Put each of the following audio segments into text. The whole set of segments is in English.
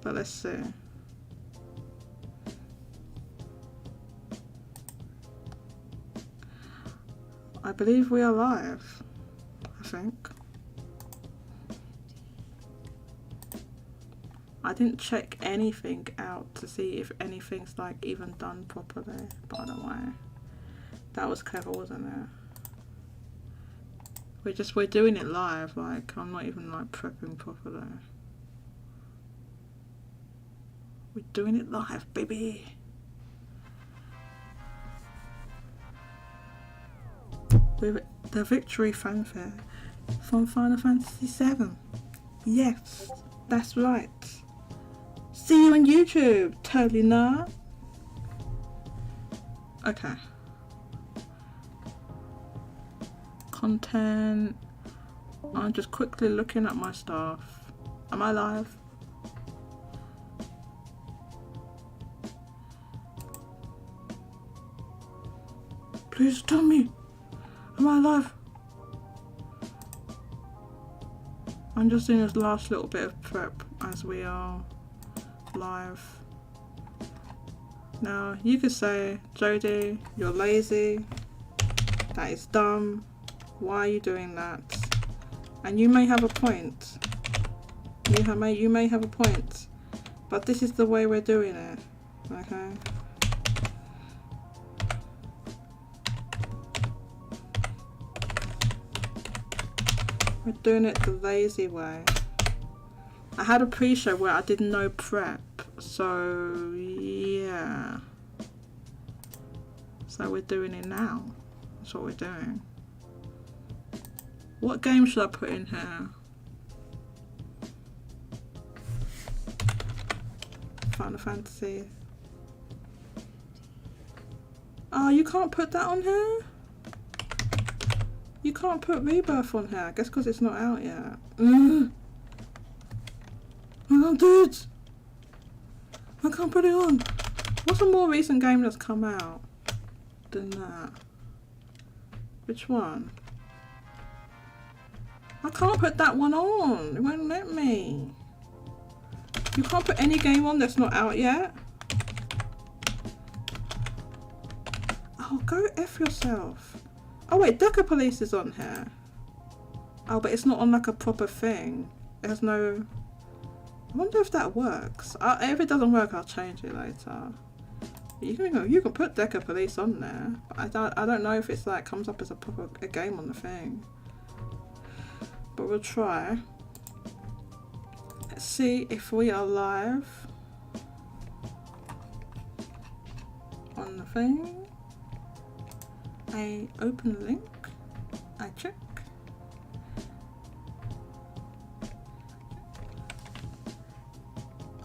but let's see. I believe we are live, I think. I didn't check anything out to see if anything's like even done properly, by the way. That was clever, wasn't it? We're doing it live, like I'm not even like prepping properly. We're doing it live, baby. With the victory fanfare from Final Fantasy VII. Yes, that's right. See you on YouTube, totally not. Okay. Content. I'm just quickly looking at my stuff. Am I live? Please tell me. Am I live? I'm just doing this last little bit of prep as we are live. Now you could say, Jodie, you're lazy. That is dumb. Why are you doing that? And you may have a point. You may have a point. But this is the way we're doing it. Okay? We're doing it the lazy way. I had a pre-show where I did no prep. So yeah. So we're doing it now. That's what we're doing. What game should I put in here? Final Fantasy. Oh, you can't put that on here? You can't put Rebirth on here. I guess because it's not out yet. I can't do it. I can't put it on. What's a more recent game that's come out than that? Which one? I can't put that one on. It won't let me. You can't put any game on that's not out yet. Oh, go F yourself. Oh wait, Deca Police is on here. Oh, but it's not on like a proper thing. It has no... I wonder if that works. If it doesn't work, I'll change it later. You can put Deca Police on there. But I don't know if it's like comes up as a game on the thing. But we'll try. Let's see if we are live on the thing. I open link. I check.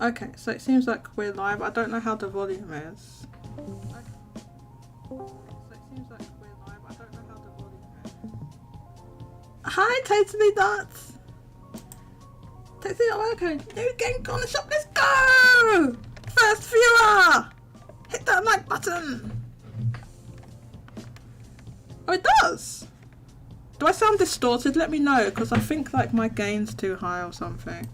Okay, so it seems like we're live. I don't know how the volume is. Okay. So it seems like we're live. I don't know how the volume is. Hi, Totally Nuts! Totally not working. New game on the shop. Let's go! First viewer! Hit that like button. Oh, it does. Do I sound distorted? Let me know, because I think like my gain's too high or something.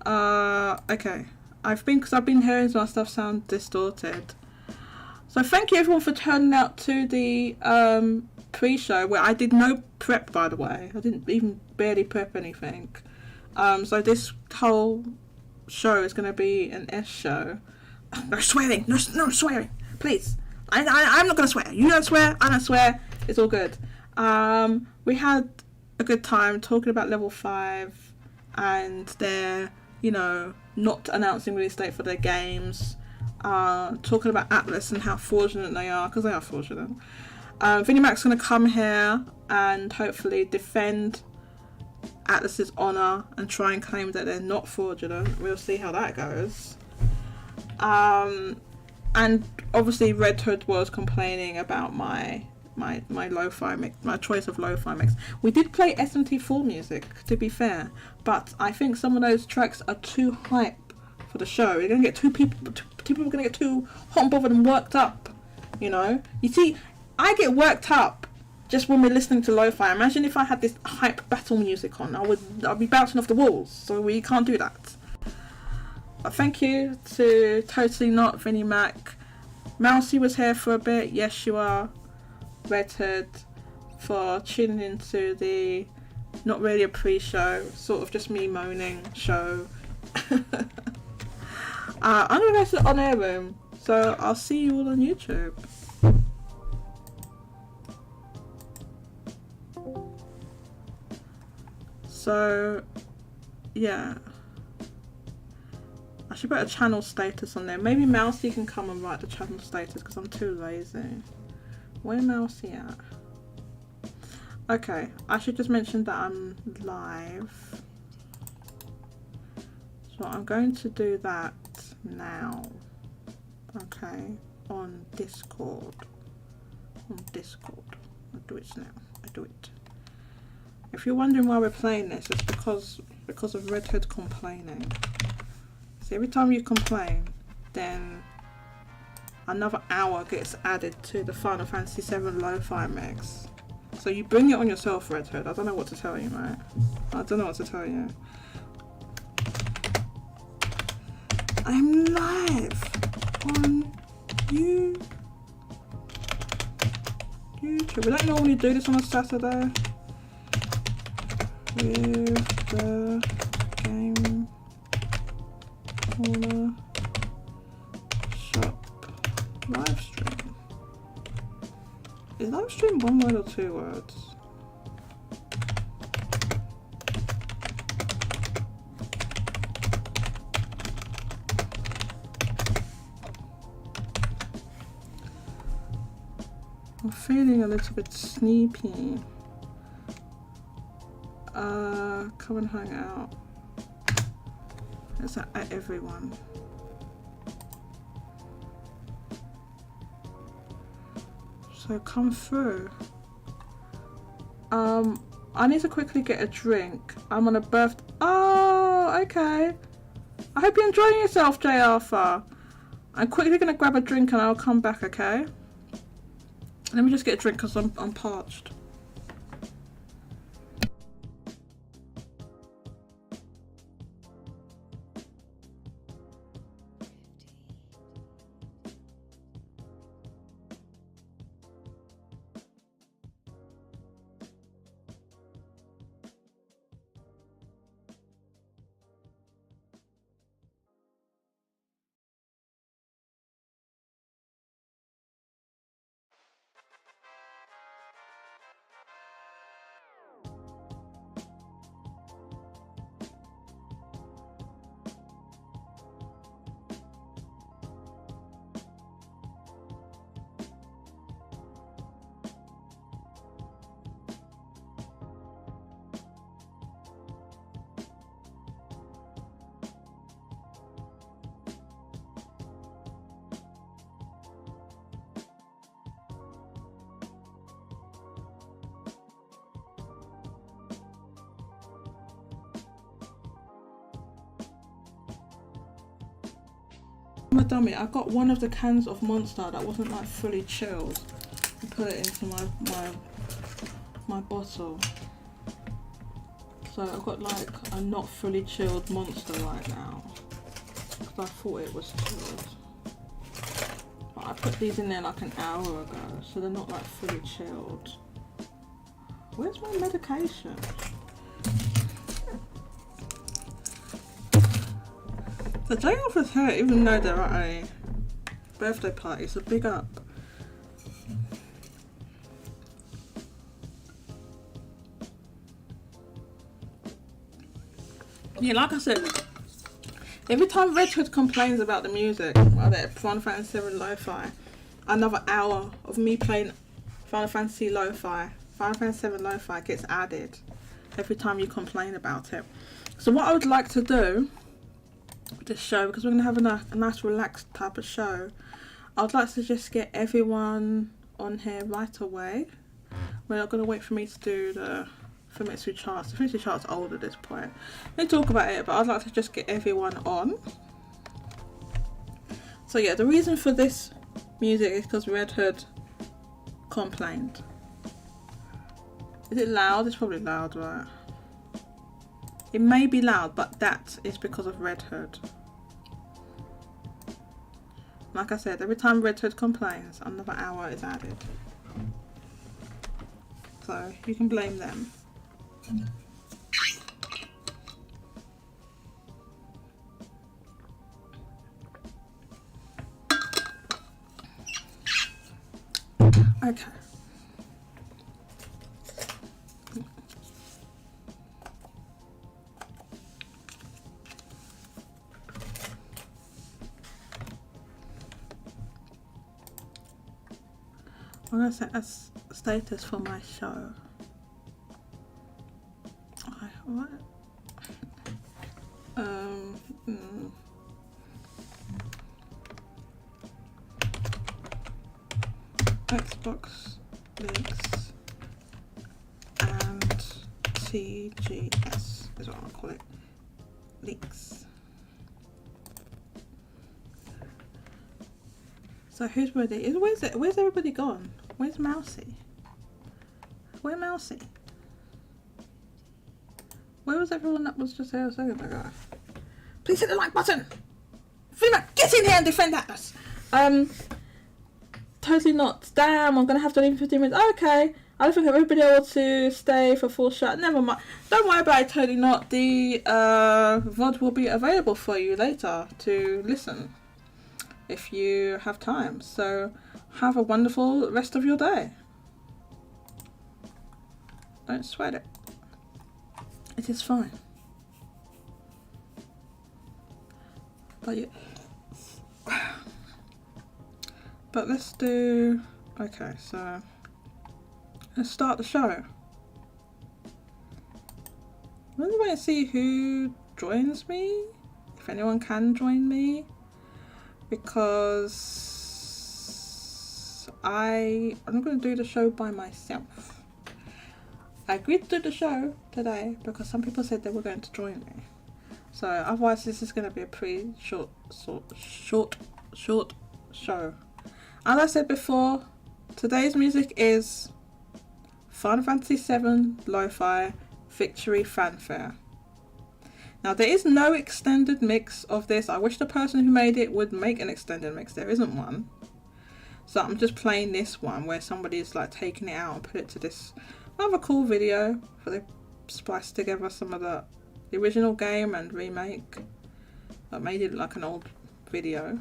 Okay. I've been hearing my stuff sound distorted. So thank you everyone for turning out to the pre-show where I did no prep, by the way. I didn't even barely prep anything. So this whole show is going to be an S show. No swearing, no swearing, please. I'm not going to swear. You don't swear, I don't swear. It's all good. We had a good time talking about level 5 and their, not announcing release date for their games. Talking about Atlas and how fraudulent they are, because they are fraudulent. Vinnie-Mac's going to come here and hopefully defend Atlas's honour and try and claim that they're not fraudulent. We'll see how that goes. And obviously Red Hood was complaining about my lo-fi mix, my choice of lo-fi mix. We did play SMT4 music, to be fair, but I think some of those tracks are too hype for the show. You're gonna get two people are gonna get too hot and bothered and worked up. You see, I get worked up just when we're listening to lo-fi. Imagine if I had this hype battle music on. I'd be bouncing off the walls. So we can't do that. But thank you to Totally Not, Vinnie Mac. Mousy was here for a bit. Yes, you are. Redhead, for tuning into the not really a pre-show, sort of just me moaning show. I'm gonna go to the on-air room, so I'll see you all on YouTube. So yeah, I should put a channel status on there. Maybe Mousy can come and write the channel status because I'm too lazy. Where Mousy at? Okay, I should just mention that I'm live. So I'm going to do that now. Okay, on Discord. On Discord. I'll do it now. I do it. If you're wondering why we're playing this, it's because of Redhead complaining. So every time you complain, then another hour gets added to the Final Fantasy VII Lo-Fi mix. So you bring it on yourself, Redhead. I don't know what to tell you, mate. I don't know what to tell you. I'm live on YouTube. We don't normally do this on a Saturday. With the Game Corner Shop live stream. Is live stream one word or two words? I'm feeling a little bit sleepy. Come and hang out. It's at everyone. So come through. I need to quickly get a drink. I'm on a birthday. Oh, okay. I hope you're enjoying yourself, J. Arthur. I'm quickly gonna grab a drink and I'll come back, okay? Let me just get a drink because I'm parched. I'm a dummy. I got one of the cans of Monster that wasn't like fully chilled and put it into my bottle. So I've got like a not fully chilled Monster right now because I thought it was chilled. But I put these in there like an hour ago, so they're not like fully chilled. Where's my medication? The day off is here, even though they're at a birthday party, so big up. Yeah, like I said, every time Redhead complains about the music, about that Final Fantasy VII Lo-Fi, another hour of me playing Final Fantasy Lo-Fi, Final Fantasy VII Lo-Fi gets added every time you complain about it. So what I would like to do this show, because we're going to have a nice relaxed type of show, I'd like to just get everyone on here right away. We're not going to wait for me to do the Famitsu charts. The Famitsu chart's old at this point. We can talk about it, but I'd like to just get everyone on. So yeah, the reason for this music is because Redhead complained. Is it loud? It's probably loud, right? It may be loud, but that is because of Redhead. Like I said, every time Red Hood complains, another hour is added. So you can blame them. Okay. I'm gonna set a status for my show. What? Xbox links and TGS is what I'll call it. Links. So who's ready? Where's everybody gone? Where's Mousy? Where's Mousy? Where was everyone that was just there a second ago? Please hit the like button! Freeman, get in here and defend Atlas! Totally not. Damn, I'm gonna have to leave in 15 minutes. Okay. I don't think everybody able to stay for full shot. Never mind. Don't worry about it, totally not. The VOD will be available for you later to listen if you have time. So have a wonderful rest of your day. Don't sweat it. It is fine. But yeah. But let's do... Okay, so... Let's start the show. I'm going to wait and see who joins me. If anyone can join me. Because... I'm going to do the show by myself. I agreed to do the show today because some people said they were going to join me. So otherwise this is going to be a pretty short show. As I said before, today's music is Final Fantasy VII Lo-Fi Victory Fanfare. Now there is no extended mix of this. I wish the person who made it would make an extended mix. There isn't one. So I'm just playing this one where somebody's like taking it out and put it to this rather cool video where they spliced together some of the original game and remake that made it like an old video.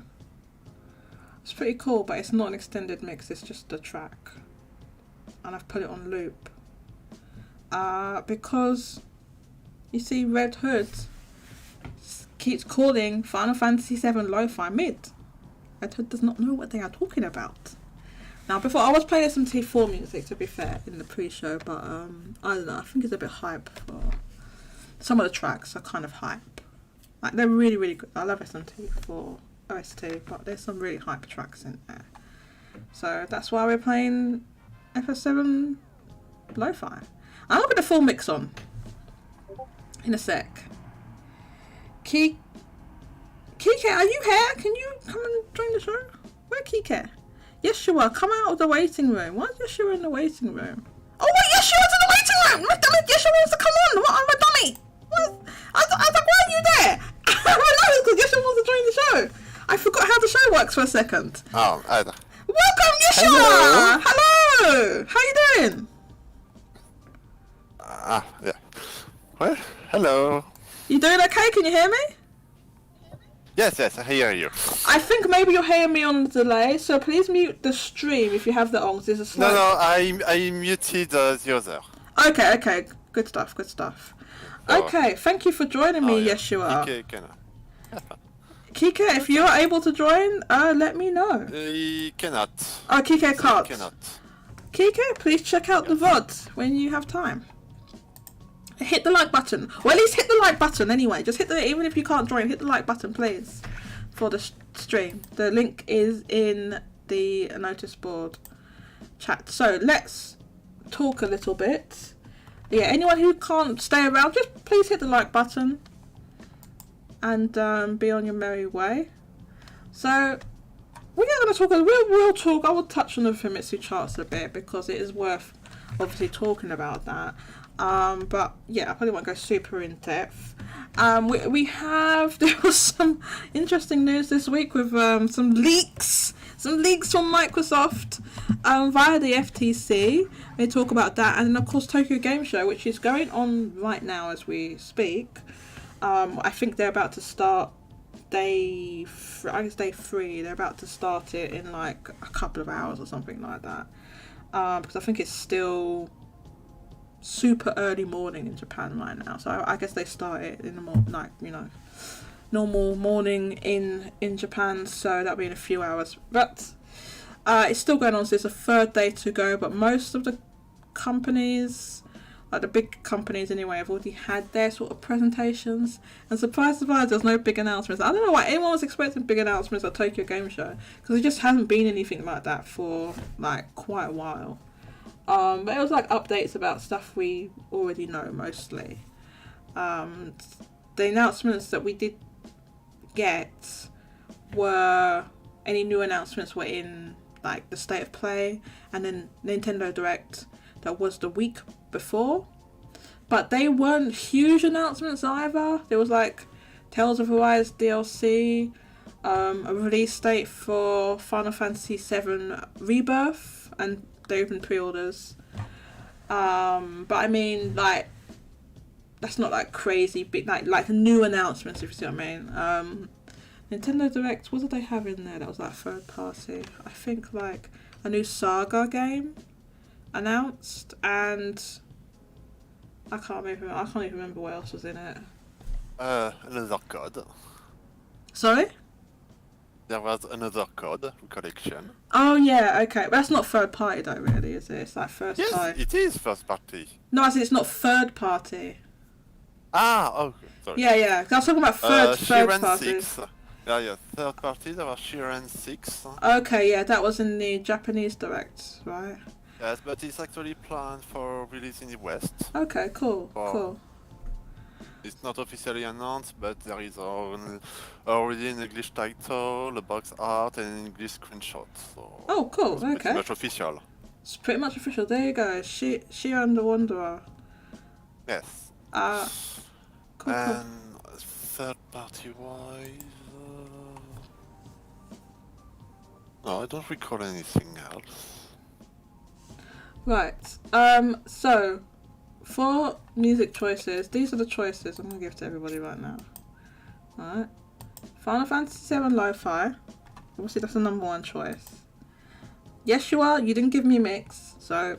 It's pretty cool, but it's not an extended mix, it's just a track. And I've put it on loop. Because, you see, Red Hood keeps calling Final Fantasy VII Lo-Fi mid. Red Hood does not know what they are talking about. Now, before, I was playing SMT4 music, to be fair, in the pre-show, but, I don't know, I think it's a bit hype for... Some of the tracks are kind of hype. Like, they're really, really good. I love SMT4. OST, but there's some really hype tracks in there. So that's why we're playing FS7 Lo-Fi. I'll put the full mix on in a sec. Kike, are you here? Can you come and join the show? Where Kike? Yeshua, come out of the waiting room. Why is Yeshua in the waiting room? Oh wait, Yeshua's in the waiting room! My dummy, Yeshua wants to come on! What? I'm a dummy! What? I was like, why are you there? I know, because Yeshua wants to join the show. I forgot how the show works for a second. Oh, welcome, Yeshua! Hello! How you doing? Yeah. Well, hello. You doing okay? Can you hear me? Yes, I hear you. I think maybe you're hearing me on the delay, so please mute the stream if you have the ongs. There's a slight... No, I muted the other. Okay. Good stuff. Oh. Okay, thank you for joining me, yeah. Yeshua. Kike Kike, if you're able to join, let me know. He cannot. Oh, Kike can't. He cannot. Kike, please check out the VOD when you have time. Hit the like button. Well, at least hit the like button anyway. Just hit the, even if you can't join, hit the like button, please, for the stream. The link is in the notice board chat. So let's talk a little bit. Yeah, anyone who can't stay around, just please hit the like button and be on your merry way. So we're going to talk, we'll talk, I will touch on the Famitsu charts a bit because it is worth obviously talking about that. But yeah, I probably won't go super in depth. There was some interesting news this week with some leaks from Microsoft via the FTC. They talk about that, and then of course Tokyo Game Show, which is going on right now as we speak. I think they're about to start day 3. They're about to start it in like a couple of hours or something like that, because I think it's still super early morning in Japan right now, so I guess they start it in the normal morning in Japan, so that'll be in a few hours, but it's still going on, so it's a third day to go. But most of the companies, like the big companies anyway, have already had their sort of presentations, and surprise, there's no big announcements. I don't know why anyone was expecting big announcements at Tokyo Game Show, because there just hasn't been anything like that for like quite a while. But it was like updates about stuff we already know mostly. The announcements that we did get were, any new announcements were in like the State of Play, and then Nintendo Direct that was the week before, but they weren't huge announcements either. There was like Tales of Arise DLC, a release date for Final Fantasy VII Rebirth, and they opened pre-orders. But I mean, like, that's not like crazy big, like new announcements, if you see what I mean. Nintendo Direct, what did they have in there that was like third party? I think like a new Saga game announced, and I can't even remember what else was in it. Another code. Sorry? There was another code collection. Oh yeah, okay. But that's not third party though, really, is it? It's like first party. Yes, it is first party. No, I said it's not third party. Oh, sorry. Yeah. I was talking about third party. 6. Yeah, third party, there was Shiren 6. Okay, yeah, that was in the Japanese Direct, right? Yes, but it's actually planned for release in the West. Okay, cool. It's not officially announced, but there is already an English title, a box art, and an English screenshot. So Oh, cool, it's okay. pretty much official. It's pretty much official. There you go. Shiren the Wanderer. Yes. Cool. And third party wise... No, I don't recall anything else. Right. So, for music choices, these are the choices I'm going to give to everybody right now. Alright. Final Fantasy VII Lo-Fi. Obviously, that's the number one choice. Yes, you are. You didn't give me a mix, so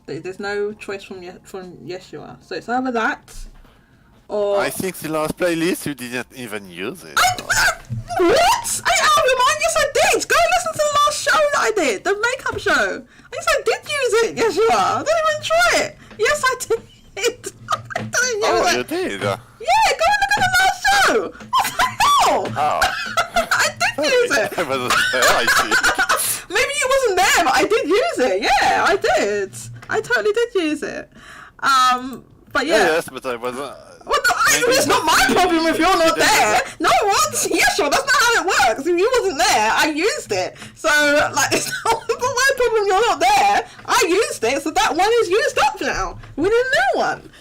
there's no choice from Yes, you are. So it's either that, or... I think the last playlist, you didn't even use it. What? Yes, I did. Go listen to the last show that I did, the makeup show. Yes, I did use it. Yes, you are. I didn't even try it. Yes, I did. I didn't use it. You did? Yeah, go and look at the last show. What the hell? Oh. I did use it. I wasn't there, I see. Maybe you wasn't there, but I did use it. Yeah, I did. I totally did use it. But yeah. Yes, but I wasn't... Well, no, it's not my problem if you're not there. No, what? Yeah, sure, that's not how it works. If you wasn't there, I used it. So, like, it's not my problem you're not there. I used it, so that one is used up now. We need a new one.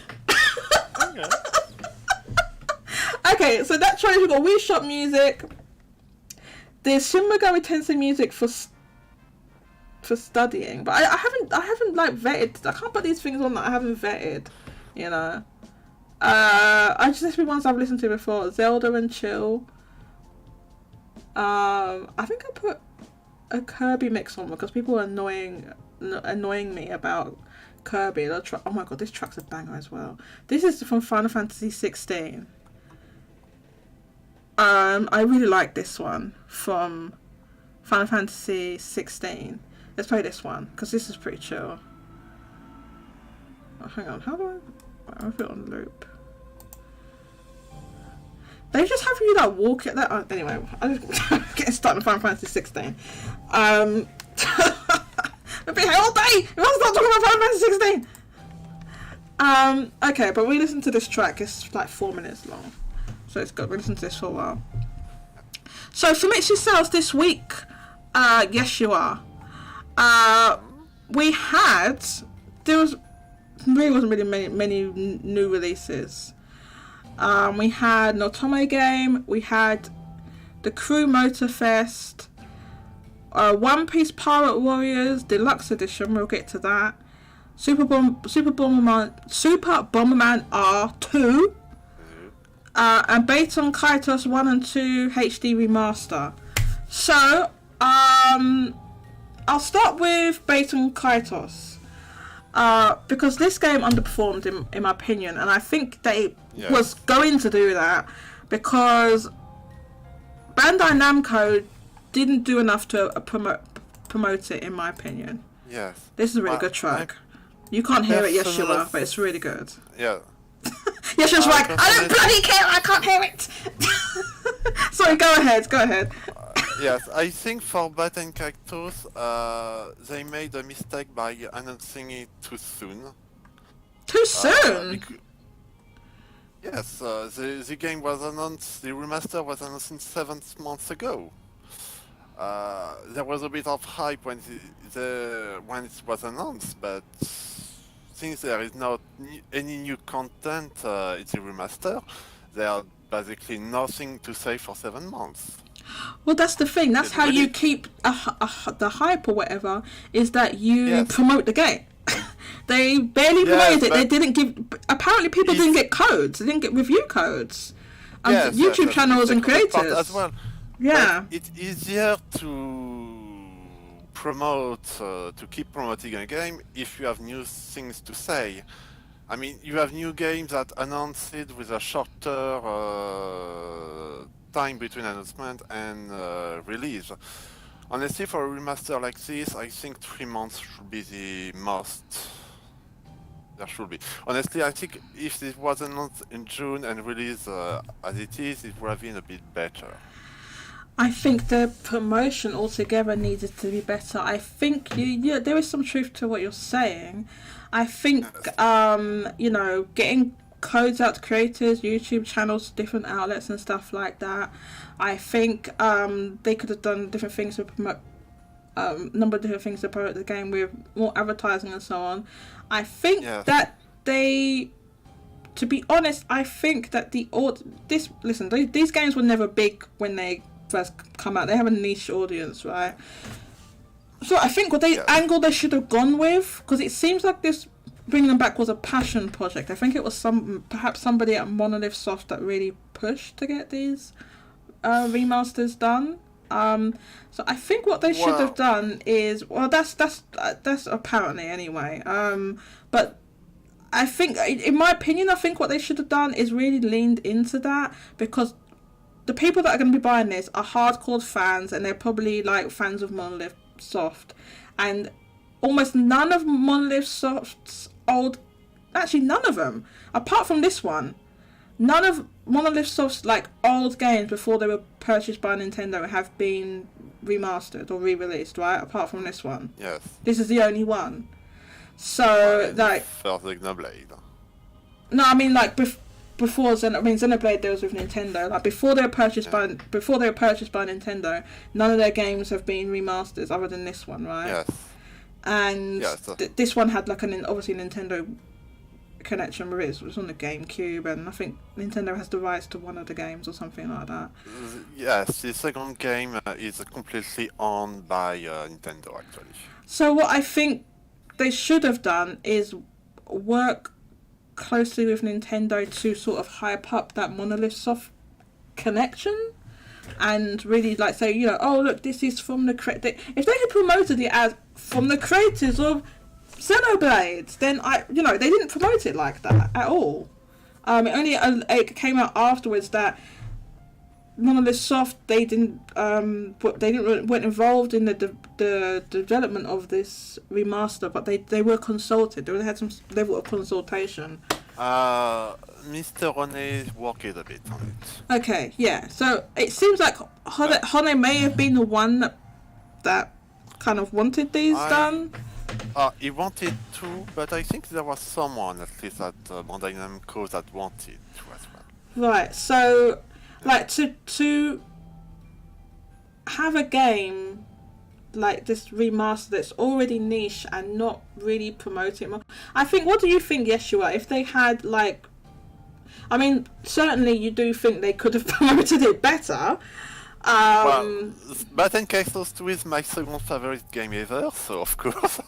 Okay, so that choice, we've got Wii Shop music. There's Shin Megami Tensei music for studying, but I haven't like vetted. I can't put these things on that I haven't vetted, you know. I just the ones I've listened to before. Zelda and Chill. I think I put a Kirby mix on because people are annoying me about Kirby. Oh my god, this track's a banger as well. This is from Final Fantasy 16. I really like this one from Final Fantasy 16. Let's play this one because this is pretty chill. Oh, hang on, how do I put it on loop? They just have you like walk at that. Anyway, I'm just getting started on Final Fantasy 16. Maybe here all day. We want to start talking about Final Fantasy 16. Okay, but we listen to this track. It's like 4 minutes long, so it's good. We listen to this for a while. So Famitsu sales this week. Yes, you are. There wasn't really many new releases. We had an Otome game. We had the Crew Motorfest. One Piece Pirate Warriors Deluxe Edition. We'll get to that. Super Bomberman R2. And Baton Kaitos 1 and 2 HD Remaster. So, I'll start with Baton Kaitos. Because this game underperformed in my opinion, and I think they was going to do that because Bandai Namco didn't do enough to promote it, in my opinion. Yes. This is a really good track. You can't hear it, Yeshua, but it's really good. Yeah. Yeshua's like, I don't bloody care, I can't hear it! Sorry, go ahead. Yes, I think for Baton Cactus, they made a mistake by announcing it too soon. Too soon? Yes, the game was announced, the remaster was announced 7 months ago. There was a bit of hype when when it was announced, but since there is not any new content in the remaster, there are basically nothing to say for 7 months. Well, that's the thing. That's how you keep the hype or whatever, is that you promote the game. They barely promoted it. They didn't give... Apparently people didn't get codes. They didn't get review codes. YouTube channels and creators. As well. Yeah. But it's easier to promote, to keep promoting a game if you have new things to say. I mean, you have new games that announce it with a shorter time between announcement and release. Honestly, for a remaster like this, I think 3 months should be the most. There should be. Honestly, I think if it was announced in June and released as it is, it would have been a bit better. I think the promotion altogether needed to be better. I think there is some truth to what you're saying. I think getting codes out to creators, YouTube channels, different outlets and stuff like that. I think they could have done different things to promote number of different things to promote the game with more advertising and so on. I think that they, to be honest, I think that these games were never big when they first come out. They have a niche audience, right? So I think what angle they should have gone with, because it seems like this bringing them back was a passion project. I think it was perhaps somebody at Monolith Soft that really pushed to get these remasters done. So I think what they should have done is, that's apparently anyway. But I think, in my opinion, I think what they should have done is really leaned into that, because the people that are going to be buying this are hardcore fans, and they're probably like fans of Monolith Soft, and almost none of Monolith Soft's none of them, apart from this one, none of Monolith Soft's like old games before they were purchased by Nintendo have been remastered or re-released, right? Apart from this one. Yes. This is the only one. So like. First Xenoblade. No, I mean like before Xenoblade deals with Nintendo. Like before they were purchased by Nintendo, none of their games have been remasters other than this one, right? Yes. And this one had like obviously Nintendo connection with it. It was on the GameCube, and I think Nintendo has the rights to one of the games or something like that. Yes, the second game is completely owned by Nintendo, actually. So what I think they should have done is work closely with Nintendo to sort of hype up that Monolith Soft connection, and really like say, oh look, this is from the if they had promoted it as from the creators of Xenoblade, then they didn't promote it like that at all. It came out afterwards that Monolith Soft weren't involved in the development of this remaster, but they were consulted. They had some level of consultation. Mr. Rone worked a bit on it. Okay, yeah. So it seems like Hone may have been the one that kind of wanted these done. He wanted to, but I think there was someone at least at Bandai Namco that wanted to as well. Right. So, like to have a game like this remaster that's already niche and not really promote it more. I think. What do you think, Yeshua? If they had like, I mean, certainly you do think they could have promoted it better. Well, Batten Kaitos 2 is my second favorite game ever, so of course.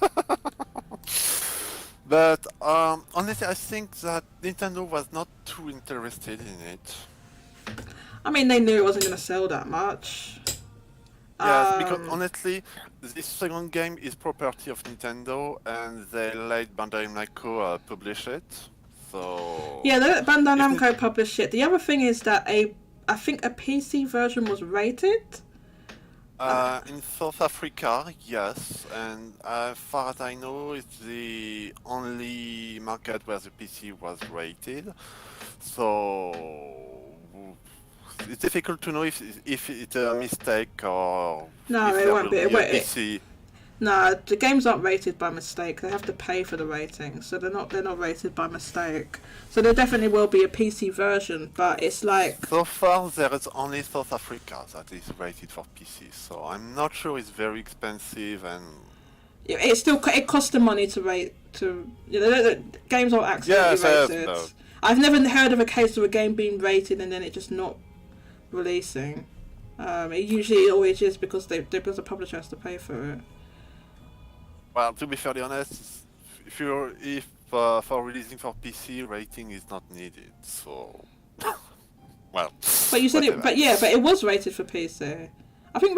But honestly, I think that Nintendo was not too interested in it. I mean, they knew it wasn't going to sell that much. Yes, because honestly, this second game is property of Nintendo, and they let Bandai Namco publish it. So yeah, they let Bandai Namco publish it. The other thing is that I think a PC version was rated. In South Africa, yes, and as far as I know, it's the only market where the PC was rated. So it's difficult to know if it's a mistake or No, if it there won't will be. a PC. No, the games aren't rated by mistake. They have to pay for the rating, so they're not rated by mistake. So there definitely will be a PC version, but it's like So far, there is only South Africa that is rated for PC. So I'm not sure it's very expensive, and it costs them money to rate the games aren't accidentally rated. no. I've never heard of a case of a game being rated and then it just not releasing. It usually always is because the publisher has to pay for it. Well, to be fairly honest, if for releasing for PC, rating is not needed. So, well. But you said whatever. but it was rated for PC. I think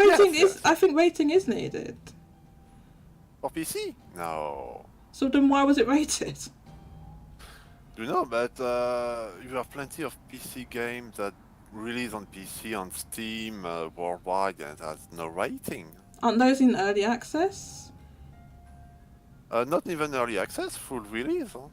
rating is needed. For PC? No. So then why was it rated? You know, but you have plenty of PC games that release on PC on Steam worldwide and has no rating. Aren't those in early access? Not even early access, full release. Huh?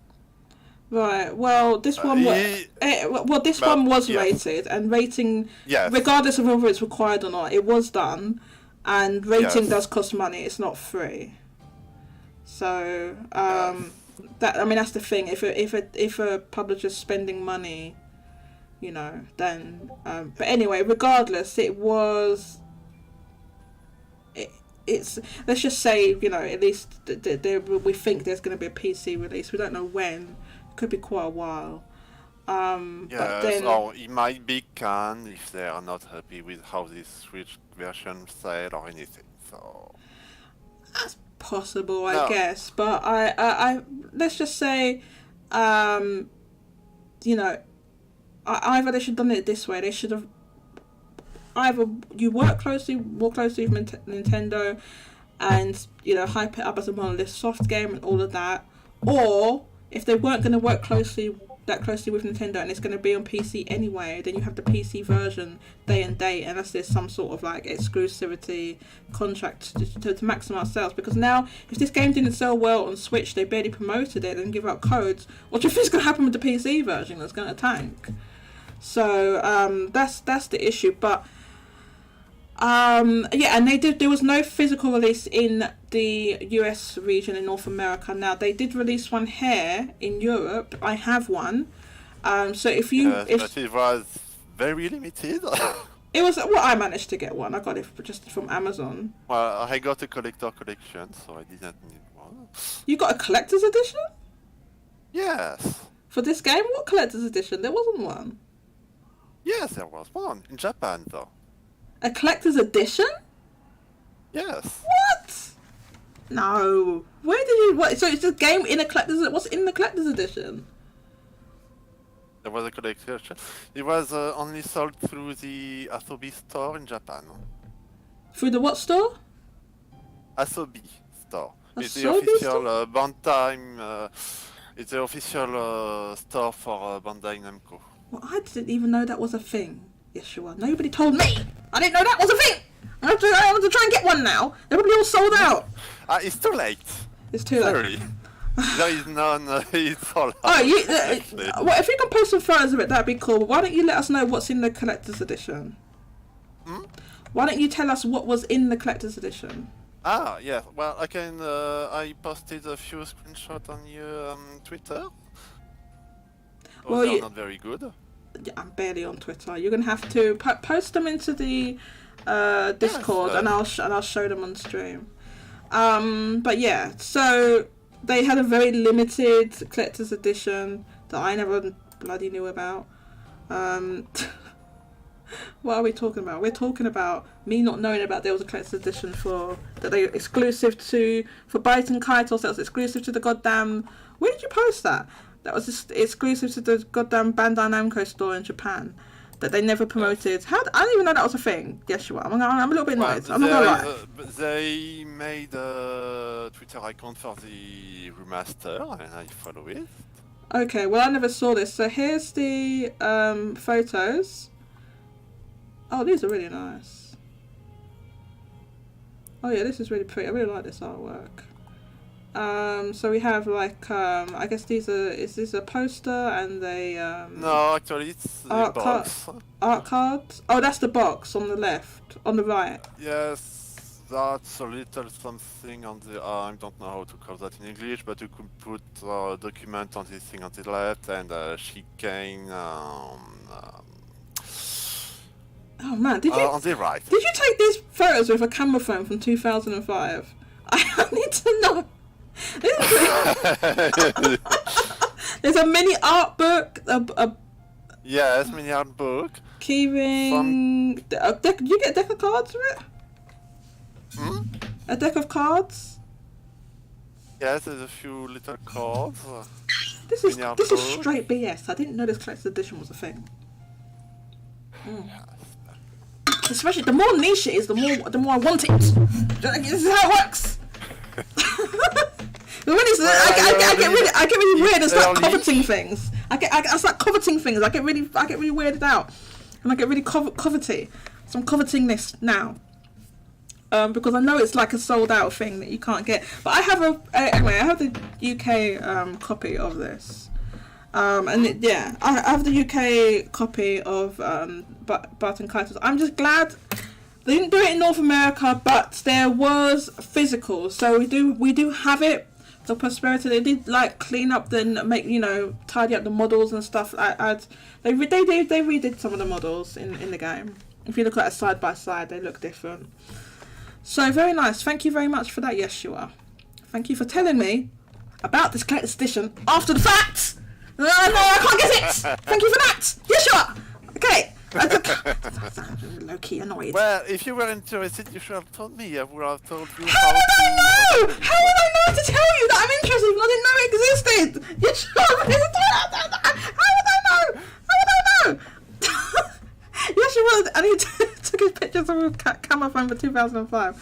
Right. Well, this one one was rated, and rating, regardless of whether it's required or not, it was done, and rating does cost money. It's not free. So that's the thing. If a publisher's spending money, then. But anyway, regardless, it was. It's let's just say at least we think there's going to be a PC release. We don't know when. It could be quite a while. But then, or it might be canned if they are not happy with how this Switch version said or anything. So that's possible, I guess. But I let's just say, either they should have done it this way. They should have. Either you work more closely with Nintendo, and hype it up as a monolith soft game and all of that, or if they weren't going to work closely with Nintendo and it's going to be on PC anyway, then you have the PC version day and date, unless there's some sort of like exclusivity contract to maximize sales. Because now, if this game didn't sell well on Switch, they barely promoted it and give out codes, what do you think's going to happen with the PC version? That's going to tank. So that's the issue, but. And there was no physical release in the US region in North America. Now they did release one here in Europe. I have one. So but it was very limited. It was I managed to get one. I got it just from Amazon. Well, I got a collector collection, so I didn't need one. You got a collector's edition? Yes. For this game? What collector's edition? There wasn't one. Yes, there was one in Japan though. A collector's edition? Yes. What? No. Where did you... What? So it's a game in a collector's... What's in the collector's edition? There was a collector's edition. It was only sold through the Asobi store in Japan. Through the what store? Asobi store. It's the Asobi official store? Bandai... it's the official store for Bandai Namco. Well, I didn't even know that was a thing. Yeshua. Nobody told me. I didn't know that was a thing. I have to try and get one now. They're probably all sold out. It's too late. It's too late. Sorry. There is none. It's all out. Oh, well, if you can post some photos of it, that'd be cool. But why don't you let us know what's in the collector's edition? Why don't you tell us what was in the collector's edition? Yeah. Well, I can. I posted a few screenshots on your Twitter. They're not very good. I'm barely on Twitter. You're gonna have to post them into the Discord, and I'll show them on stream. But yeah, so they had a very limited collector's edition that I never bloody knew about. What are we talking about? We're talking about me not knowing about there was a collector's edition for that they exclusive to for Baitan Kaitos. That was exclusive to the goddamn. Where did you post that? That was just exclusive to the goddamn Bandai Namco store in Japan. That they never promoted. How I didn't even know that was a thing. Yes, you are. I'm a little bit annoyed. I'm not gonna lie. They made a Twitter account for the remaster, and I follow it. Okay, well I never saw this. So here's the photos. Oh, these are really nice. Oh yeah, this is really pretty. I really like this artwork. So we have like I guess is this a poster and they No, actually it's the box. Art cards? Oh, that's the box on the left, on the right. Yes, that's a little something on the I don't know how to call that in English, but you could put a document on this thing on the left and chicane oh man, did you on the right. Did you take these photos with a camera phone from 2005? I need to know. There's a mini art book, yes, mini art book. Keyring. Did you get a deck of cards for it? Hmm? A deck of cards. Yes, there's a few little cards. This is straight BS. I didn't know this collector's edition was a thing. Especially the more niche it is, the more I want it. This is how it works. When it's, I get really weird and start coveting things. I start coveting things. I get really weirded out, and I get really covety. So I'm coveting this now, because I know it's like a sold out thing that you can't get. But I have anyway. I have the UK copy of this, I have the UK copy of Barton Kaitos. I'm just glad. They didn't do it in North America, but there was physical, so we do have it. So Prosperity, they did like clean up tidy up the models and stuff. They redid some of the models in the game. If you look at it side by side, they look different. So very nice. Thank you very much for that, Yeshua. Thank you for telling me about this collector's edition after the fact. No, I can't get it. Thank you for that, Yeshua. Okay. Low key annoyed. Well, if you were interested, you should have told me. I would have told you. How would I know? How would I know to tell you that I'm interested if I didn't know it existed? You should have. How would I know? How would I know? Yes, you would. And he took his pictures of a camera phone for 2005.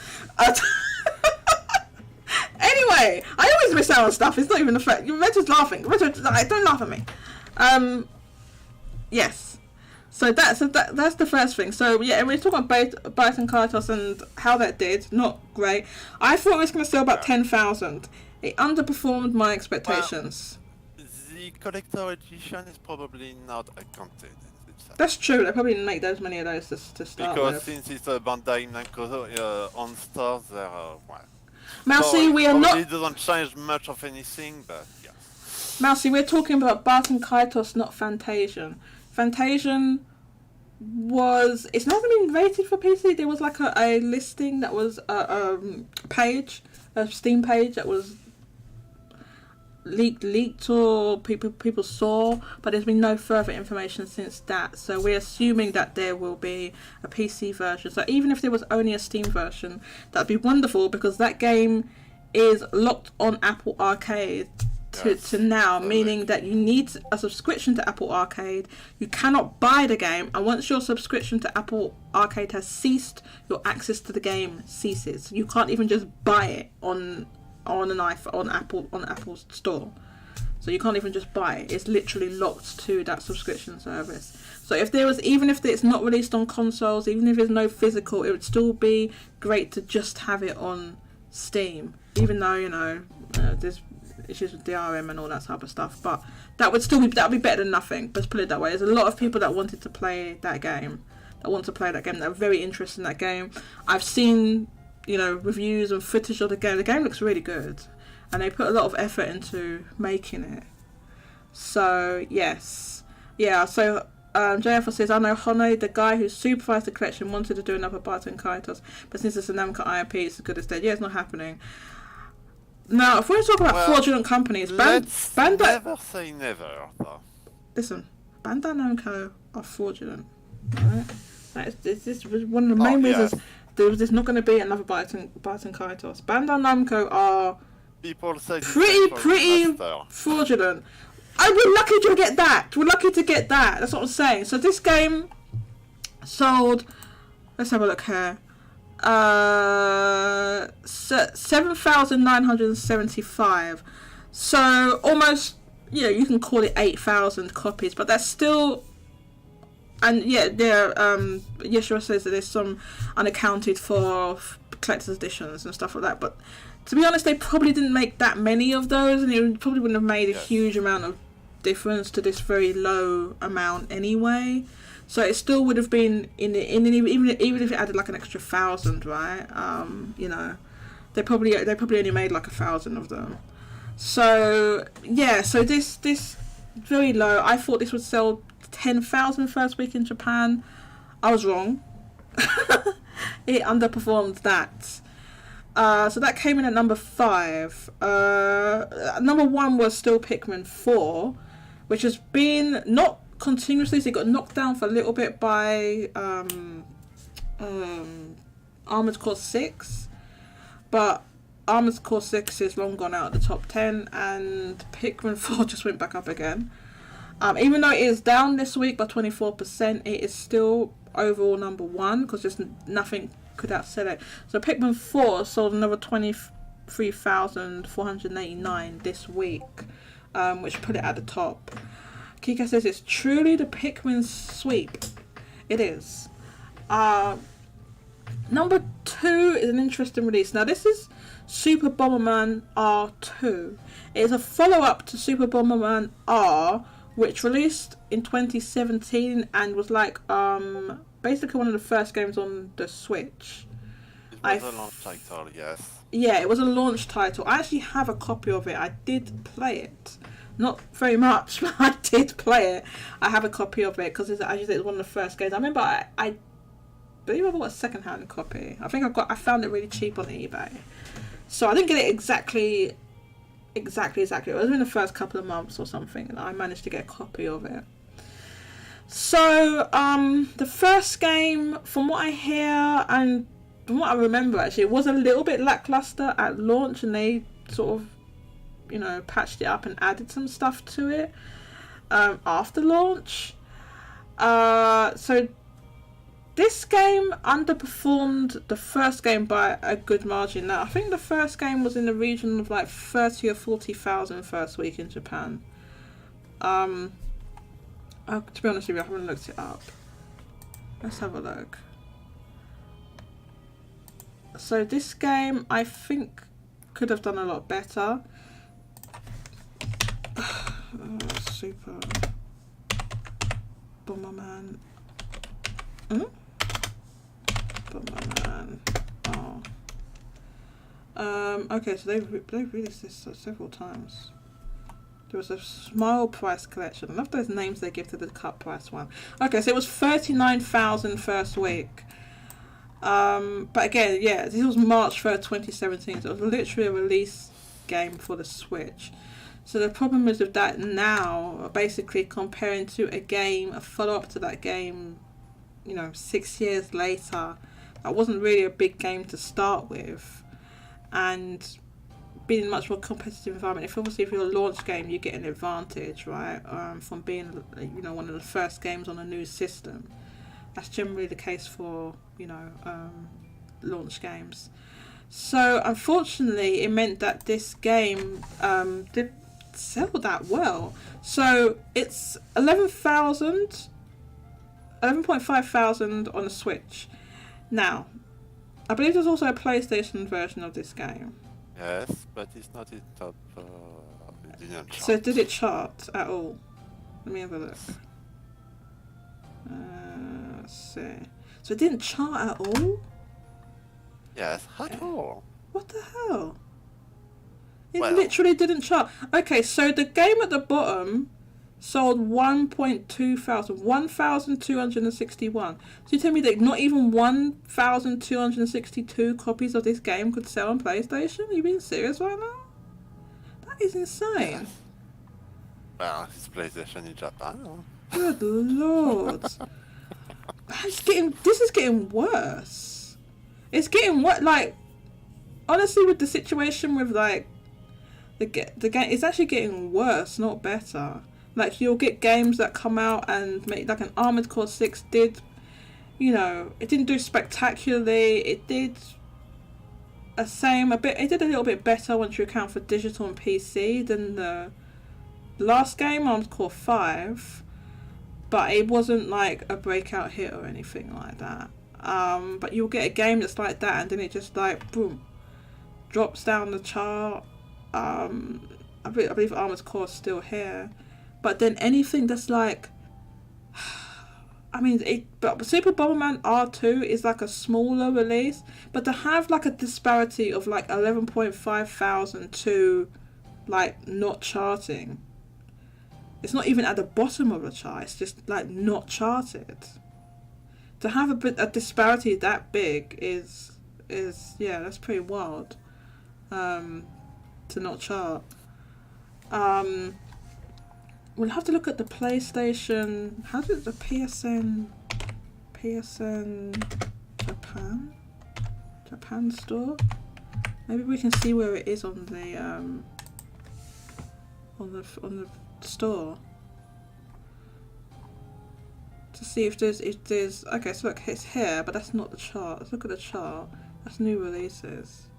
Anyway, I always miss out on stuff. It's not even a fact. You're just laughing. Don't laugh at me. Yes. So that's the first thing. So yeah, and we're talking about Baitan Kaitos and how that did. Not great. I thought it was going to sell about 10,000. It underperformed my expectations. Well, the collector edition is probably not accounted. That's true. They probably didn't make those many of those to start because with. Since it's a Bandai Namco on stores, they're Mousy, we are not. It doesn't change much of anything, but yeah. Mousy, we're talking about Barton Kaitos, not Fantasian. Fantasian was... It's not been rated for PC. There was like a listing that was a Steam page that was leaked or people saw, but there's been no further information since that. So we're assuming that there will be a PC version. So even if there was only a Steam version, that'd be wonderful, because that game is locked on Apple Arcade to now, meaning that you need a subscription to Apple Arcade. You cannot buy the game, and once your subscription to Apple Arcade has ceased, your access to the game ceases. You can't even just buy it on Apple's store. So you can't even just buy it. It's literally locked to that subscription service. So even if it's not released on consoles, even if there's no physical, it would still be great to just have it on Steam, even though there's issues with DRM and all that type of stuff, but that would be better than nothing. Let's put it that way. There's a lot of people that wanted to play that game, that are very interested in that game. I've seen reviews and footage of the game. The game looks really good, and they put a lot of effort into making it. So yes, yeah. So JF says, I know Hone, the guy who supervised the collection, wanted to do another Barton Kaitos, but since it's a Namco IP, it's as good as dead. Yeah, it's not happening. Now, if we're talking about fraudulent companies, Bandai... Never say never, though. Listen, Bandai Namco are fraudulent. Right? This is one of the main reasons there's not going to be another Baten Kaitos. Bandai Namco are people say pretty fraudulent. We're lucky to get that. We're lucky to get that. That's what I'm saying. So this game sold. Let's have a look here. 7,975. So almost, you can call it 8,000 copies, but that's still. And Yeshua says that there's some unaccounted for collector's editions and stuff like that. But to be honest, they probably didn't make that many of those, and it probably wouldn't have made a huge amount of difference to this very low amount anyway. So it still would have been even if it added like an extra 1,000, right? They probably only made like 1,000 of them. So so this very low. I thought this would sell 10,000 first week in Japan. I was wrong. It underperformed that. So that came in at number 5. Number 1 was still Pikmin 4, which has been not continuously. So it got knocked down for a little bit by Armored Core 6, but Armored Core 6 is long gone out of the top 10, and Pikmin 4 just went back up again. Even though it is down this week by 24%, it is still overall number 1 because just nothing could outsell it. So Pikmin 4 sold another 23,489 this week, which put it at the top. Kika says it's truly the Pikmin sweep. It is. Number 2 is an interesting release. Now this is Super Bomberman R2. It is a follow-up to Super Bomberman R, which released in 2017 and was like basically one of the first games on the Switch. It was a launch title, yes. Yeah, it was a launch title. I actually have a copy of it. I did play it. Not very much, but I did play it. I have a copy of it because it's one of the first games. I remember I believe I bought a second-hand copy. I think I found it really cheap on eBay. So I didn't get it exactly. It was in the first couple of months or something, and I managed to get a copy of it. So the first game, from what I hear and from what I remember, actually, it was a little bit lackluster at launch, and they sort of, patched it up and added some stuff to it after launch. So this game underperformed the first game by a good margin. Now, I think the first game was in the region of like 30 or 40,000 first week in Japan. To be honest with you, I haven't looked it up. Let's have a look. So this game, I think, could have done a lot better. Super Bomberman. Bomberman. Okay, so they've released this several times. There was a small price collection. I love those names they give to the cut price one. Okay, so it was 39,000 first week. But again, this was March 3rd, 2017. So it was literally a release game for the Switch. So the problem is with that now, basically comparing to a follow-up to that game, 6 years later, that wasn't really a big game to start with, and being in a much more competitive environment. If you're a launch game, you get an advantage, right? From being, one of the first games on a new system. That's generally the case for, launch games. So unfortunately, it meant that this game did sell that well. So it's 11.5 thousand on the Switch. Now, I believe there's also a PlayStation version of this game. Yes, but it's not in top. It didn't chart. So did it chart at all? Let me have a look. Let's see. So it didn't chart at all? Yes, at all. What the hell? It literally didn't chart. Okay, so the game at the bottom sold 1,261. So you tell me that not even 1,262 copies of this game could sell on PlayStation? Are you being serious right now? That is insane. Well, it's PlayStation in Japan. Good lord. This is getting worse. It's getting what, like, honestly, with the situation with, like, the game, it's actually getting worse, not better. Like, you'll get games that come out and make, like, an Armored Core 6 did, you know, it didn't do spectacularly. It did it did a little bit better once you account for digital and PC than the last game, Armored Core 5. But it wasn't like a breakout hit or anything like that. But you'll get a game that's like that, and then it just, like, boom, drops down the chart. I believe Armored Core is still here. But then anything that's like, I mean, but Super Bomberman R2 is like a smaller release, but to have like a disparity of like 11.5 thousand to like not charting, it's not even at the bottom of the chart, it's just like not charted. To have a disparity that big is yeah, that's pretty wild. To not chart. We'll have to look at the PlayStation. How did the PSN Japan store? Maybe we can see where it is on the store to see if there's okay. So look, it's here, but that's not the chart. Let's look at the chart. That's new releases.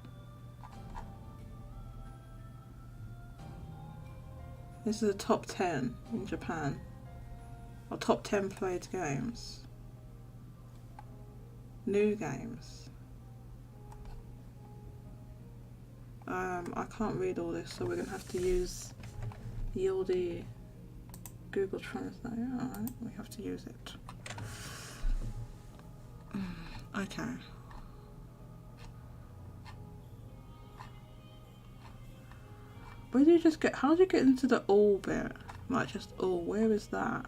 This is the top 10 in Japan. Or top 10 played games. New games. I can't read all this, so we're going to have to use the oldie Google Translate. Alright, we have to use it. Okay. Where do you just get, how do you get into the all bit? Like just all, where is that?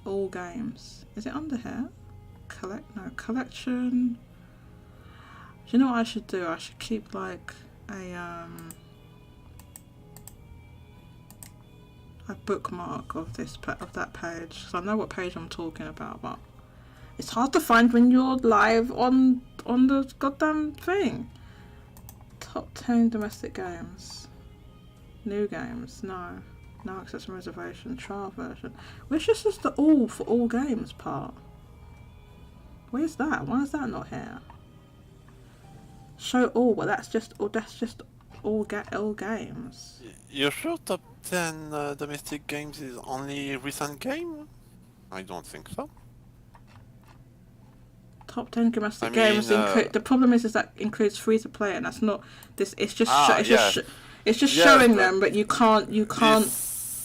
All games. Is it under here? Collection. Do you know what I should do? I should keep like a bookmark of that page, because I know what page I'm talking about, but it's hard to find when you're live on the goddamn thing. Top 10 domestic games. New games, no access and reservation, trial version. Where's just the all for all games part? Where's that? Why is that not here? Show all, but that's just all games. You're sure top 10 domestic games is only recent game? I don't think so. Top 10 domestic games include. The problem is that includes free to play, and that's not this. It's just it's just showing them, but you can't.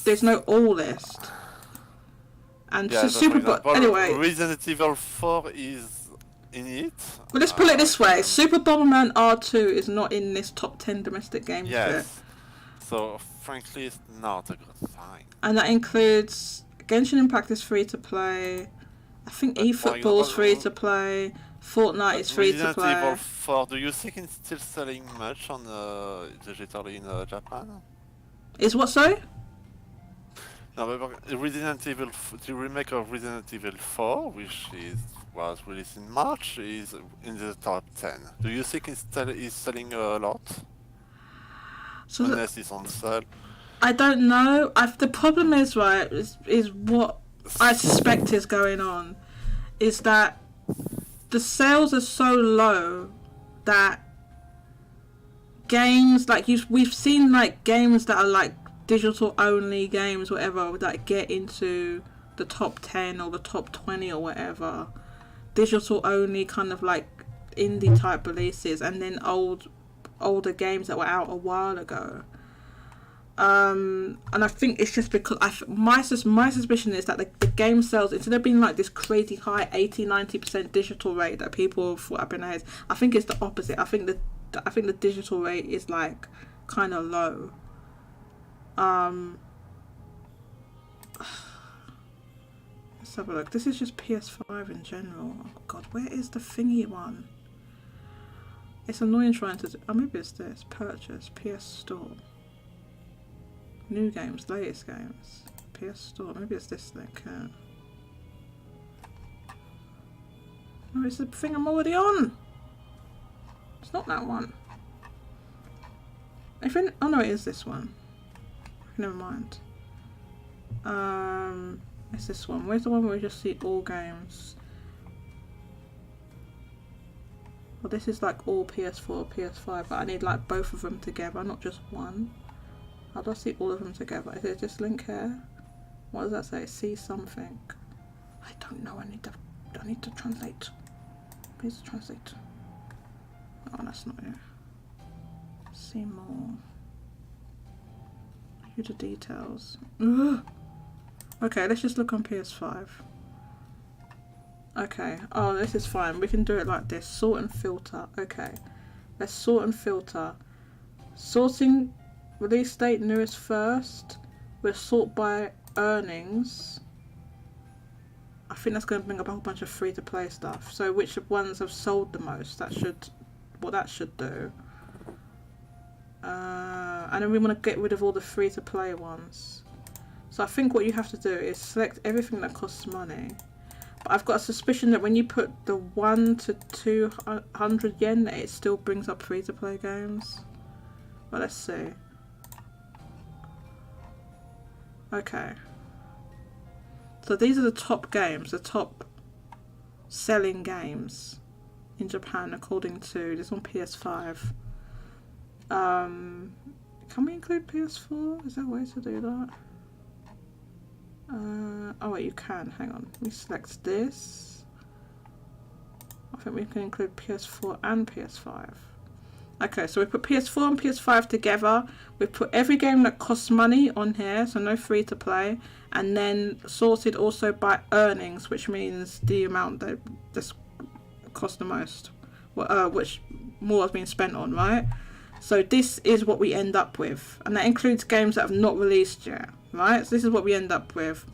There's no all list. And so Super Bowl. Anyway, Resident Evil 4 is in it. Well, let's put it this way: Super Bomberman R2 is not in this top 10 domestic games. Yes. So frankly, it's not a good sign. And that includes Genshin Impact is free to play. I think eFootball is free to play. Fortnite is free to play. Resident Evil 4, do you think it's still selling much on digitally in Japan? Is what, sorry? No, but Resident Evil, the remake of Resident Evil 4, which was released in March, is in the top 10. Do you think it's selling a lot? So unless it's on sale? I don't know. The problem is, right, is what I suspect is going on, is that the sales are so low that games like we've seen like games that are like digital only games, whatever, that get into the top 10 or the top 20 or whatever, digital only kind of like indie type releases, and then older games that were out a while ago. And I think it's just because my suspicion is that the game sales, instead of being like this crazy high 80-90% digital rate that people thought up in their heads, I think it's the opposite. I think the digital rate is like kind of low. Let's have a look. This is just PS5 in general. Oh god, where is the thingy one? It's annoying trying to do, oh maybe it's this, purchase, PS Store. New games, latest games, PS Store. Maybe it's this link here. Oh, it's the thing I'm already on. It's not that one. Oh no, it is this one. Never mind. It's this one. Where's the one where we just see all games? Well, this is like all PS4, PS5, but I need like both of them together, not just one. How do I see all of them together? Is it this link here? What does that say? See something. I don't know. I need to translate. Please translate. Oh, that's not it. See more. View the details. Ugh. Okay, let's just look on PS5. Okay. Oh, this is fine. We can do it like this. Sort and filter. Okay. Let's sort and filter. Sorting release date newest first. We'll sort by earnings. I think that's going to bring up a whole bunch of free-to-play stuff. So which ones have sold the most? That should, what that should do. And then we want to get rid of all the free-to-play ones. So I think what you have to do is select everything that costs money. But I've got a suspicion that when you put the 1 to 200 yen, it still brings up free-to-play games. But let's see. Okay. So these are the top games, the top selling games in Japan according to this on PS5. Can we include PS4? Is there a way to do that? Oh wait, you can. Hang on. We select this. I think we can include PS4 and PS5. Okay, so we put PS4 and PS5 together. We put every game that costs money on here, so no free to play, and then sorted also by earnings, which means the amount that this cost the most, which more has been spent on, right? So this is what we end up with, and that includes games that have not released yet, right? So this is what we end up with.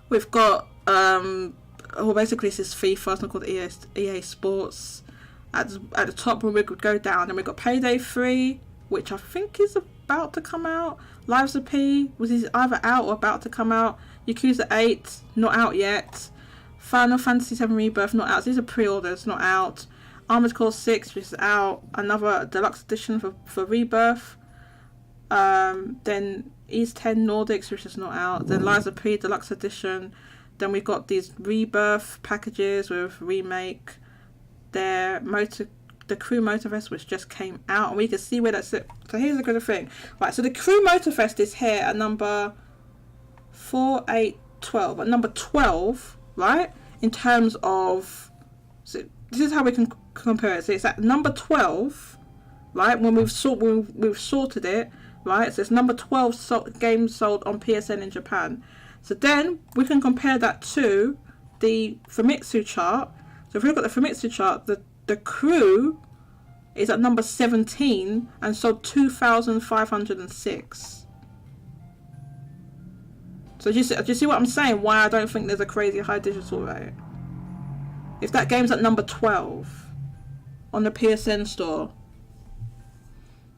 We've got well, basically this is FIFA. It's not called EA Sports. At the top, when we could go down, and we've got Payday 3, which I think is about to come out. Lives of P, which is either out or about to come out. Yakuza 8, not out yet. Final Fantasy 7 Rebirth, not out. So these are pre-orders, not out. Armored Core 6, which is out. Another deluxe edition for Rebirth. Then East 10 Nordics, which is not out. Then Lives of P, deluxe edition. Then we've got these Rebirth packages with remake. The Crew Motorfest, which just came out, and we can see where that's it. So here's the good thing, right? So the Crew Motorfest is here at number 4, 8, 12. At number 12, right? In terms of, so this is how we can compare it. So it's at number 12, right? When we've sorted it, right? So it's number 12 games sold on PSN in Japan. So then we can compare that to the Famitsu chart. So if we look at the Famitsu chart, the Crew is at number 17 and sold 2,506. So do you see what I'm saying? Why I don't think there's a crazy high digital rate? If that game's at number 12 on the PSN store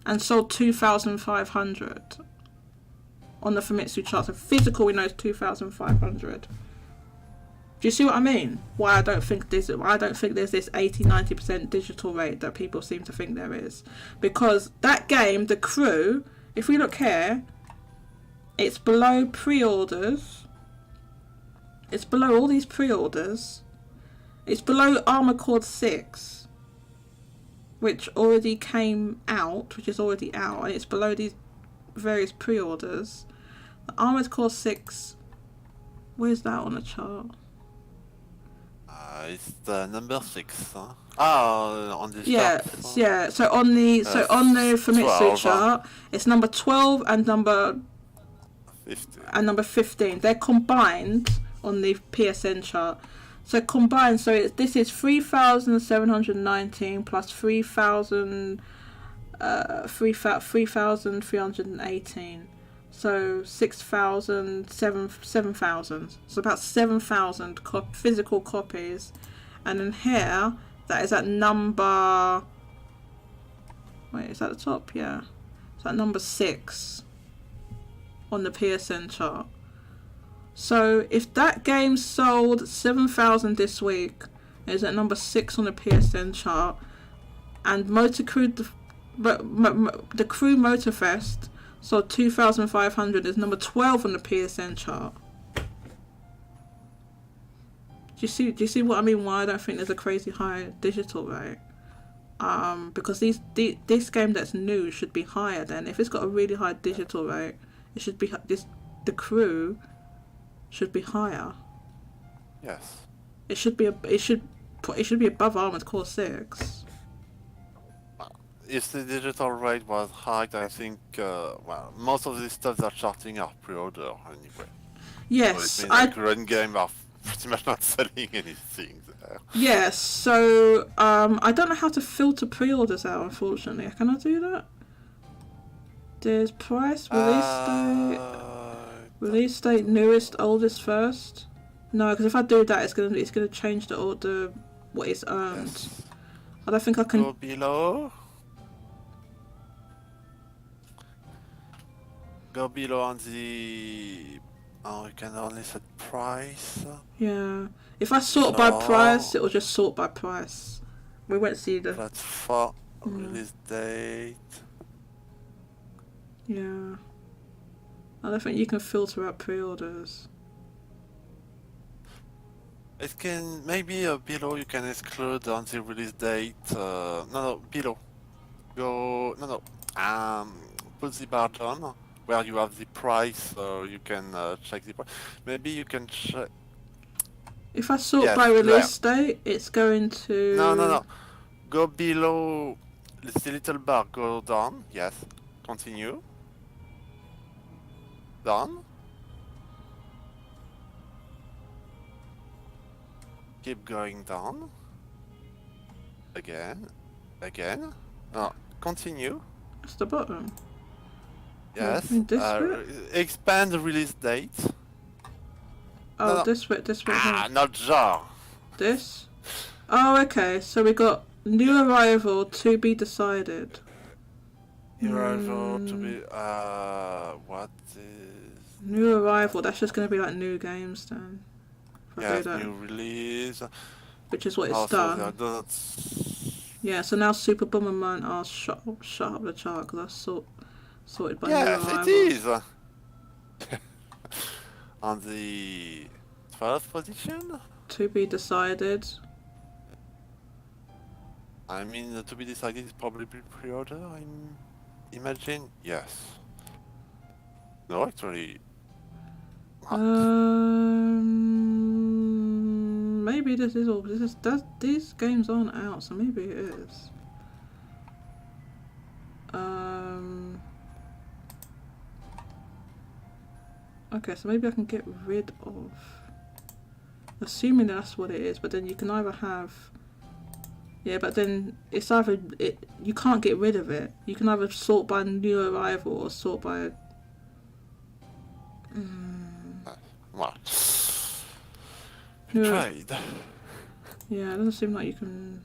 and sold 2,500 on the Famitsu chart, so physical we know is 2,500. Do you see what I mean? Why I don't think there's this 80-90% digital rate that people seem to think there is. Because that game, The Crew, if we look here, it's below pre-orders. It's below all these pre-orders. It's below Armored Core 6, which already came out, which is already out, and it's below these various pre-orders. The Armored Core 6, where's that on the chart? It's the number 6. Huh? On this chart. Huh? Yeah. So on the Famitsu 12, chart, it's number 12 and number 15. They're combined on the PSN chart. So combined, so this is 3,719 plus 3,318. So 6,000, 7,000. So about 7,000 physical copies. And then here, that is at number... Wait, is that the top? Yeah. It's at number 6. on the PSN chart. So if that game sold 7,000 this week, is at number 6 on the PSN chart, and Motor Crew, the Crew Motorfest sold 2,500, is number 12 on the PSN chart. Do you see what I mean? Why I don't think there's a crazy high digital rate? Because this game that's new should be higher. Then if it's got a really high digital rate, it should be the Crew should be higher. Yes. It should be above Armored Core 6. If the digital rate was high, I think most of the stuff that's charting are pre-order anyway. Yes, so it means current game are pretty much not selling anything there. Yes, so I don't know how to filter pre-orders out, unfortunately. Can I do that? There's price, release date, newest, oldest, first. No, because if I do that, it's gonna change the order, what it's earned. Yes. I don't think I can. Go below. Go below on the. Oh, you can only set price. Yeah. If I sort by price, it will just sort by price. We won't see the. That's for release date. Yeah. I don't think you can filter out pre-orders. It can maybe below you can exclude on the release date. No, below. Go put the bar down where you have the price, so you can check the price. Maybe you can check. If I sort by release date, it's going to. No. Go below the little bar. Go down. Yes. Continue. Down. Keep going down. Again. No, continue. That's the bottom. Yes. Expand the release date. Oh, no. This way. Not jar. This? Oh, okay. So we got new arrival to be decided. New arrival to be. What is. New arrival. That's just going to be like new games then. Yeah, new release. Which is what it's done. Yeah, so now Super Bomberman are shut up the chart because I sorted by new arrival. Yes, it is. On the 12th position? To be decided. I mean, to be decided is probably pre-order, I imagine. Yes. No, actually. Maybe this is all. These games aren't out, so maybe it is. Okay, so maybe I can get rid of. Assuming that's what it is, but then you can either have. Yeah, but then it's either you can't get rid of it. You can either sort by new arrival or sort by. Well, tried. Yeah, it doesn't seem like you can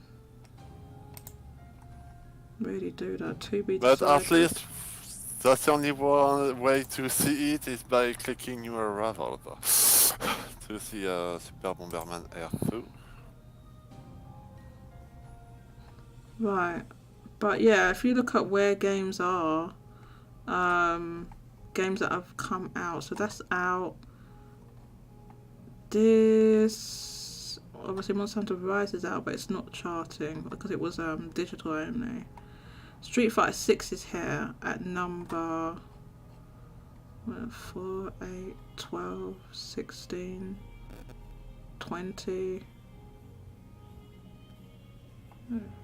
really do that. To be but decided. At least that's the only one way to see it is by clicking new arrival to see Super Bomberman R2. Right, but yeah, if you look at where games are, games that have come out, so that's out. This obviously Monster Hunter Rise is out, but it's not charting because it was digital only. Street Fighter 6 is here at number 4, 8, 12, 16, 20,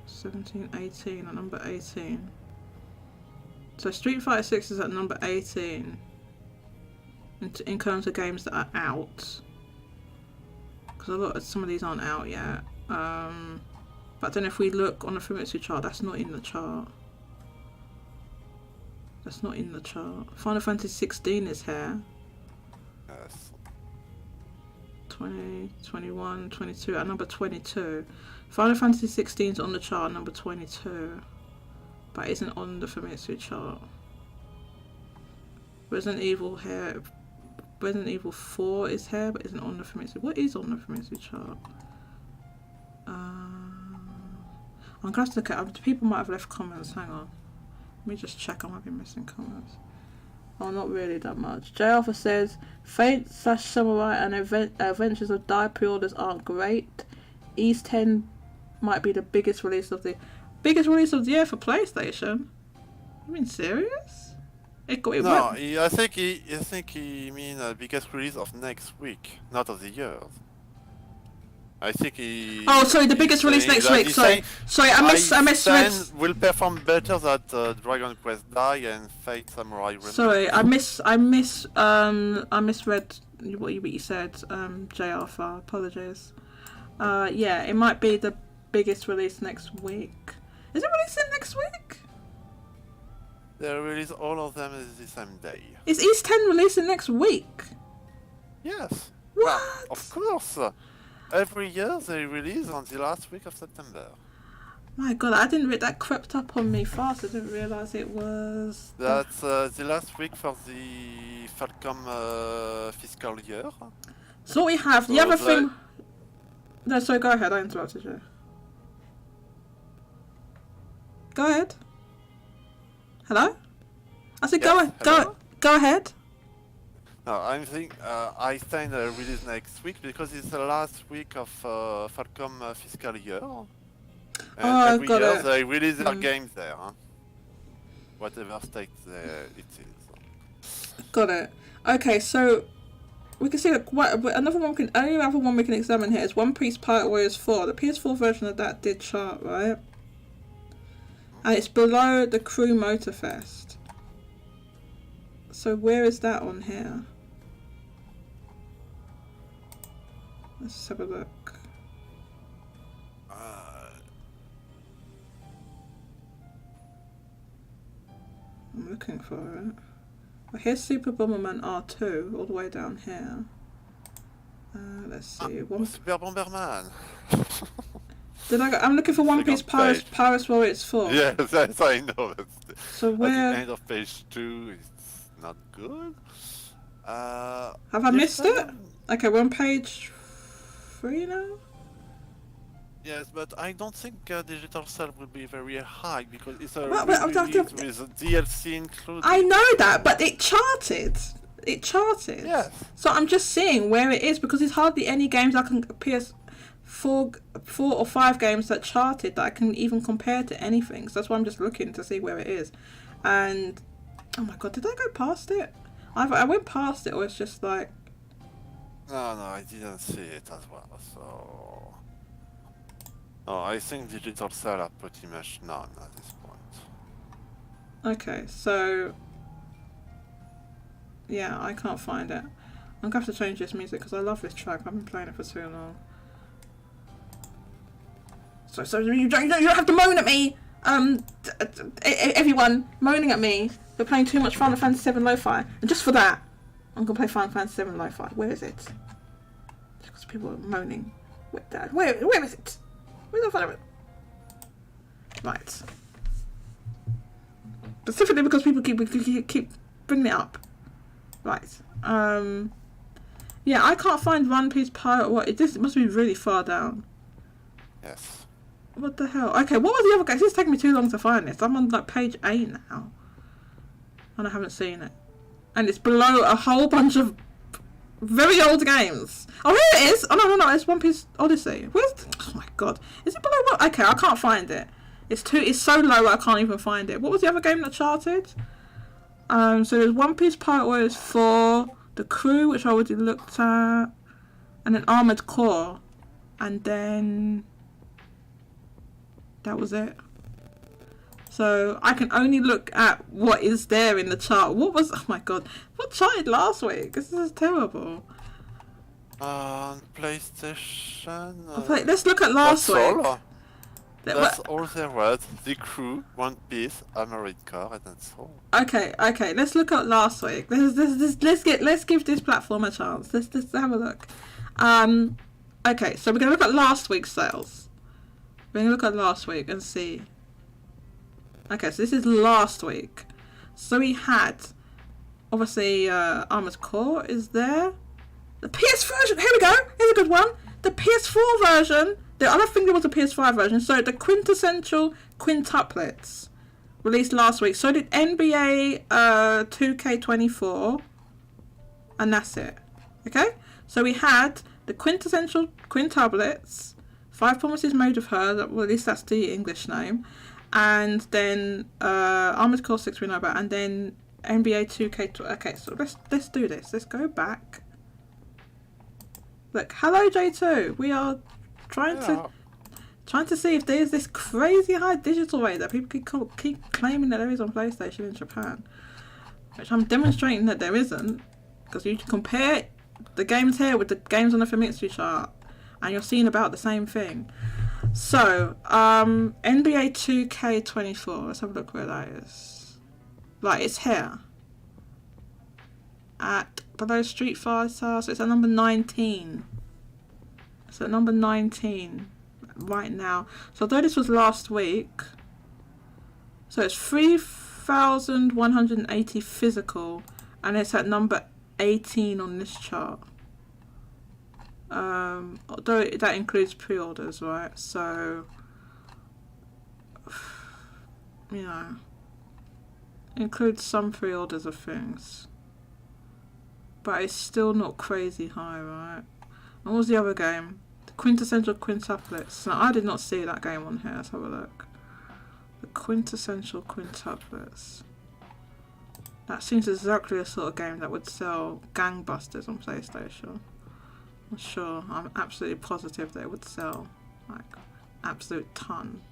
17, 18, at number 18. So Street Fighter 6 is at number 18 in terms of games that are out. Because some of these aren't out yet. But then if we look on the Famitsu chart, that's not in the chart. That's not in the chart. Final Fantasy 16 is here. Yes. 20, 21, 22 at number 22. Final Fantasy 16 is on the chart at number 22. But isn't on the Famitsu chart. Resident Evil here. Resident Evil 4 is here, but isn't on the Famitsu. What is on the Famitsu chart? I'm going to have to look at. People might have left comments. Hang on. Let me just check. I might be missing comments. Oh, not really that much. J Alpha says Fate / Samurai and Adventures of Die pre-orders aren't great. East 10 might be the biggest release of the year for PlayStation. You mean serious? I think he mean biggest release of next week, not of the year. I think he. Oh, sorry, the biggest release next week. Sorry, I misread. Will perform better than Dragon Quest Die and Fate Samurai Remake. Sorry, I misread what you said. J Alpha, apologies. Yeah, it might be the biggest release next week. Is it releasing next week? They release all of them the same day. Is East 10 releasing next week? Yes. What? Well, of course. Every year they release on the last week of September. My God, I didn't. That crept up on me fast. I didn't realise it was. That's the last week for the Falcom fiscal year. So what we have. The other thing. No, sorry. Go ahead. I interrupted you. Go ahead. Hello? I said Yes, go ahead. No, I think I think release next week because it's the last week of Falcom fiscal year. And every year they release their games there. Huh? Whatever state it is. Got it. Okay, so we can see that only other one we can examine here is One Piece Pirate Warriors 4. The PS4 version of that did chart, right? And it's below the Crew Motorfest. So where is that on here? Let's have a look. I'm looking for it. Well, here's Super Bomberman R2 all the way down here. Let's see. Super Bomberman. I'm looking for One Piece Pirates Warriors 4. Yes, I know. So where? At the end of page 2, it's not good. Have I missed it? Okay, we're on page 3 now. Yes, but I don't think digital sale will be very high because it's a release with DLC included. I know that, but it charted. Yes. So I'm just seeing where it is because there's hardly any games I can four or five games that charted that I can even compare to anything. So that's why I'm just looking to see where it is. And oh my God, did I go past it? I went past it, or it's just like. No, I didn't see it as well. So. No, I think digital sale are pretty much none at this point. Okay, so yeah, I can't find it. I'm gonna have to change this music because I love this track. I've been playing it for too long. So you don't have to moan at me. Everyone moaning at me for playing too much Final Fantasy VII Lo-Fi, and just for that, I'm gonna play Final Fantasy VII Lo-Fi. Where is it? Because people are moaning. Where is it? Where's the Final? Right. Specifically because people keep bringing it up. Right. Yeah, I can't find One Piece Pirate. It must be really far down. Yes. What the hell? Okay, what was the other guy? It's taking me too long to find this. I'm on like page 8 now. And I haven't seen it. And it's below a whole bunch of very old games. Oh, here it is! Oh, no, it's One Piece Odyssey. Oh my God. Is it below what? Okay, I can't find it. It's so low I can't even find it. What was the other game that charted? So there's One Piece Pirate Warriors 4, The Crew, which I already looked at, and then Armored Core. And then that was it. So I can only look at what is there in the chart. Oh my God, what charted last week? This is terrible. On PlayStation. Let's look at last week. That's all there was. The Crew, One Piece, Armored Core, and that's all. Okay. Let's look at last week. Let's give this platform a chance. Let's have a look. Okay, so we're gonna look at last week's sales. We're gonna look at last week and see. Okay, so this is last week. So we had obviously, Armored Core is there. The PS version, here we go. Here's a good one. The PS4 version. I don't think there was a PS5 version. So the quintessential quintuplets released last week. So did NBA 2K24, and that's it. Okay. So we had the quintessential quintuplets. 5 Promises Made of Her. Well, at least that's the English name. And then Armored Core 6 we know about, and then NBA 2K. Okay, so let's do this. Let's go back. Look, hello J2. We are trying to see if there's this crazy high digital rate that people keep claiming that there is on PlayStation in Japan, which I'm demonstrating that there isn't, because you can compare the games here with the games on the Famitsu chart, and you're seeing about the same thing. So, NBA 2K24. Let's have a look where that is. Like, it's here. At below Street Fighter, so it's at number 19. It's at number 19 right now. So although this was last week, so it's 3,180 physical, and it's at number 18 on this chart. Although that includes pre-orders, right? So, you know, includes some pre-orders of things. But it's still not crazy high, right? And what was the other game? The quintessential quintuplets. Now, I did not see that game on here. Let's have a look. The quintessential quintuplets. That seems exactly the sort of game that would sell gangbusters on PlayStation. I'm sure. I'm absolutely positive that it would sell like absolute ton.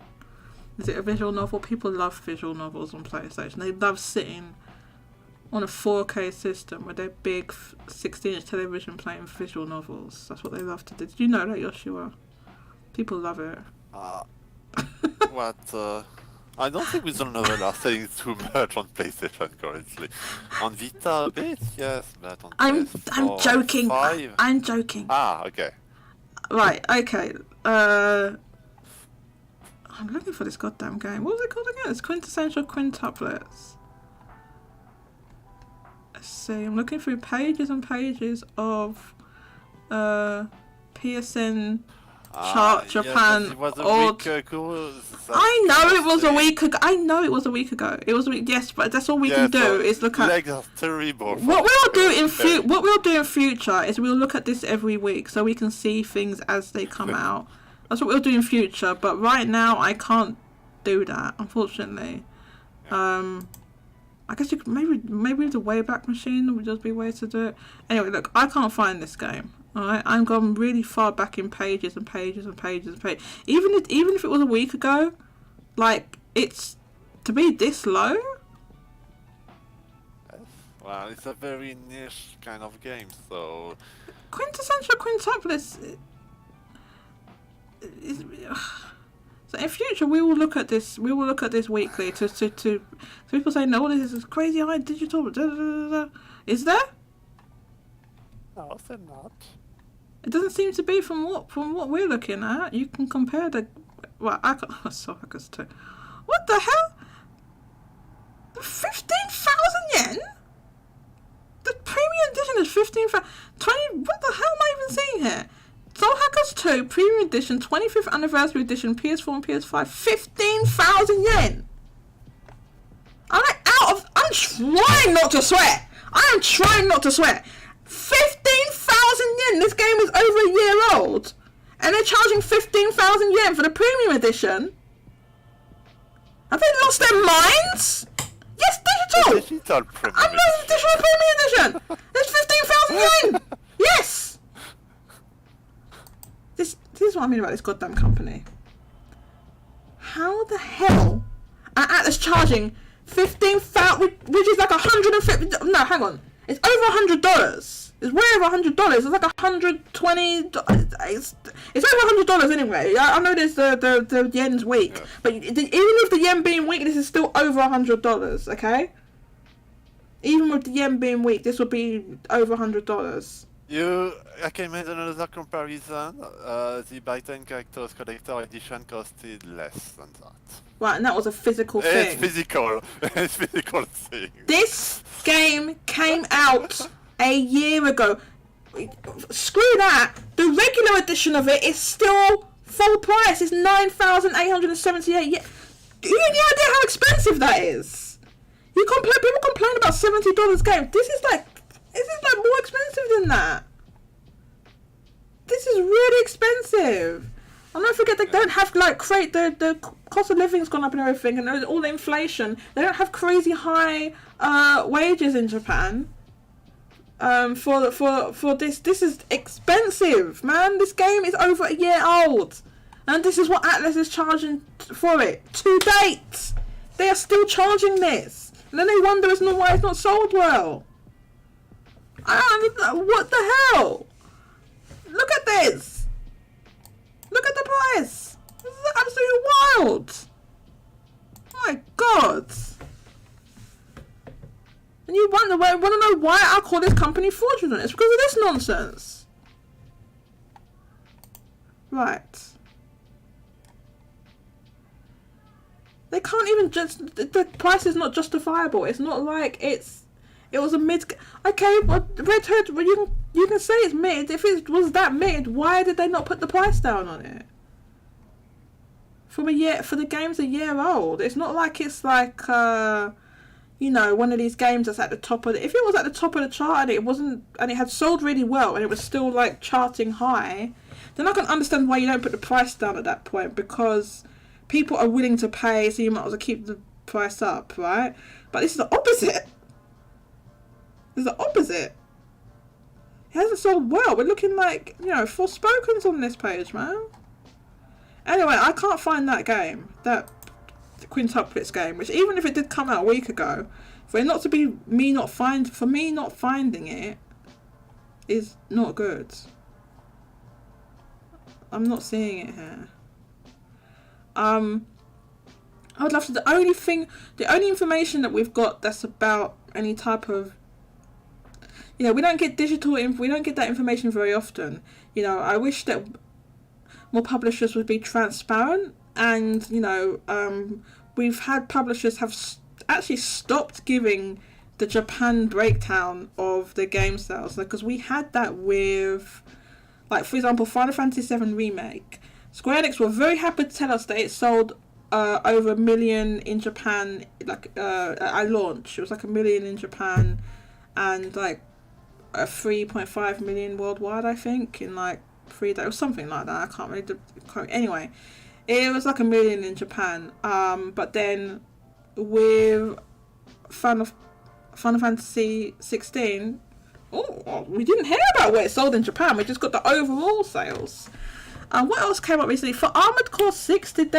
Is it a visual novel? People love visual novels on PlayStation. They love sitting on a 4K system with their big 16-inch television playing visual novels. That's what they love to do. Did you know that, Yoshua? People love it. I don't think we don't know that are selling too much on PlayStation currently. On Vita a bit, yes, but on I'm joking. 5? I'm joking. Ah, okay. Right, okay. I'm looking for this goddamn game. What was it called again? It's Quintessential Quintuplets. Let's see, I'm looking through pages and pages of PSN chart Japan. It was a week ago. I know it was a week ago. I know it was a week ago. It was a week. Yes, but that's all we can do is look at. Legs are terrible. What we'll do in future is we'll look at this every week so we can see things as they come out. That's what we'll do in future. But right now I can't do that, unfortunately. I guess you could maybe the Wayback Machine would just be a way to do it. Anyway, look, I can't find this game. Alright, I'm gone really far back in pages and pages and pages and pages. Even if it was a week ago, like, it's to be this low. Well, it's a very niche kind of game, so Quintessential quintuplets. So in future we will look at this. We will look at this weekly to so people say no, this is crazy high digital. Is there? no, they're not. It doesn't seem to be from what we're looking at. You can compare the. Well, I saw Hackers too. What the hell? 15,000 yen? The premium edition is 15,000. 20. What the hell am I even seeing here? Soul Hackers 2 Premium Edition 25th Anniversary Edition PS4 and PS5 15,000 yen. I'm trying not to swear. I am trying not to swear. 15,000 yen. This game is over a year old, and they're charging 15,000 yen for the Premium Edition. Have they lost their minds? Yes, digital. Digital Premium I'm not digital Premium Edition. It's 15,000 yen. Yes. This is what I mean about this goddamn company. How the hell are Atlas charging 15,000, which is like 150? No, hang on. It's over $100. It's way over $100. It's like $120. It's over $100 anyway. I know there's the yen's weak, yeah. But even with the yen being weak, this is still over $100. Okay. Even with the yen being weak, this would be over $100. Okay, made another comparison. The by 10 characters collector edition costed less than that. Right, and that was a physical It's thing. physical. It's physical thing. This game came out a year ago. Screw that. The regular edition of it is still full price. It's 9,878. Yeah. Do you have any idea how expensive that is? People complain about $70 game. This is like more expensive than that. This is really expensive. And don't forget, they don't have like the cost of living's gone up and everything, and all the inflation. They don't have crazy high wages in Japan. For this is expensive, man. This game is over a year old, and this is what Atlas is charging for it to date. They are still charging this, and then they wonder why it's not sold well. What the hell? Look at this. Look at the price. This is absolutely wild. My God. And you want to know why I call this company fraudulent? It's because of this nonsense. Right. They can't even just... The price is not justifiable. It's not like it was a mid... Okay, well, Red Hood, well, you can say it's mid. If it was that mid, why did they not put the price down on it? For the game's a year old. It's not like it's like, one of these games that's at the top of if it was at the top of the chart and it wasn't, and it had sold really well and it was still like charting high, then I can understand why you don't put the price down at that point, because people are willing to pay, so you might as well keep the price up, right? But this is the opposite. This is the opposite. It hasn't sold well. We're looking like, Forspoken's on this page, man. Anyway, I can't find that game, that quintuplets game, which even if it did come out a week ago, for it not to be me not finding it is not good. I'm not seeing it here. I would love to. The only information that we've got that's about any type of, we don't get we don't get that information very often. I wish that more publishers would be transparent, and we've had publishers have actually stopped giving the Japan breakdown of the game sales, because we had that with, like, for example, Final Fantasy VII Remake. Square Enix were very happy to tell us that it sold over 1 million in Japan, at launch. It was like 1 million in Japan and like 3.5 million worldwide, I think, in like 3 days or something like that. I can't really quote. Anyway, it was like 1 million in Japan. But then with Final Fantasy 16, we didn't hear about where it sold in Japan. We just got the overall sales. What else came up recently? For Armored Core 6, did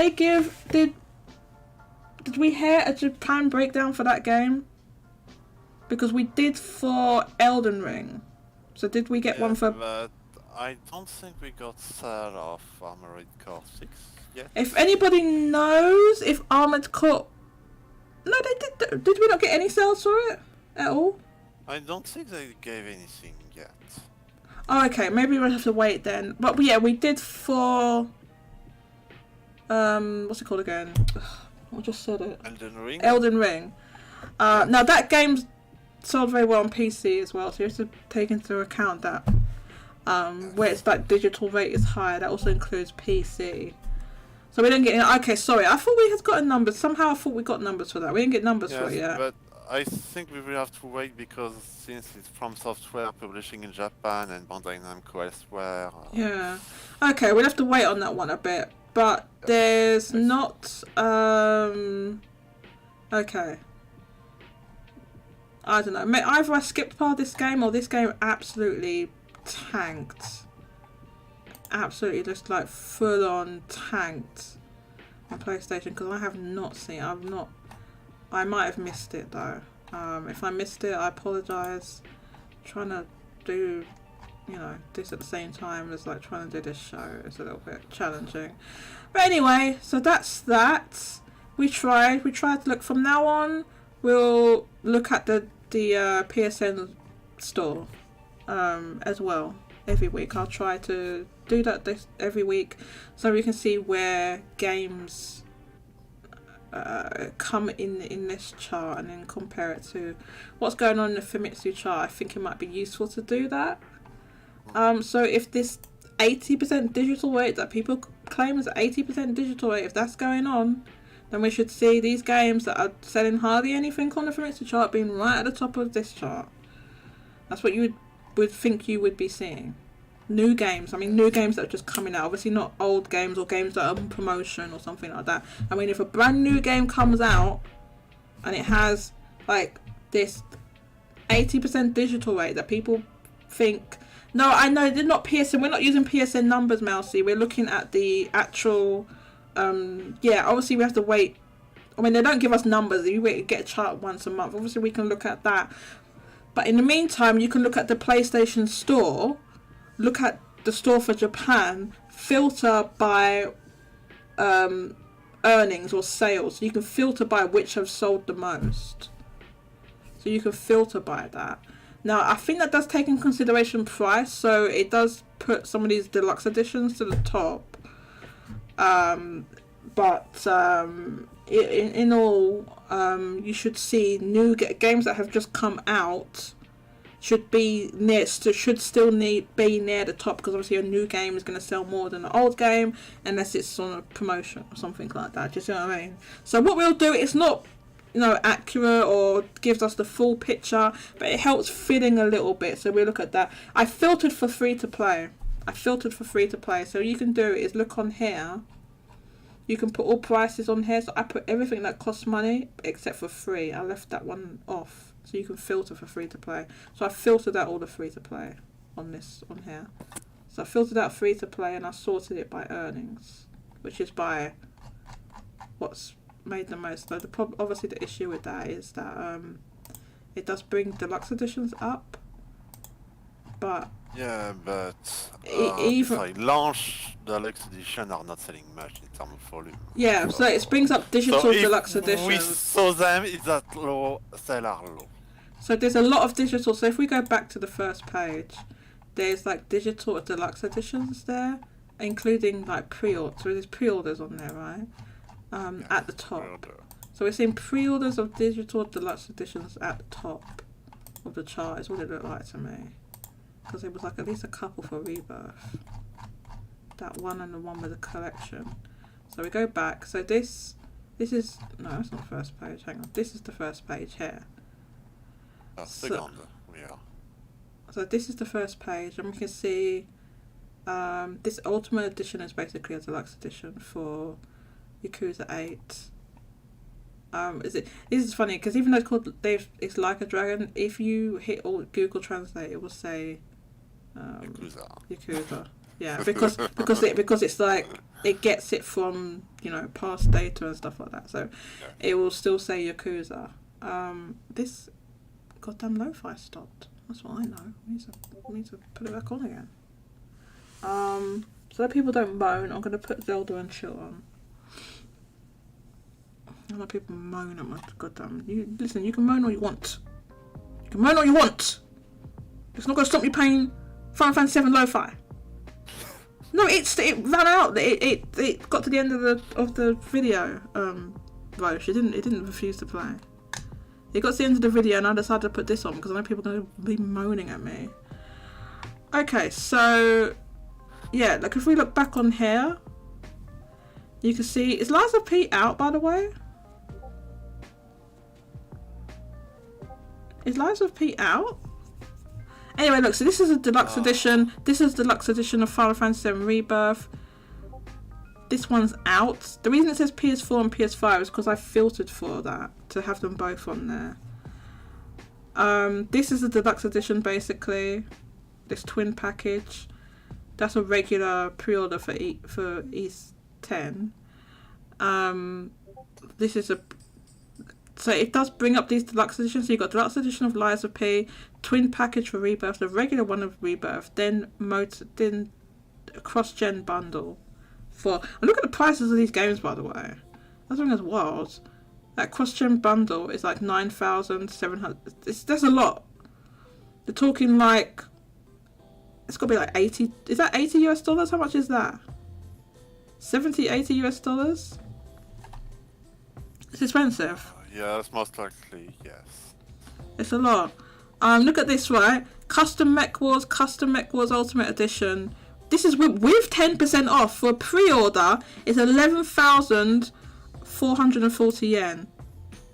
we hear a Japan breakdown for that game? Because we did for Elden Ring. So did we get one for... But I don't think we got sale of Armored Core 6 yet. If anybody knows if Armored Core... No, they did. Did we not get any sales for it at all? I don't think they gave anything yet. Oh, okay. Maybe we'll have to wait then. But yeah, we did for... what's it called again? I just said it. Elden Ring. Now that game's sold very well on PC as well, so you have to take into account that where it's like digital rate is higher. That also includes PC. So we didn't get... Okay, sorry. I thought we had gotten numbers. Somehow I thought we got numbers for that. We didn't get numbers for it yet. But I think we will have to wait, because since it's From Software publishing in Japan and Bandai Namco elsewhere... Yeah. Okay, we'll have to wait on that one a bit. But there's not... Okay. I don't know. Either I skipped part of this game, or this game absolutely tanked. Absolutely just like full on tanked on PlayStation, because I have not seen... I might have missed it though. If I missed it, I apologise. Trying to do, this at the same time as like trying to do this show is a little bit challenging. But anyway, so that's that. We tried to look. From now on, we'll look at the PSN store. as well every week. I'll try to do that this every week so we can see where games come in this chart and then compare it to what's going on in the Famitsu chart. I think it might be useful to do that. So if this 80% digital rate that people claim is 80% digital rate, if that's going on, then we should see these games that are selling hardly anything on the Famitsu chart being right at the top of this chart. That's what you would think you would be seeing. New games. I mean, new games that are just coming out. Obviously not old games or games that are on promotion or something like that. I mean, if a brand new game comes out and it has like this 80% digital rate that people think... No, I know, they're not PSN. We're not using PSN numbers, Mousy. We're looking at the actual... yeah, obviously we have to wait. I mean, they don't give us numbers. You get a chart once a month. Obviously we can look at that. But in the meantime, you can look at the PlayStation Store, look at the store for Japan, filter by earnings or sales. So you can filter by which have sold the most. So you can filter by that. Now, I think that does take in consideration price, so it does put some of these deluxe editions to the top. But in all, you should see new games that have just come out should be near, should still be near the top, because obviously a new game is going to sell more than an old game unless it's on a promotion or something like that. Do you see what I mean? So what we'll do, it's not, you know, accurate or gives us the full picture, but it helps filling a little bit. So we look at that. I filtered for free to play. So you can do is look on here. You can put all prices on here. So I put everything that costs money except for free. I left that one off. So you can filter for free to play. So I filtered out all the free to play on here. So I filtered out free to play and I sorted it by earnings, which is by what's made the most. So obviously the issue with that is that it does bring deluxe editions up, but yeah, but even if I launch deluxe edition are not selling much in terms of volume. Yeah, so it brings up digital deluxe editions. We saw them is that low, sell are low. So there's a lot of digital. So if we go back to the first page, there's like digital deluxe editions there, including like pre-order. So there's pre-orders on there, right? Yes, at the top. So we're seeing pre-orders of digital deluxe editions at the top of the chart is what it looked like to me. Because there was like at least a couple for Rebirth. That one and the one with the collection. So we go back. So this is, no, that's not the first page. Hang on. This is the first page here. Second, yeah. So this is the first page, and we can see this Ultimate Edition is basically a deluxe edition for Yakuza 8. This is funny because even though it's called it's like a dragon, if you hit all Google Translate, it will say Yakuza. Yeah, because it's like it gets it from, you know, past data and stuff like that. So it will still say Yakuza. This goddamn lo-fi stopped. That's what I know. We need to put it back on again. So that people don't moan, I'm gonna put Zelda and Chill on. A lot of people moan at my goddamn. Listen, you can moan all you want. You can moan all you want. It's not gonna stop you paying Final Fantasy 7 lo-fi. No, it ran out. It got to the end of the video. Roche, it didn't refuse to play. It got to the end of the video and I decided to put this on because I know people are going to be moaning at me. Okay, so yeah, like if we look back on here, you can see, is Lies of P out, by the way? Is Lies of P out? Anyway, look, so this is a deluxe edition. This is deluxe edition of Final Fantasy VII Rebirth. This one's out. The reason it says PS4 and PS5 is because I filtered for that to have them both on there. This is a deluxe edition, basically. This twin package. That's a regular pre-order for East 10. This is a... So it does bring up these deluxe editions. So you've got deluxe edition of Lies of P, twin package for Rebirth, the regular one of Rebirth, then cross-gen bundle. And look at the prices of these games, by the way. That's something that's wild. That cross-gen bundle is like 9,700. That's a lot. They're talking like It's got to be like 80. Is that 80 US dollars? How much is that? 70, 80 US dollars? It's expensive. Yes, most likely, yes. It's a lot. Look at this, right? Custom Mech Wars Ultimate Edition. This is with 10% off for a pre-order. It's 11,440 yen.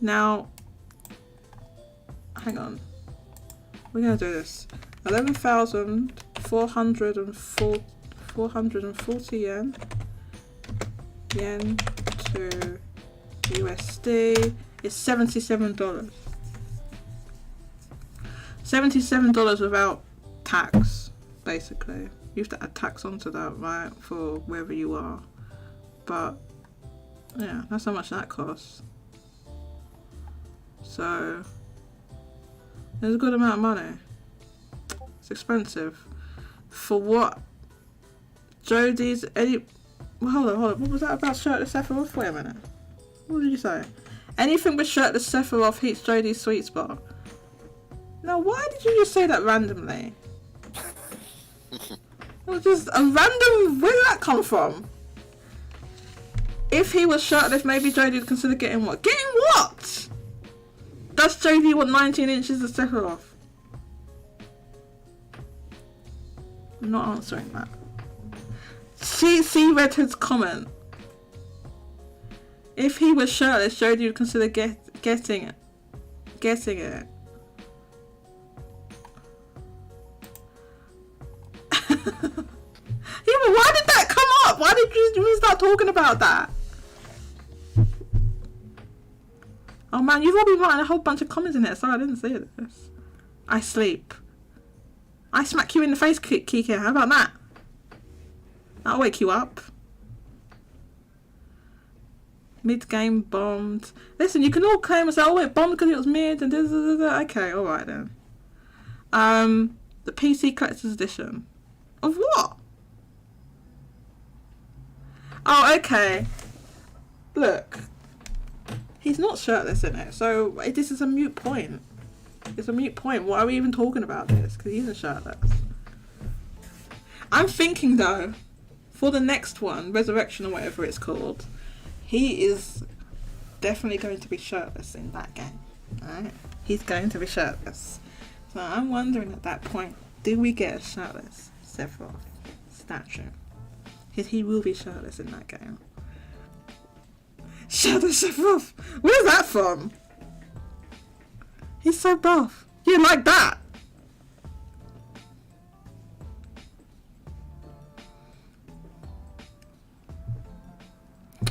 Now, hang on. We're gonna do this. 11,440 yen. Yen to USD is $77. $77 without tax, basically. You have to add tax onto that, right, for wherever you are. But yeah, that's how much that costs. So there's a good amount of money. It's expensive. For what? Jodie's any... Well, hold on. What was that about shirtless Sephiroth? Wait a minute. What did you say? Anything with shirtless Sephiroth heats Jodie's sweet spot. Now, why did you just say that randomly? It was just a random... Where did that come from? If he was shirtless, maybe Jodie would consider getting what? Getting what? Does Jodie want 19 inches of Sephiroth? I'm not answering that. See Redhead's comment. If he was shirtless, Jodie would consider getting it. Yeah, but why did that come up? Why did you start talking about that? Oh man, you've all been writing a whole bunch of comments in here. Sorry, I didn't see this. I sleep. I smack you in the face, Kika. How about that? That'll wake you up. Mid-game bombed. Listen, you can all claim and say, oh, it bombed because it was mid and da. Okay, alright then. The PC Collector's Edition. Of what? Oh, okay. Look. He's not shirtless in it, so this is a moot point. It's a moot point. Why are we even talking about this? Because he isn't shirtless. I'm thinking, though, for the next one, Resurrection or whatever it's called, he is definitely going to be shirtless in that game. Right? He's going to be shirtless. So I'm wondering at that point, do we get a shirtless Sephiroth statue? Because he will be shirtless in that game. Shirtless Sephiroth! Where's that from? He's so buff. Yeah, like that.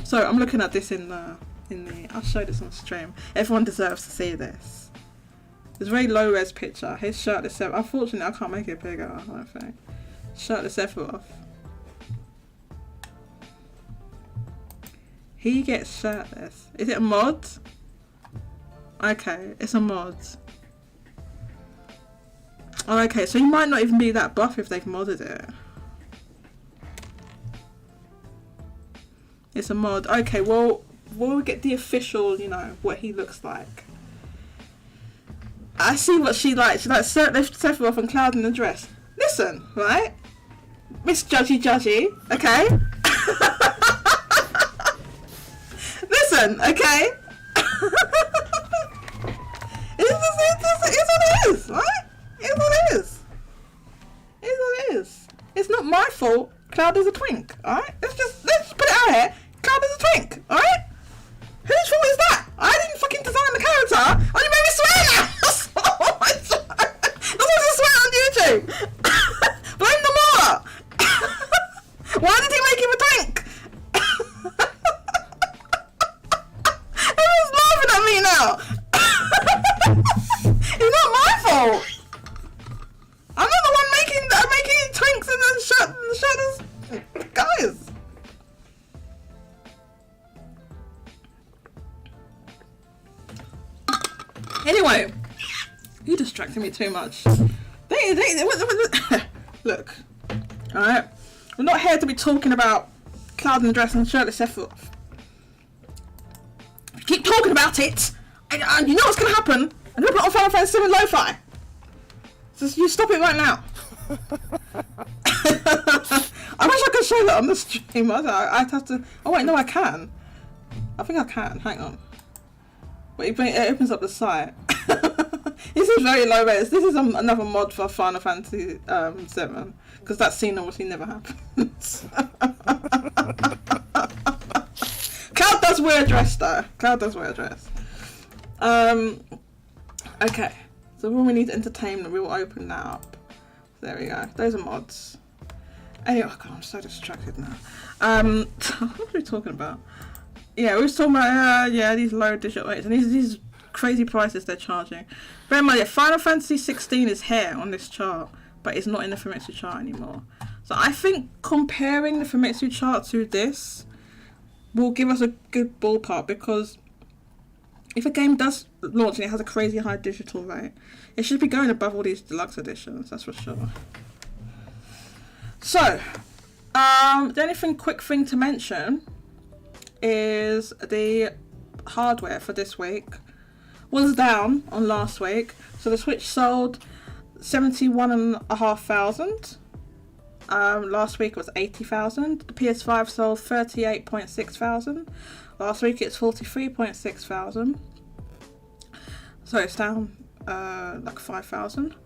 So I'm looking at this in the I'll show this on stream. Everyone deserves to see this. It's a very low res picture. His shirtless Sephiroth. Unfortunately, I can't make it bigger, I don't think. Shirtless Sephiroth. He gets shirtless. Is it a mod? Okay, it's a mod. Oh, okay, so he might not even be that buff if they've modded it. It's a mod. Okay, well, we'll get the official, you know, what he looks like. I see what she likes. She likes Sephiroth and Cloud in the dress. Listen, right? Miss Judgy, okay? Listen, okay? It's what it is, right? It's what it is. It's what it is. It's not my fault Cloud is a twink, alright? Let's just put it out here. Cloud is a twink, alright? Whose fault is that? I didn't fucking design the character. Oh, you made me swear now. Oh my God. That's what I swear on YouTube. Blame the Mora. Why did he make him a twink? Everyone's laughing at me now. It's not my fault. I'm not the one making twinks and the shadows. Guys. Anyway, you distracted me too much. Look, alright? We're not here to be talking about Cloud in the dress and shirtless Sephiroth. If you keep talking about it, and you know what's going to happen. I'm going to put on Final Fantasy VII Lo-Fi. So you stop it right now. I wish I could show that on the stream. I'd have to. Oh wait, no, I can. I think I can. Hang on. Wait, it opens up the site. This is very low res. This is another mod for Final Fantasy 7 because that scene obviously never happens. Cloud does wear a dress though. Cloud does wear a dress. Okay. So when we need entertainment, we will open that up. There we go. Those are mods. Anyway, oh God, I'm so distracted now. What were we talking about? Yeah, we was talking about these low digit rates and these crazy prices they're charging. Bear in mind, Final Fantasy 16 is here on this chart, but it's not in the Famitsu chart anymore. So I think comparing the Famitsu chart to this will give us a good ballpark, because if a game does launch and it has a crazy high digital rate, it should be going above all these deluxe editions, that's for sure. So, the only quick thing to mention is the hardware for this week was down on last week. So the Switch sold 71,500. Last week it was 80,000. The PS5 sold 38.6 thousand. Last week it's 43.6 thousand. So it's down like 5,000.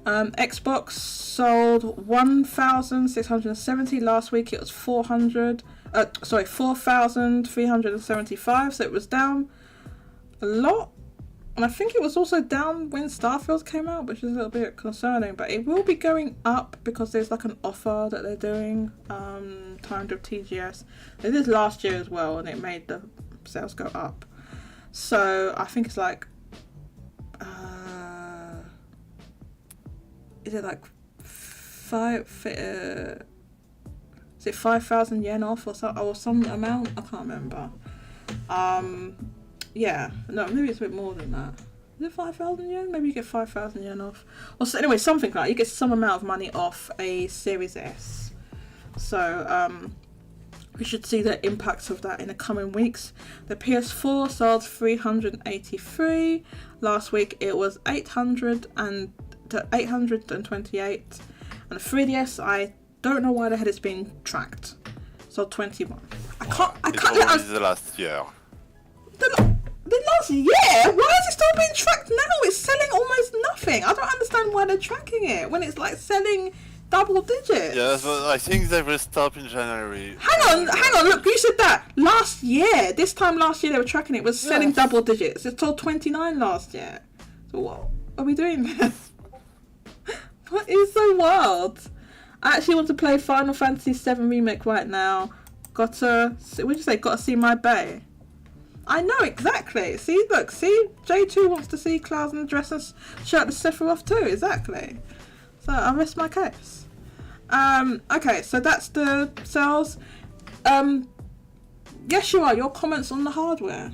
Xbox sold 1,670. Last week it was 4,375. So it was down a lot. And I think it was also down when Starfield came out, which is a little bit concerning. But it will be going up because there's like an offer that they're doing timed with TGS. They did last year as well, and it made the sales go up. So I think it's like, is it like 5,000 yen off or some amount? I can't remember. Yeah, no, maybe it's a bit more than that. Is it 5,000 yen? Maybe you get 5,000 yen off. Or so, anyway, something like that. You get some amount of money off a Series S. So, we should see the impacts of that in the coming weeks. The PS4 sold 383. Last week it was 828. And the 3DS, I don't know why the head it's being tracked. So 21. I can't. It's the last year. The last year? Why is it still being tracked now? It's selling almost nothing. I don't understand why they're tracking it when it's like selling double digits. Yeah, so I think they will stop in January. Hang on, look, you said that. Last year, this time last year they were tracking it, was selling double digits. It sold 29 last year. So what are we doing then? What is so wild? I actually want to play Final Fantasy 7 Remake right now. Gotta see my bae. I know, exactly. See, J2 wants to see Cloud in the dress and shirt the Sephiroth too, exactly. So I rest my case. Okay, so that's the sales. Yes, you are. Your comments on the hardware.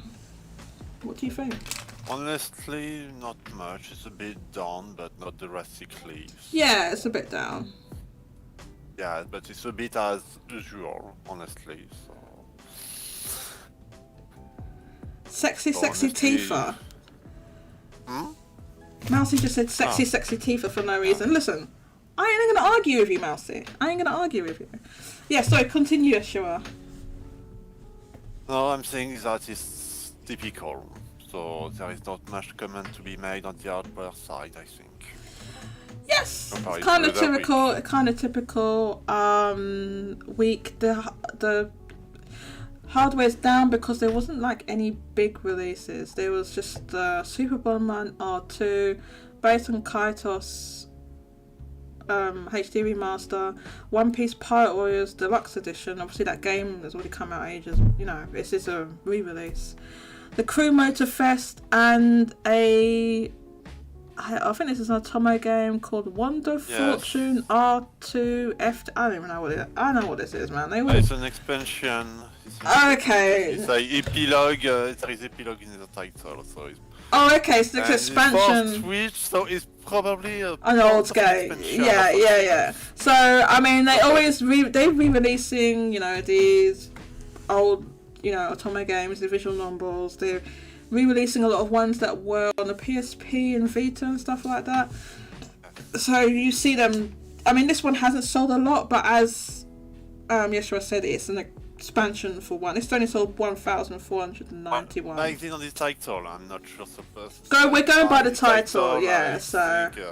What do you think? Honestly, not much. It's a bit down, but not drastically. Yeah, it's a bit down. Yeah, but it's a bit as usual, honestly. So. Sexy Tifa. Hmm? Mousy just said sexy Tifa for no reason. Listen, I ain't gonna argue with you, Mousy. I ain't gonna argue with you. Yeah, sorry, continue, Yeshua. No, I'm saying that is typical. So there is not much comment to be made on the hardware side, I think. Yes, it's kind of typical. Week. The hardware's down because there wasn't like any big releases. There was just the Super Bomberman R2, based on Kaitos HD remaster, One Piece Pirate Warriors Deluxe Edition. Obviously that game has already come out ages. You know, this is a re-release. The Crew Motor Fest and I think this is an Atomo game called Wonder Fortune R2 F. I don't even know what it is. I know what this is, man. It's an expansion. Okay. It's like epilogue. There is epilogue in the title, so it's. Oh, okay. So it's expansion. It's for Switch, so it's probably an old game. Yeah. So I mean, they always they're re-releasing, you know, these old, you know, Atomo games, the visual novels. They're re-releasing a lot of ones that were on the PSP and Vita and stuff like that. So you see them I mean, this one hasn't sold a lot, but as Yeshua said, it's an expansion for one. It's only sold 1,491. Based on the title, I'm not sure supposed. We're going by the title, title, yeah. I So think,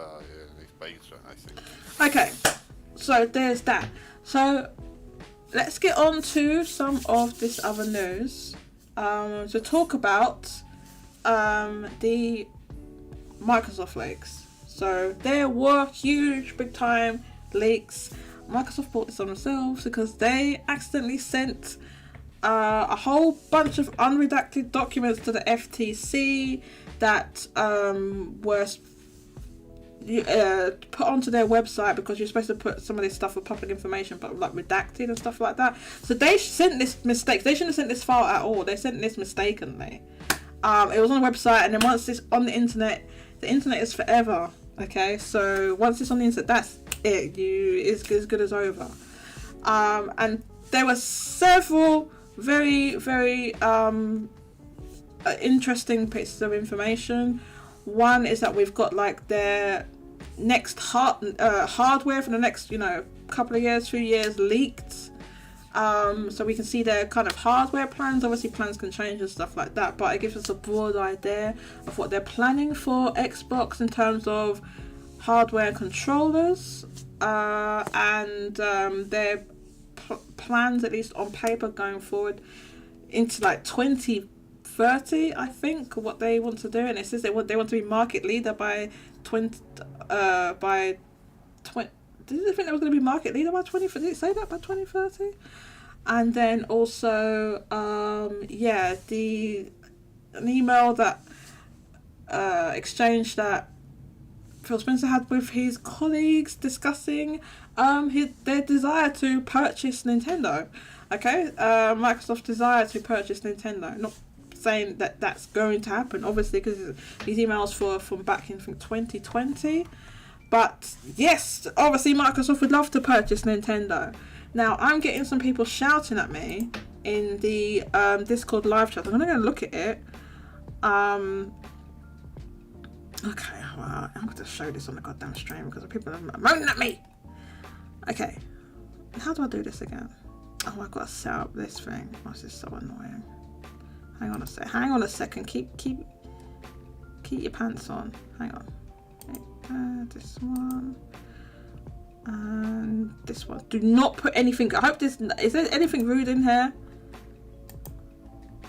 expansion, I think. okay, so there's that. So let's get on to some of this other news. To talk about the Microsoft leaks. So there were huge, big time leaks. Microsoft brought this on themselves because they accidentally sent a whole bunch of unredacted documents to the FTC that were put onto their website because you're supposed to put some of this stuff for public information, but like redacted and stuff like that. So they sent this mistake. They shouldn't have sent this file at all. They sent this mistakenly. It was on the website, and then once it's on the internet is forever. Okay, so once it's on the internet, that's it. It's as good as over. And there were several very, very interesting pieces of information. One is that we've got like their next hardware for the next, couple of years, few years leaked. So we can see their kind of hardware plans. Obviously plans can change and stuff like that, but it gives us a broad idea of what they're planning for Xbox in terms of hardware controllers, and their plans, at least on paper, going forward into like 2030, I think, what they want to do. And it says they want to be market leader by 20 did they think they were going to be market leader by 2030? Did it say that by 2030? And then also, an email that exchange that Phil Spencer had with his colleagues discussing their desire to purchase Nintendo. Okay, Microsoft's desire to purchase Nintendo. Not saying that that's going to happen, obviously, because these emails from back in, I think, 2020. But yes, obviously Microsoft would love to purchase Nintendo. Now, I'm getting some people shouting at me in the Discord live chat. I'm going to go look at it. Okay, well, I'm going to show this on the goddamn stream because people are moaning at me. Okay, how do I do this again? Oh, I've got to set up this thing. Oh, this is so annoying. Hang on a second. Keep your pants on. Hang on. This one and this one. Do not put anything. I hope is there anything rude in here?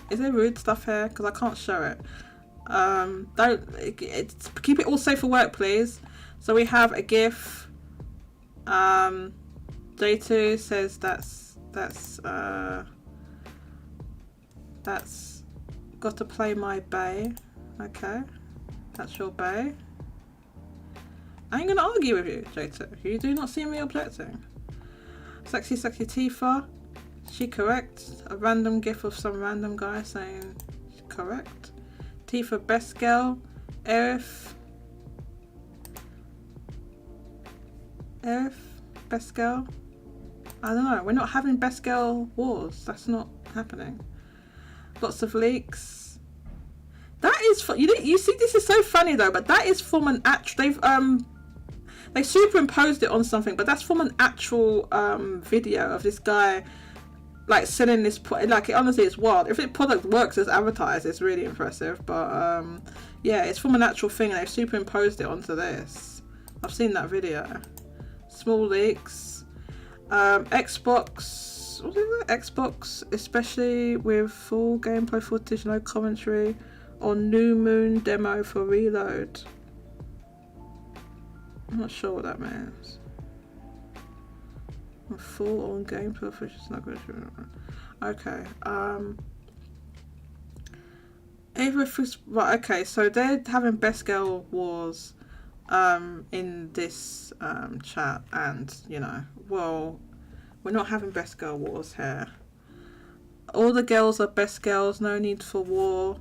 Is there rude stuff here? Because I can't show it. Keep it all safe for work, please. So we have a GIF. J2 says that's got to play my bae. Okay, that's your bae. I ain't gonna argue with you, J2. You do not see me objecting. Sexy Tifa. She correct. A random gif of some random guy saying correct. Tifa best girl. Erif best girl. I don't know. We're not having best girl wars. That's not happening. Lots of leaks. That is you see, this is so funny though, but that is from an actual. They superimposed it on something, but that's from an actual video of this guy like selling this honestly, it's wild. If the product works as advertised, it's really impressive. But yeah, it's from an actual thing, and they've superimposed it onto this. I've seen that video. Small leaks. Xbox, what is it? Xbox, especially with full gameplay footage, no commentary, on New Moon demo for Reload. I'm not sure what that means. Full on gameplay footage is not good. Okay. Right. Okay. So they're having best girl wars, in this chat, and well, we're not having best girl wars here. All the girls are best girls. No need for war.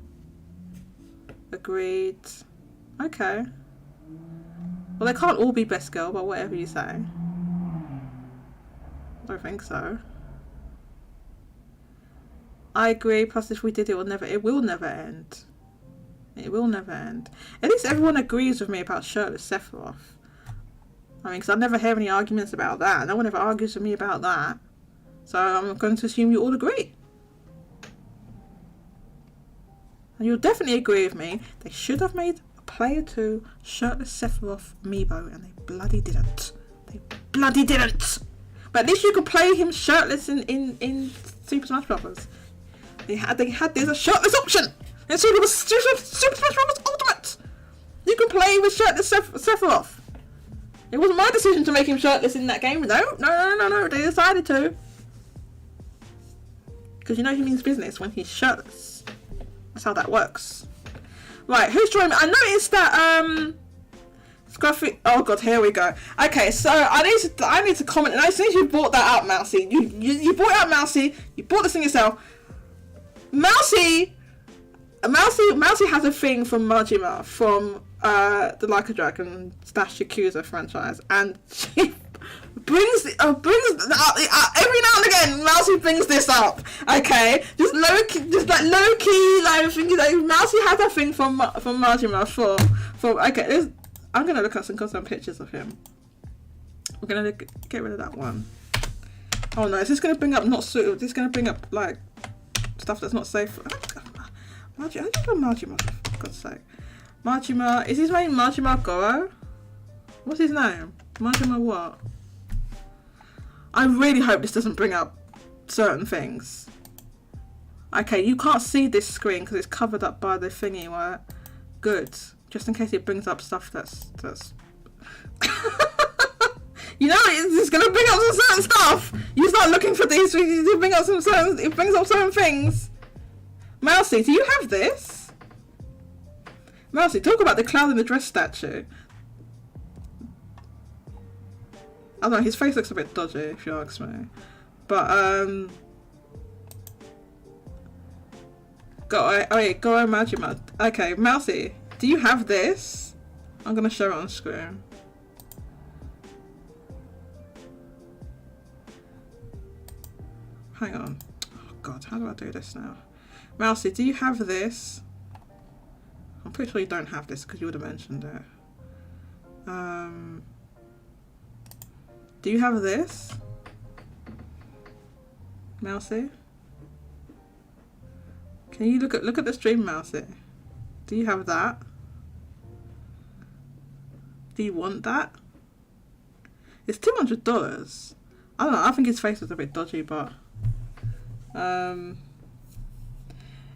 Agreed. Okay. Well, they can't all be best girl, but whatever you say. I don't think so. I agree. Plus, if we did, it will never end. It will never end. At least everyone agrees with me about shirtless Sephiroth. I mean, because I never hear any arguments about that. No one ever argues with me about that. So I'm going to assume you all agree. And you'll definitely agree with me. They should have made a Player 2 shirtless Sephiroth amiibo, and they bloody didn't. They bloody didn't. But at least you could play him shirtless in Super Smash Bros. They had there's a shirtless option. It's sort of a Super Smash Bros. Ultimate. You can play with shirtless Sephiroth. It wasn't my decision to make him shirtless in that game. No. They decided to. Because you know he means business when he's shirtless. That's how that works. Right, who's joining me? I noticed that Scruffy. Oh god, here we go. Okay, so I need to comment. And as soon as you brought that up, Mousy, you brought it up, Mousy. You bought this thing yourself. Mousy has a thing from Majima from the Like a Dragon / Yakuza franchise, and she brings every now and again. Mousy brings this up. Okay, just low key, like thinking like Mousy has a thing from Majima for okay. I'm gonna look at some pictures of him. We're gonna get rid of that one. Oh no, is this gonna bring up not suitable? This is gonna bring up like stuff that's not safe. How do you spell Majima, for God's sake? Majima, is his name Majima Goro? What's his name? Majima what? I really hope this doesn't bring up certain things. Okay, you can't see this screen because it's covered up by the thingy where... Good. Just in case it brings up stuff that's... You know, it's going to bring up some certain stuff. You start looking for these, it brings up certain things. Mousy, do you have this? Mousy, talk about the cloud in the dress statue. I don't know, his face looks a bit dodgy, if you ask me. But, go on, Majima. Okay, Mousy, do you have this? I'm gonna show it on screen. Hang on. Oh god, how do I do this now? Mousy, do you have this? I'm pretty sure you don't have this because you would have mentioned it. Do you have this? Mousy? Can you look at the stream, Mousy? Do you have that? Do you want that? It's $200. I don't know, I think his face is a bit dodgy, but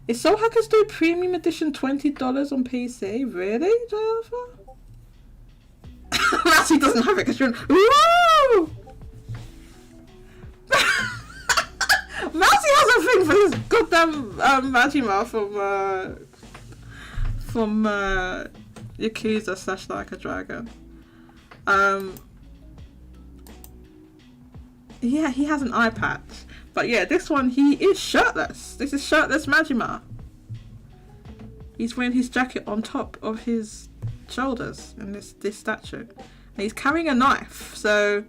is Soul Hackers Do Premium Edition $20 on PC? Really, J Alpha? Mousy doesn't have it because you're... Woo! Mousy has a thing for his goddamn Majima from Yakuza / Like a Dragon. Yeah, he has an eye patch. But yeah, this one, he is shirtless. This is shirtless Majima. He's wearing his jacket on top of his shoulders in this statue. And he's carrying a knife. So,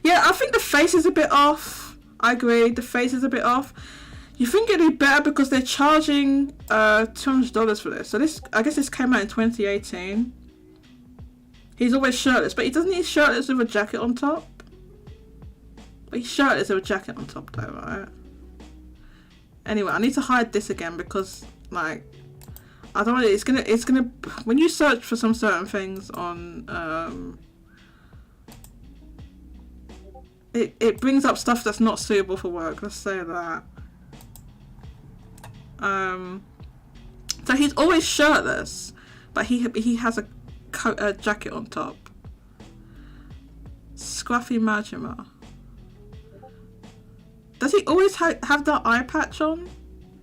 yeah, I think the face is a bit off. I agree, the face is a bit off. You think it'd be better because they're charging $200 for this. So this, I guess this came out in 2018. He's always shirtless, but he doesn't need shirtless with a jacket on top. But he's shirtless with a jacket on top though, right? Anyway, I need to hide this again because, like, I don't want it. It's gonna. When you search for some certain things on, it brings up stuff that's not suitable for work. Let's say that. So he's always shirtless, but he has a jacket on top. Scruffy Majima. Does he always have that eye patch on?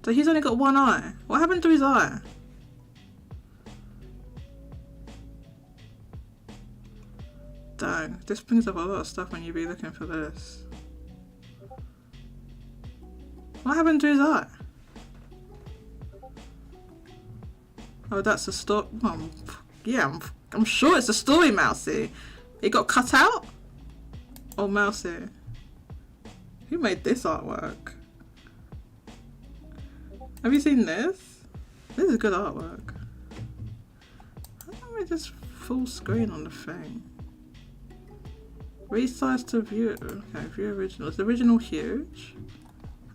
So he's only got one eye. What happened to his eye? Dang, this brings up a lot of stuff when you be looking for this. What happened to his eye? Oh, that's a story. Well, yeah, I'm sure it's a story, Mousy. It got cut out? Oh, Mousy. Who made this artwork? Have you seen this? This is good artwork. How do I just full screen on the thing? Resize to view. Okay, view original. Is the original huge?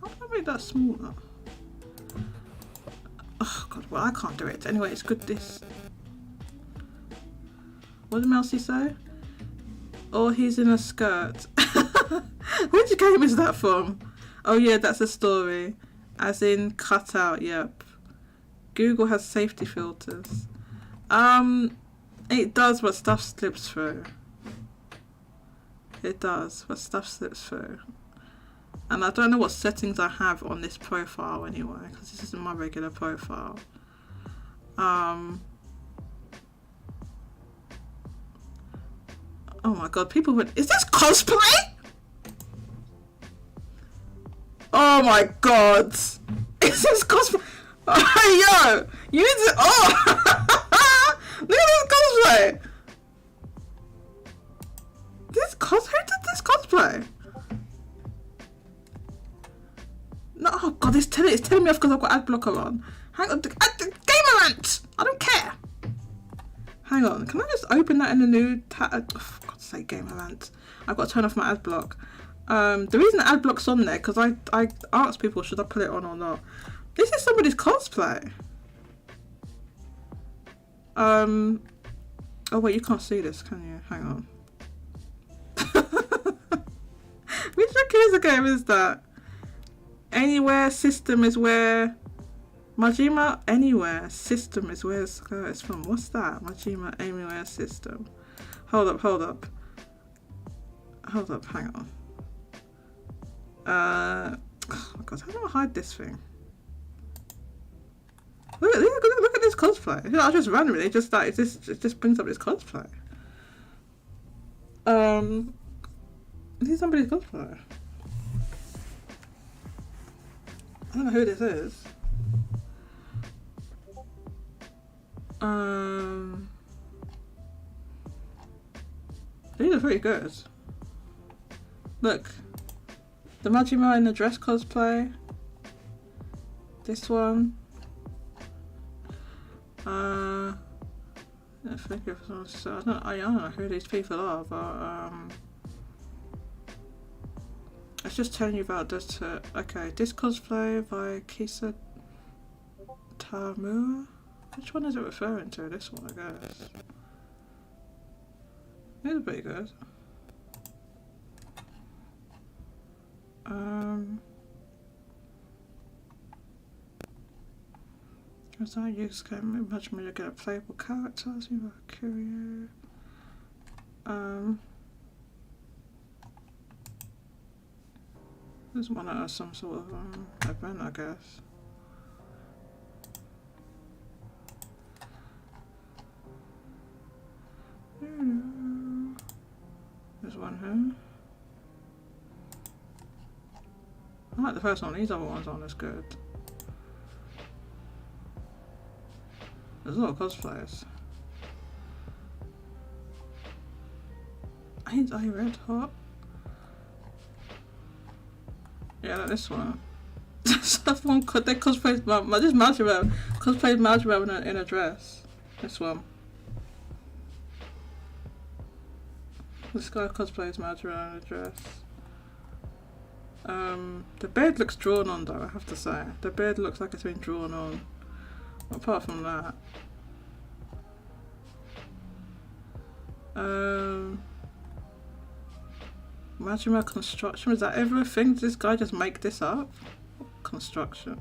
How do I make that smaller? Oh god, well I can't do it. Anyway, it's good this. What did Mousy say? Oh, he's in a skirt. Which game is that from? Oh yeah, that's a story. As in cut out, yep. Google has safety filters. It does, but stuff slips through. It does, but stuff slips through. And I don't know what settings I have on this profile anyway, because this isn't my regular profile. Oh my god, people went, is this cosplay? Oh my god. Is this cosplay? Oh, yo, you need to, oh, look at this cosplay. Who did this cosplay? No, oh god, it's telling me off because I've got ad blocker on. Hang on, Gamer Rant! I don't care. Hang on, can I just open that in a new tab? Oh, for God's sake, Gamer Rant. I've got to turn off my ad block. The reason the ad block's on there, because I asked people should I put it on or not. This is somebody's cosplay. Oh wait, you can't see this, can you? Hang on. Which Yakuza game is that? Anywhere system is where Majima Anywhere system is where it's from. What's that? Majima Anywhere system. Hold up, hang on. Oh my god, how do I hide this thing? Look at this cosplay. You know, I just randomly it just brings up this cosplay. This is somebody's cosplay. I don't know who this is. These are pretty good. Look, the Majima in the dress cosplay. This one. I think I don't know who these people are, but it's just telling you about this. Okay, this cosplay by Kisa Tamura. Which one is it referring to? This one, I guess. These are pretty good. As I use can imagine me to get a playable character, as you are curious. There's one at some sort of event, I guess. There's one here. I like the first one, these other ones aren't as good. There's a lot of cosplayers. Ain't I red hot? Yeah, like this one. This one, they cosplayed this Majima cosplayed Majima in a dress. This one. This guy cosplays Majima in a dress. The beard looks drawn on though, I have to say. The beard looks like it's been drawn on. Apart from that. Majima construction, is that everything? Does this guy just make this up? Construction.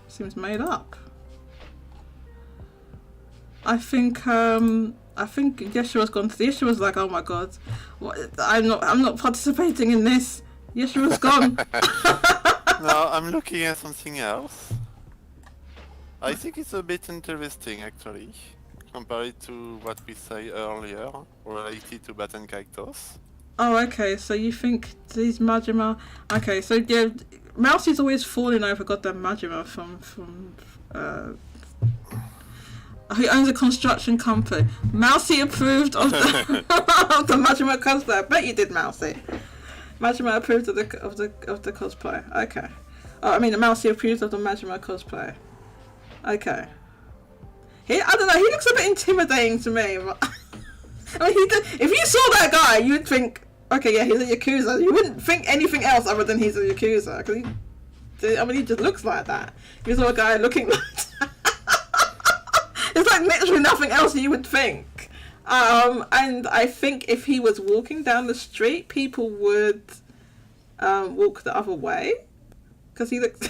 Seems made up. I think Yeshua's gone. Yeshua's like, oh my god, what, I'm not participating in this. Yeshua's gone. No, I'm looking at something else. I think it's a bit interesting actually, compared to what we say earlier related to Batten Cactus. Oh, okay, so you think these Majima... Okay, so yeah, Mousie's always falling over goddamn Majima from he owns a construction company. Mousy approved of the of the Majima cosplay. I bet you did, Mousy. Majima approved of the cosplay. Okay. Oh, I mean, Mousy approved of the Majima cosplay. Okay. I don't know. He looks a bit intimidating to me. But I mean, if you saw that guy, you would think, okay, yeah, he's a Yakuza. You wouldn't think anything else other than he's a Yakuza. Cause he just looks like that. You saw a guy looking like that. It's like literally nothing else you would think. And I think if he was walking down the street, people would walk the other way. Because he looks...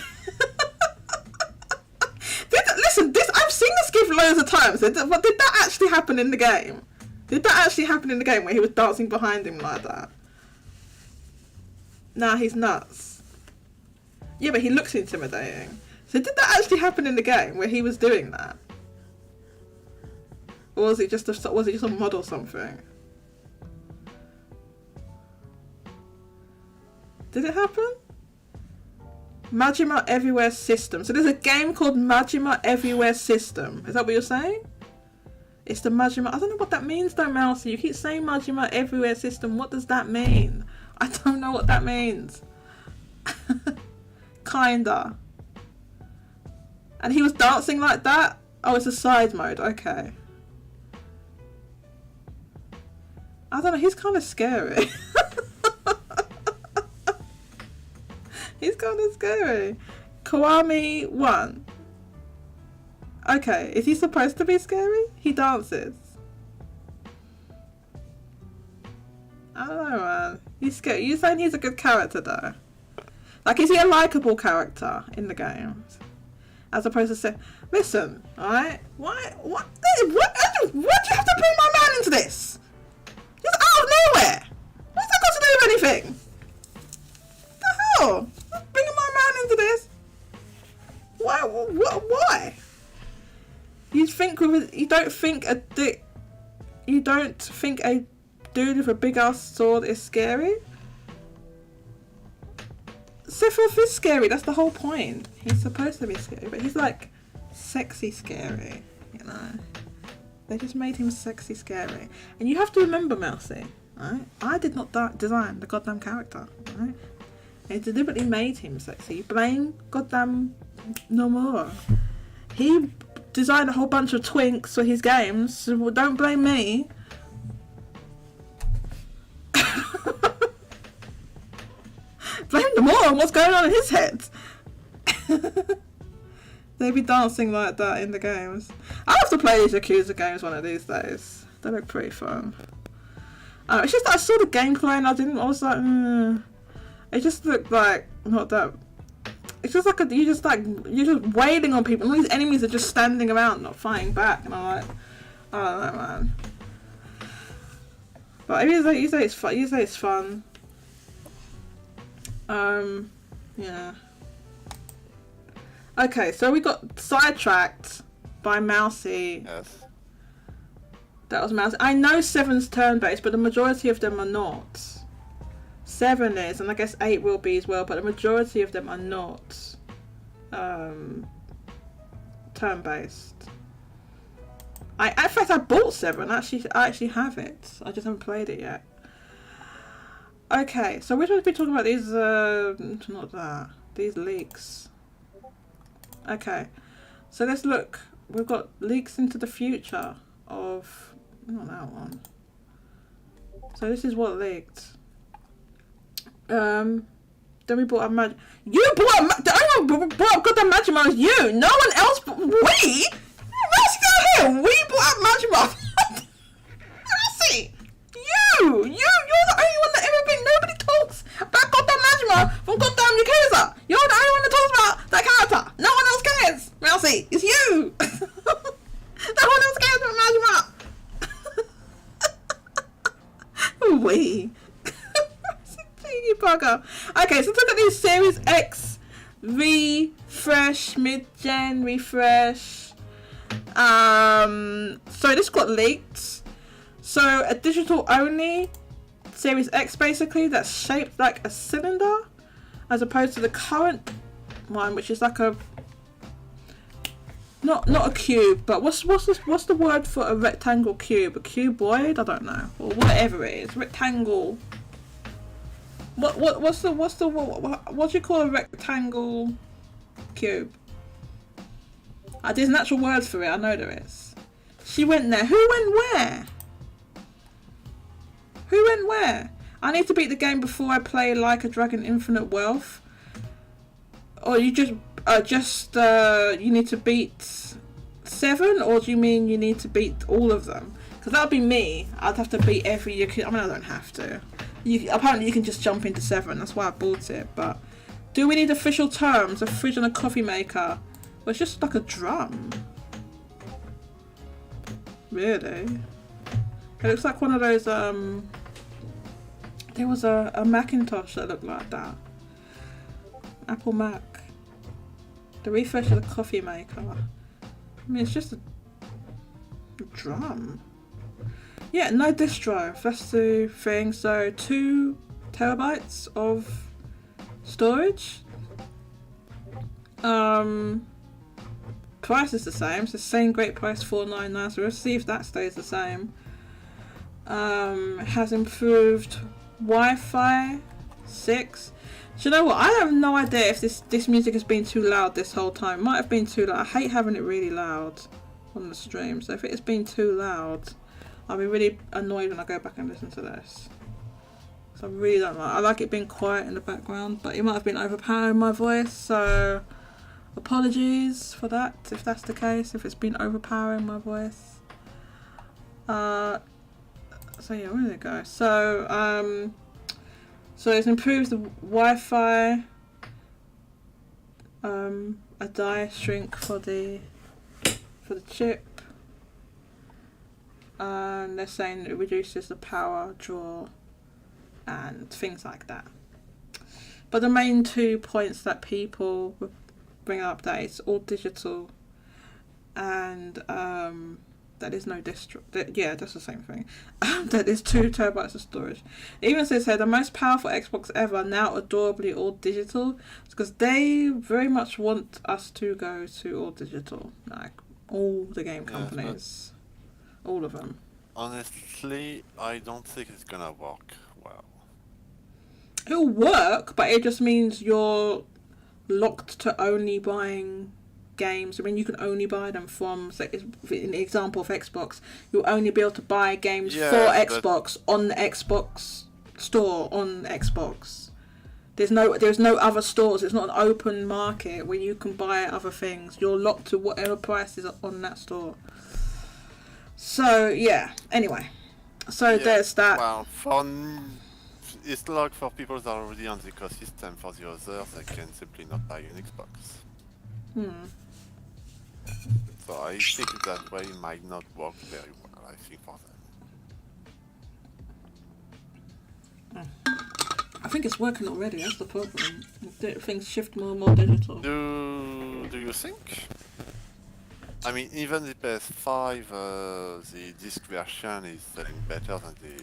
Listen, I've seen this gif loads of times. But did that actually happen in the game? Did that actually happen in the game where he was dancing behind him like that? Nah, he's nuts. Yeah, but he looks intimidating. So did that actually happen in the game where he was doing that? Or was it just a mod or something? Did it happen? Majima Everywhere System. So there's a game called Majima Everywhere System. Is that what you're saying? It's the Majima... I don't know what that means though, Mousy. You keep saying Majima Everywhere System. What does that mean? I don't know what that means. Kinda. And he was dancing like that? Oh, it's a side mode. Okay. I don't know. He's kind of scary. He's kind of scary. Kiwami 1. Okay, is he supposed to be scary? He dances. I don't know, man. He's scary. You're saying he's a good character, though? Like, is he a likable character in the games? As opposed to say, listen, alright? What do you have to bring my man into this? Just out of nowhere! What's that got to do with anything? What the hell? Bringing my man into this? Why? Why? You don't think a dude with a big ass sword is scary? Sephiroth is scary, that's the whole point. He's supposed to be scary, but he's like sexy scary, you know? They just made him sexy scary. And you have to remember, Mousy, right? I did not design the goddamn character, right? They deliberately made him sexy. Blame goddamn Nomura. He designed a whole bunch of twinks for his games, so don't blame me. Blame Nomura on what's going on in his head. They be dancing like that in the games. I'll have to play these Yakuza games one of these days. They look pretty fun. It's just that I saw the gameplay and I was like, it just looked like not that. It's just like you're just wailing on people, and all these enemies are just standing around, not fighting back, and I'm like, I don't know, man. But you say it's fun. You say it's fun. Yeah. Okay, so we got sidetracked by Mousy. Yes. That was Mousy. I know 7's turn-based, but the majority of them are not. 7 is, and I guess 8 will be as well, but the majority of them are not turn-based. In fact, I bought 7. I actually have it. I just haven't played it yet. Okay, so we're going to be talking about these, not that, these leaks. Okay, so let's look. We've got leaks into the future of, not that one. So this is what leaked. Then we bought a Majima. You bought a the only one bought a goddamn Majima was you. No one else. We? Let's go here. We bought a Majima. Mercy. You're the only one that ever been. Nobody talks about goddamn Majima from goddamn Yakuza. You're the only one that talks about that character. No one else cares. Mousy, it's you. No one else cares about Majima. We. You bugger. Okay, so look at these Series X refresh, mid-gen refresh. So this got leaked. So a digital only Series X basically that's shaped like a cylinder, as opposed to the current one, which is like a not a cube, but what's the word for a rectangle cube? A cuboid? I don't know, or whatever it is, rectangle. What do you call a rectangle cube? There's an actual word for it. I know there is. She went there. Who went where? Who went where? I need to beat the game before I play Like a Dragon Infinite Wealth. Or you just you need to beat 7, or do you mean you need to beat all of them? Because that would be me. I'd have to beat every. I mean, I don't have to. Apparently, you can just jump into 7. That's why I bought it. But do we need official terms? A fridge and a coffee maker? Well, it's just like a drum. Really? It looks like one of those. There was a Macintosh that looked like that. Apple Mac. The refresh of the coffee maker. I mean, it's just a drum. Yeah, no disk drive. That's the thing. So 2 terabytes of storage. Price is the same. It's the same great price, $4.99. So we'll see if that stays the same. Has improved Wi-Fi 6. Do you know what? I have no idea if this music has been too loud this whole time. It might have been too loud. I hate having it really loud on the stream. So if it has been too loud, I'll be really annoyed when I go back and listen to this. So I really don't like. I like it being quiet in the background, but it might have been overpowering my voice. So apologies for that if that's the case. If it's been overpowering my voice. So yeah, where did it go? So it's improved the Wi-Fi, a die shrink for the chip, and they're saying it reduces the power draw and things like that. But the main 2 points that people bring up, that it's all digital, and that is no disk. Yeah, that's the same thing. That is 2 terabytes of storage. It even says here the most powerful Xbox ever, now adorably all digital. It's because they very much want us to go to all digital, like all the game companies, all of them. Honestly, I don't think it's gonna work well. It'll work, but it just means you're locked to only buying games. I mean, you can only buy them from, say, in the example of Xbox, you'll only be able to buy games for Xbox on the Xbox store on Xbox. There's no other stores. It's not an open market where you can buy other things. You're locked to whatever price is on that store. So yeah. Anyway, so there's that. Well, it's like for people that are already on the ecosystem. For the others, they can simply not buy an Xbox. So I think that way might not work very well, I think, for them. I think it's working already, that's the problem. Things shift more and more digital. Do you think? I mean, even the PS5, the disc version is selling better than the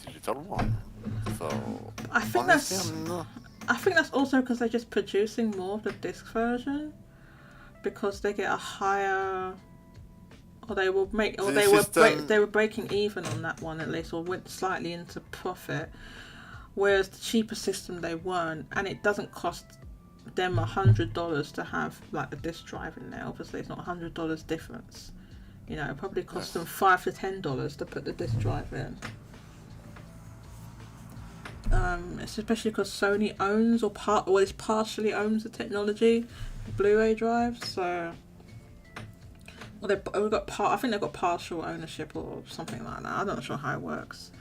digital one. So I think that's also because they're just producing more of the disc version, because they get a higher, or they will make, or they were breaking even on that one at least, or went slightly into profit. Whereas the cheaper system they weren't, and it doesn't cost them $100 to have like a disc drive in there. Obviously, it's not $100 difference. You know, it probably costs them $5 to $10 to put the disc drive in. It's especially because Sony owns or it partially owns the technology, Blu-ray drives. So, I think they've got partial ownership or something like that. I'm not sure how it works.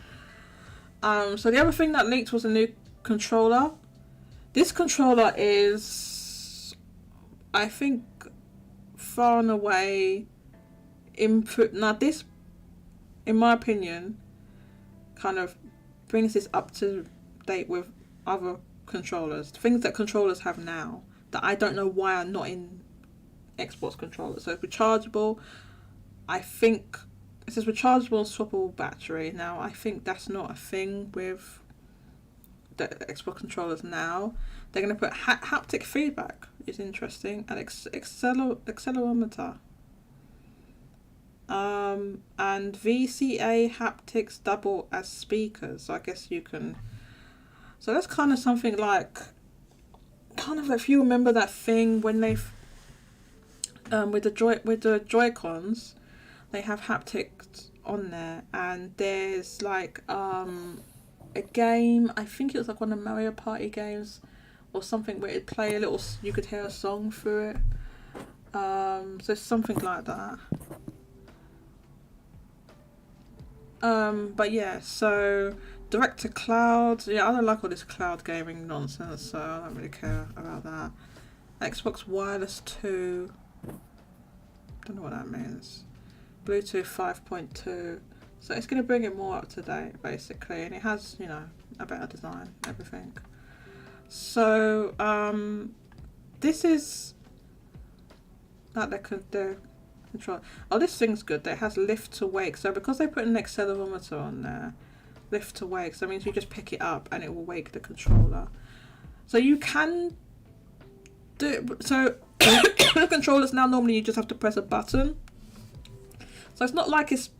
So the other thing that leaked was a new controller. This controller is, I think, far and away improved. Now this, in my opinion, kind of brings this up to date with other controllers. Things that controllers have now that I don't know why are not in Xbox controllers. So it's rechargeable. I think it says rechargeable and swappable battery. Now I think that's not a thing with the Xbox controllers now. They're going to put haptic feedback, which is interesting, and accelerometer. And VCA haptics double as speakers. So I guess you can. So that's kind of something like, if you remember that thing when they've with the Joy-Cons, they have haptics on there, and there's like a game. I think it was like one of the Mario Party games or something where it'd play a little. You could hear a song through it. So something like that. But yeah, so direct to cloud. Yeah, I don't like all this cloud gaming nonsense, so I don't really care about that. Xbox Wireless 2. Don't know what that means. Bluetooth 5.2. So it's going to bring it more up to date, basically, and it has, you know, a better design, everything. So this is like the control. Oh, this thing's good. It has lift to wake. So because they put an accelerometer on there, lift to wake. So that means you just pick it up and it will wake the controller. So you can do. So the controllers now normally you just have to press a button. So it's not like it's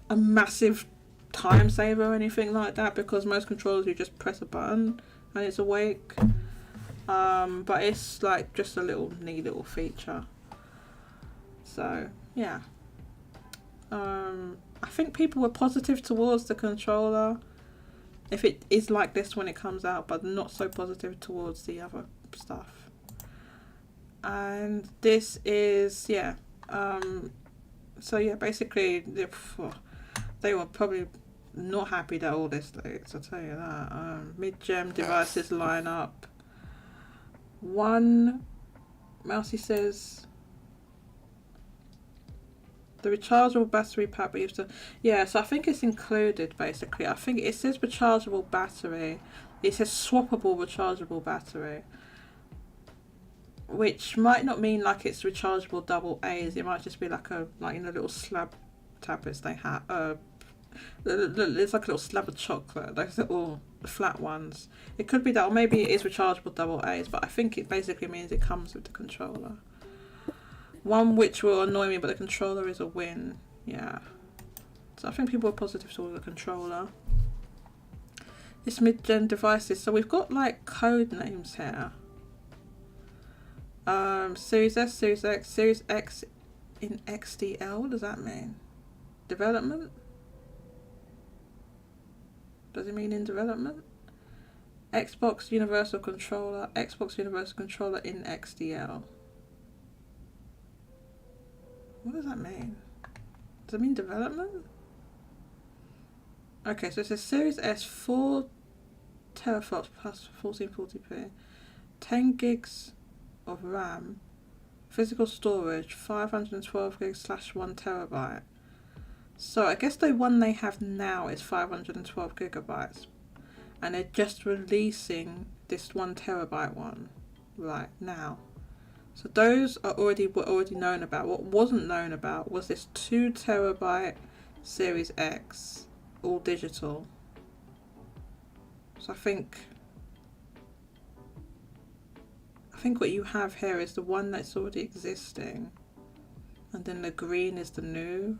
a massive time saver or anything like that, because most controllers you just press a button and it's awake. But it's like just a neat little feature. So yeah, I think people were positive towards the controller if it is like this when it comes out, but not so positive towards the other stuff. And this is so yeah, basically they were probably not happy that all this leaks, I'll tell you that. Mid-gem devices line up. One, Mousy says, the rechargeable battery pack we used to... Yeah, so I think it's included, basically. I think it says rechargeable battery. It says swappable rechargeable battery. Which might not mean like it's rechargeable double A's. It might just be like little slab tablets they have. It's like a little slab of chocolate, those little flat ones. It could be that, or maybe it is rechargeable double A's, but I think it basically means it comes with the controller. One which will annoy me, but the controller is a win. Yeah. So I think people are positive towards the controller. It's mid-gen devices. So we've got like code names here. Series S, Series X, Series X in XDL. What does that mean? Development? Does it mean in development? Xbox Universal Controller, Xbox Universal Controller in XDL. What does that mean? Does it mean development? Okay, so it says Series S 4 teraflops plus 1440p, 10 gigs of RAM, physical storage 512 gigs / 1 terabyte. So I guess the one they have now is 512 gigabytes, and they're just releasing this 1 terabyte one right now. So those were already known about. What wasn't known about was this 2 terabyte Series X, all digital. So I think what you have here is the one that's already existing, and then the green is the new.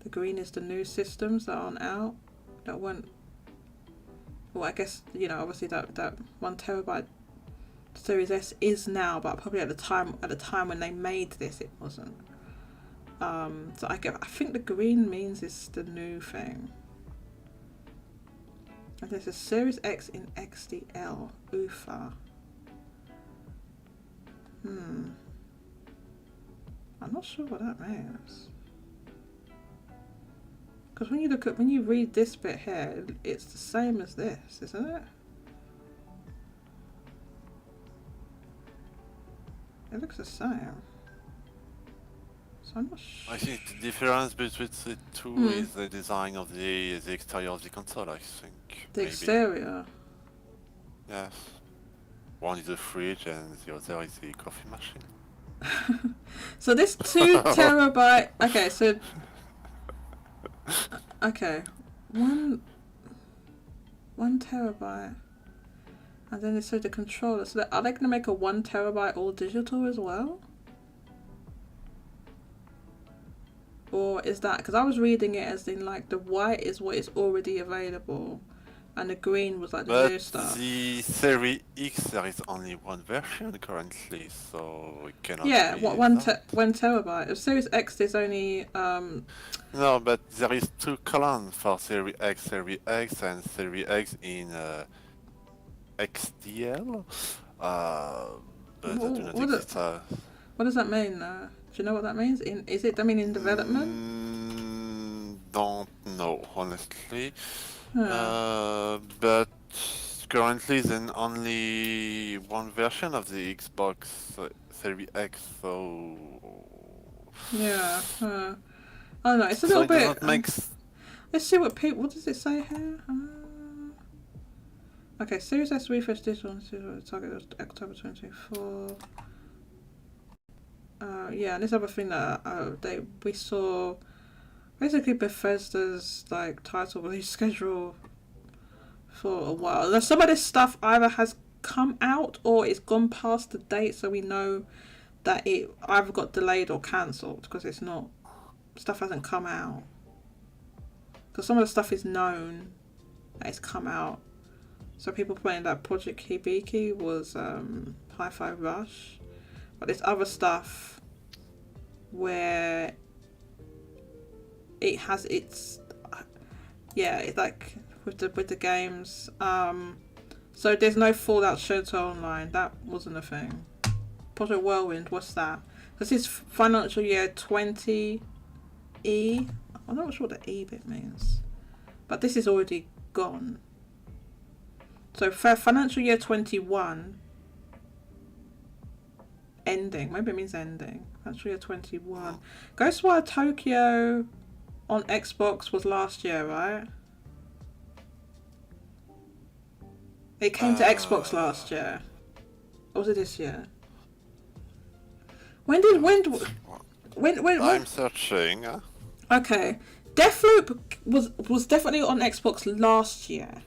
The green is the new systems that aren't out, that weren't. Well, I guess, you know, obviously that 1 terabyte Series S is now, but probably at the time when they made this, it wasn't. So I think the green means it's the new thing. And there's a Series X in XDL. Oofa. I'm not sure what that means. Because when you read this bit here, it's the same as this, isn't it? It looks the same. So I'm not sure. I think the difference between the two is the design of the exterior of the console, I think. The exterior? Yes. One is a fridge and the other is the coffee machine. So this 2 terabyte... Okay, so... Okay. 1 terabyte. And then it said the controller. So are they going to make a 1 terabyte all digital as well? Or is that... Because I was reading it as in like the white is what is already available. and the green was like the But new stuff. the Series X, there is only one version currently, so it cannot Yeah, be what that. 1 terabyte. Of Series X, there's only No, but there is two columns for Series X, and Series X in XDL. But I do not what, exist. what does that mean? Do you know what that means? Is it? I mean, in development? Don't know honestly. Yeah. But currently there's only one version of the Xbox Series X, so Yeah. I don't know. It's a so little it does bit. not make. Let's see what people. What does it say here? Okay, Series S refresh digital target was October 2024. Yeah, and this other thing that we saw, basically Bethesda's like title release schedule for a while. Now, some of this stuff either has come out or it's gone past the date, so we know that it either got delayed or cancelled because it's not, stuff hasn't come out. Because some of the stuff is known that it's come out. So people playing that Project Hibiki was Hi-Fi Rush, but there's other stuff where it has its it's like with the games. So there's no Fallout Shelter Online. That wasn't a thing. Project Whirlwind, what's that? This is financial year 20E. I'm not sure what the E bit means, but this is already gone. So for financial year 21 ending, maybe it means ending. Financial year 21. Ghostwire Tokyo on Xbox was last year, right? It came to Xbox last year. Or was it this year? When? I'm searching. Okay, Deathloop was definitely on Xbox last year.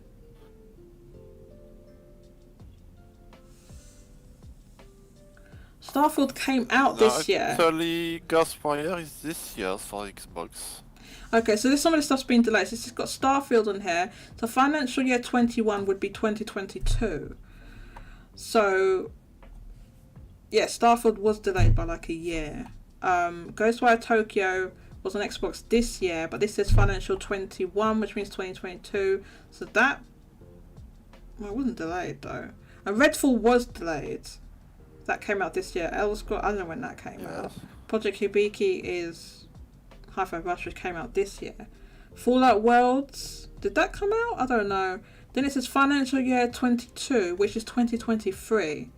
Starfield came out this year. Actually, Ghostwire is this year for Xbox. Okay, so there's some of the stuff's been delayed. So it's got Starfield on here. So financial year 21 would be 2022. So yeah, Starfield was delayed by like a year. Ghostwire Tokyo was on Xbox this year, but this says financial 21, which means 2022. So that, well, it wasn't delayed though. And Redfall was delayed. That came out this year. Elder Scrolls, I don't know when that came out. Project Hibiki is Hi-Fi Rush, which came out this year. Fallout Worlds, did that come out? I don't know. Then it says financial year 22, which is 2023.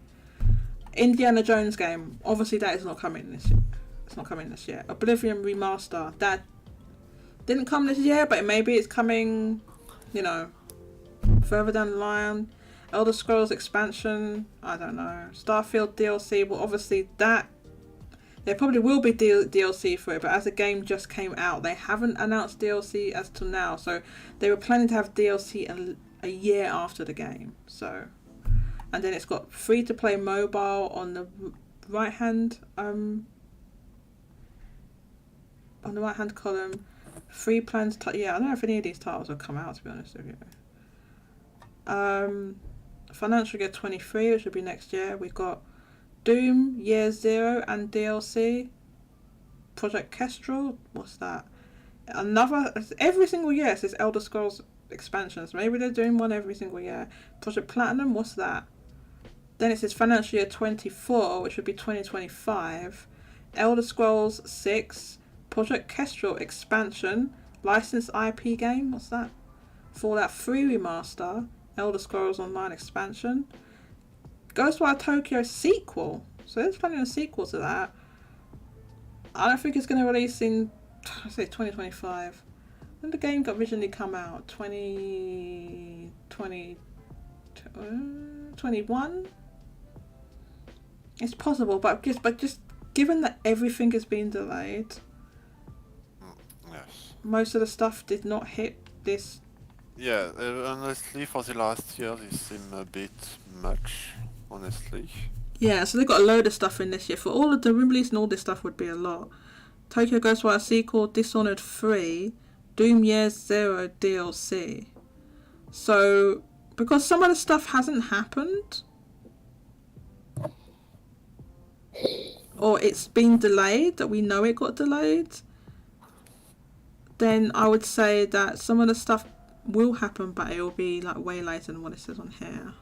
Indiana Jones game, obviously that is not coming this year. It's not coming this year. Oblivion Remaster, that didn't come this year, but maybe it's coming, further down the line. Elder Scrolls expansion, I don't know. Starfield DLC, well obviously that, there probably will be DLC for it, but as the game just came out, they haven't announced DLC as to now, so they were planning to have DLC a year after the game, so. And then it's got free to play mobile on the right hand column. Free plans, I don't know if any of these titles will come out, to be honest with you. Financial year 23, which will be next year. We've got Doom Year Zero and DLC. Project Kestrel, what's that? Every single year it says Elder Scrolls expansions. Maybe they're doing one every single year. Project Platinum, what's that? Then it says financial year 24, which would be 2025. Elder Scrolls 6. Project Kestrel expansion. Licensed IP game, what's that? Fallout 3 remaster. Elder Scrolls Online expansion. Ghostwire Tokyo sequel. So there's planning a sequel to that. I don't think it's going to release in, I say 2025. When the game got originally come out? 2021? It's possible, but just given that everything has been delayed, Yes. most of the stuff did not hit this. Yeah, honestly, for the last year, this seemed a bit much, honestly. Yeah, so they got a load of stuff in this year. For all of the release and all this stuff would be a lot. Tokyo Ghostwire sequel, Dishonored 3, Doom Year Zero DLC. So, because some of the stuff hasn't happened, or it's been delayed, that we know it got delayed, then I would say that some of the stuff will happen, but it will be like way later than what it says on here.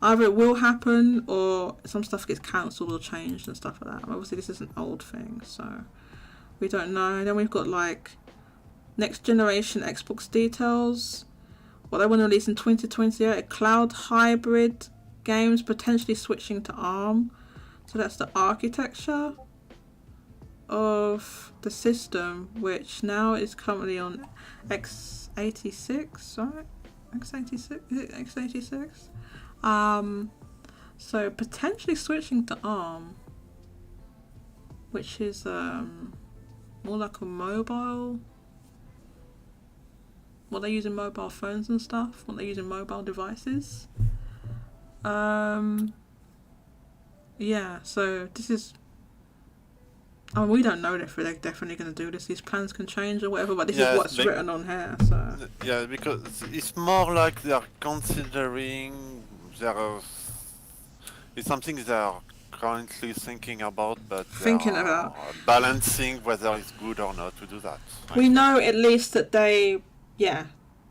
Either it will happen, or some stuff gets cancelled or changed and stuff like that. Obviously, this is an old thing, so we don't know. And then we've got like next generation Xbox details. What they want to release in 2028, a cloud hybrid games potentially switching to ARM. So that's the architecture of the system, which now is currently on x86, right? x86? Is it x86? So potentially switching to ARM, which is more like a mobile. What they use in mobile phones and stuff. What they use in mobile devices. Yeah. So this is. I mean, we don't know if they're definitely going to do this. These plans can change or whatever, but this is what's written on here. So. Yeah, because it's more like they are considering. It's something they are currently thinking about, but balancing whether it's good or not to do that. We know at least that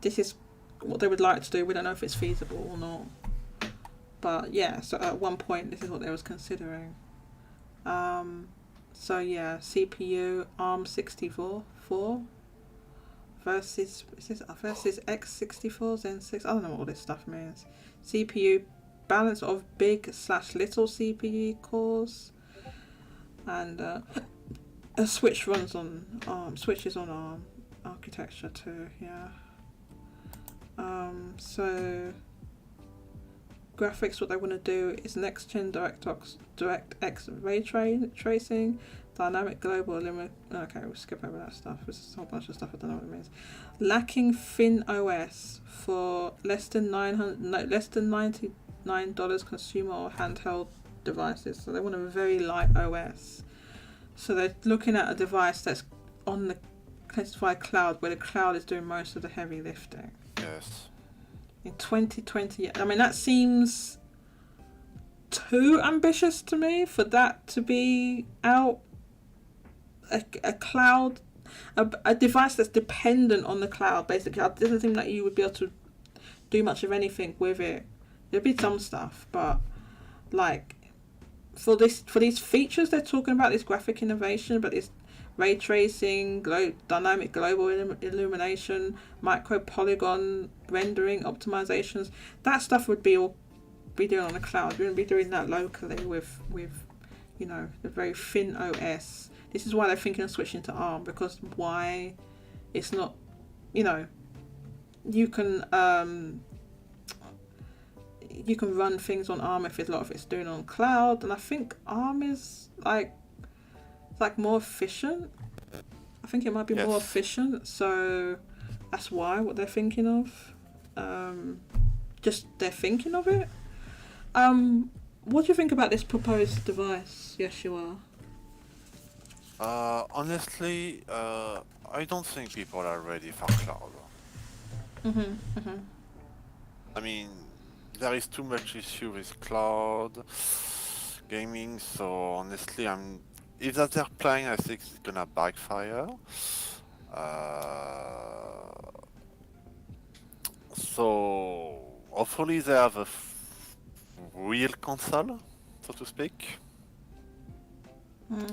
this is what they would like to do. We don't know if it's feasible or not. But yeah, so at one point this is what they was considering. So yeah, CPU ARM 64 versus x64 Zen 6. I don't know what all this stuff means. CPU balance of big/little CPU cores, and a switch runs on ARM. Switches on ARM architecture too. Yeah. So graphics, what they want to do is next gen DirectX ray tracing, dynamic global illumination. Okay, we'll skip over that stuff. There's a whole bunch of stuff I don't know what it means. Lacking Thin OS for less than $99 consumer or handheld devices. So they want a very light OS. So they're looking at a device that's on the classified cloud, where the cloud is doing most of the heavy lifting. Yes. In 2020, I mean, that seems too ambitious to me for that to be out. A cloud, a device that's dependent on the cloud, basically. It doesn't seem like you would be able to do much of anything with it. There'd be some stuff, but like for these features they're talking about, this graphic innovation, but this ray tracing, dynamic global illumination, micro polygon rendering optimizations, that stuff would be doing on the cloud. We wouldn't be doing that locally with the very thin OS. This is why they're thinking of switching to ARM, because why it's not, you can run things on ARM if a lot of it's doing on cloud, and I think ARM is like more efficient. I think it might be more efficient, so that's why what they're thinking of. Just they're thinking of it. What do you think about this proposed device, Yeshua? Honestly, I don't think people are ready for cloud. I mean, there is too much issue with cloud gaming, so honestly, if that's their plan, I think it's gonna backfire. So hopefully they have a real console, so to speak,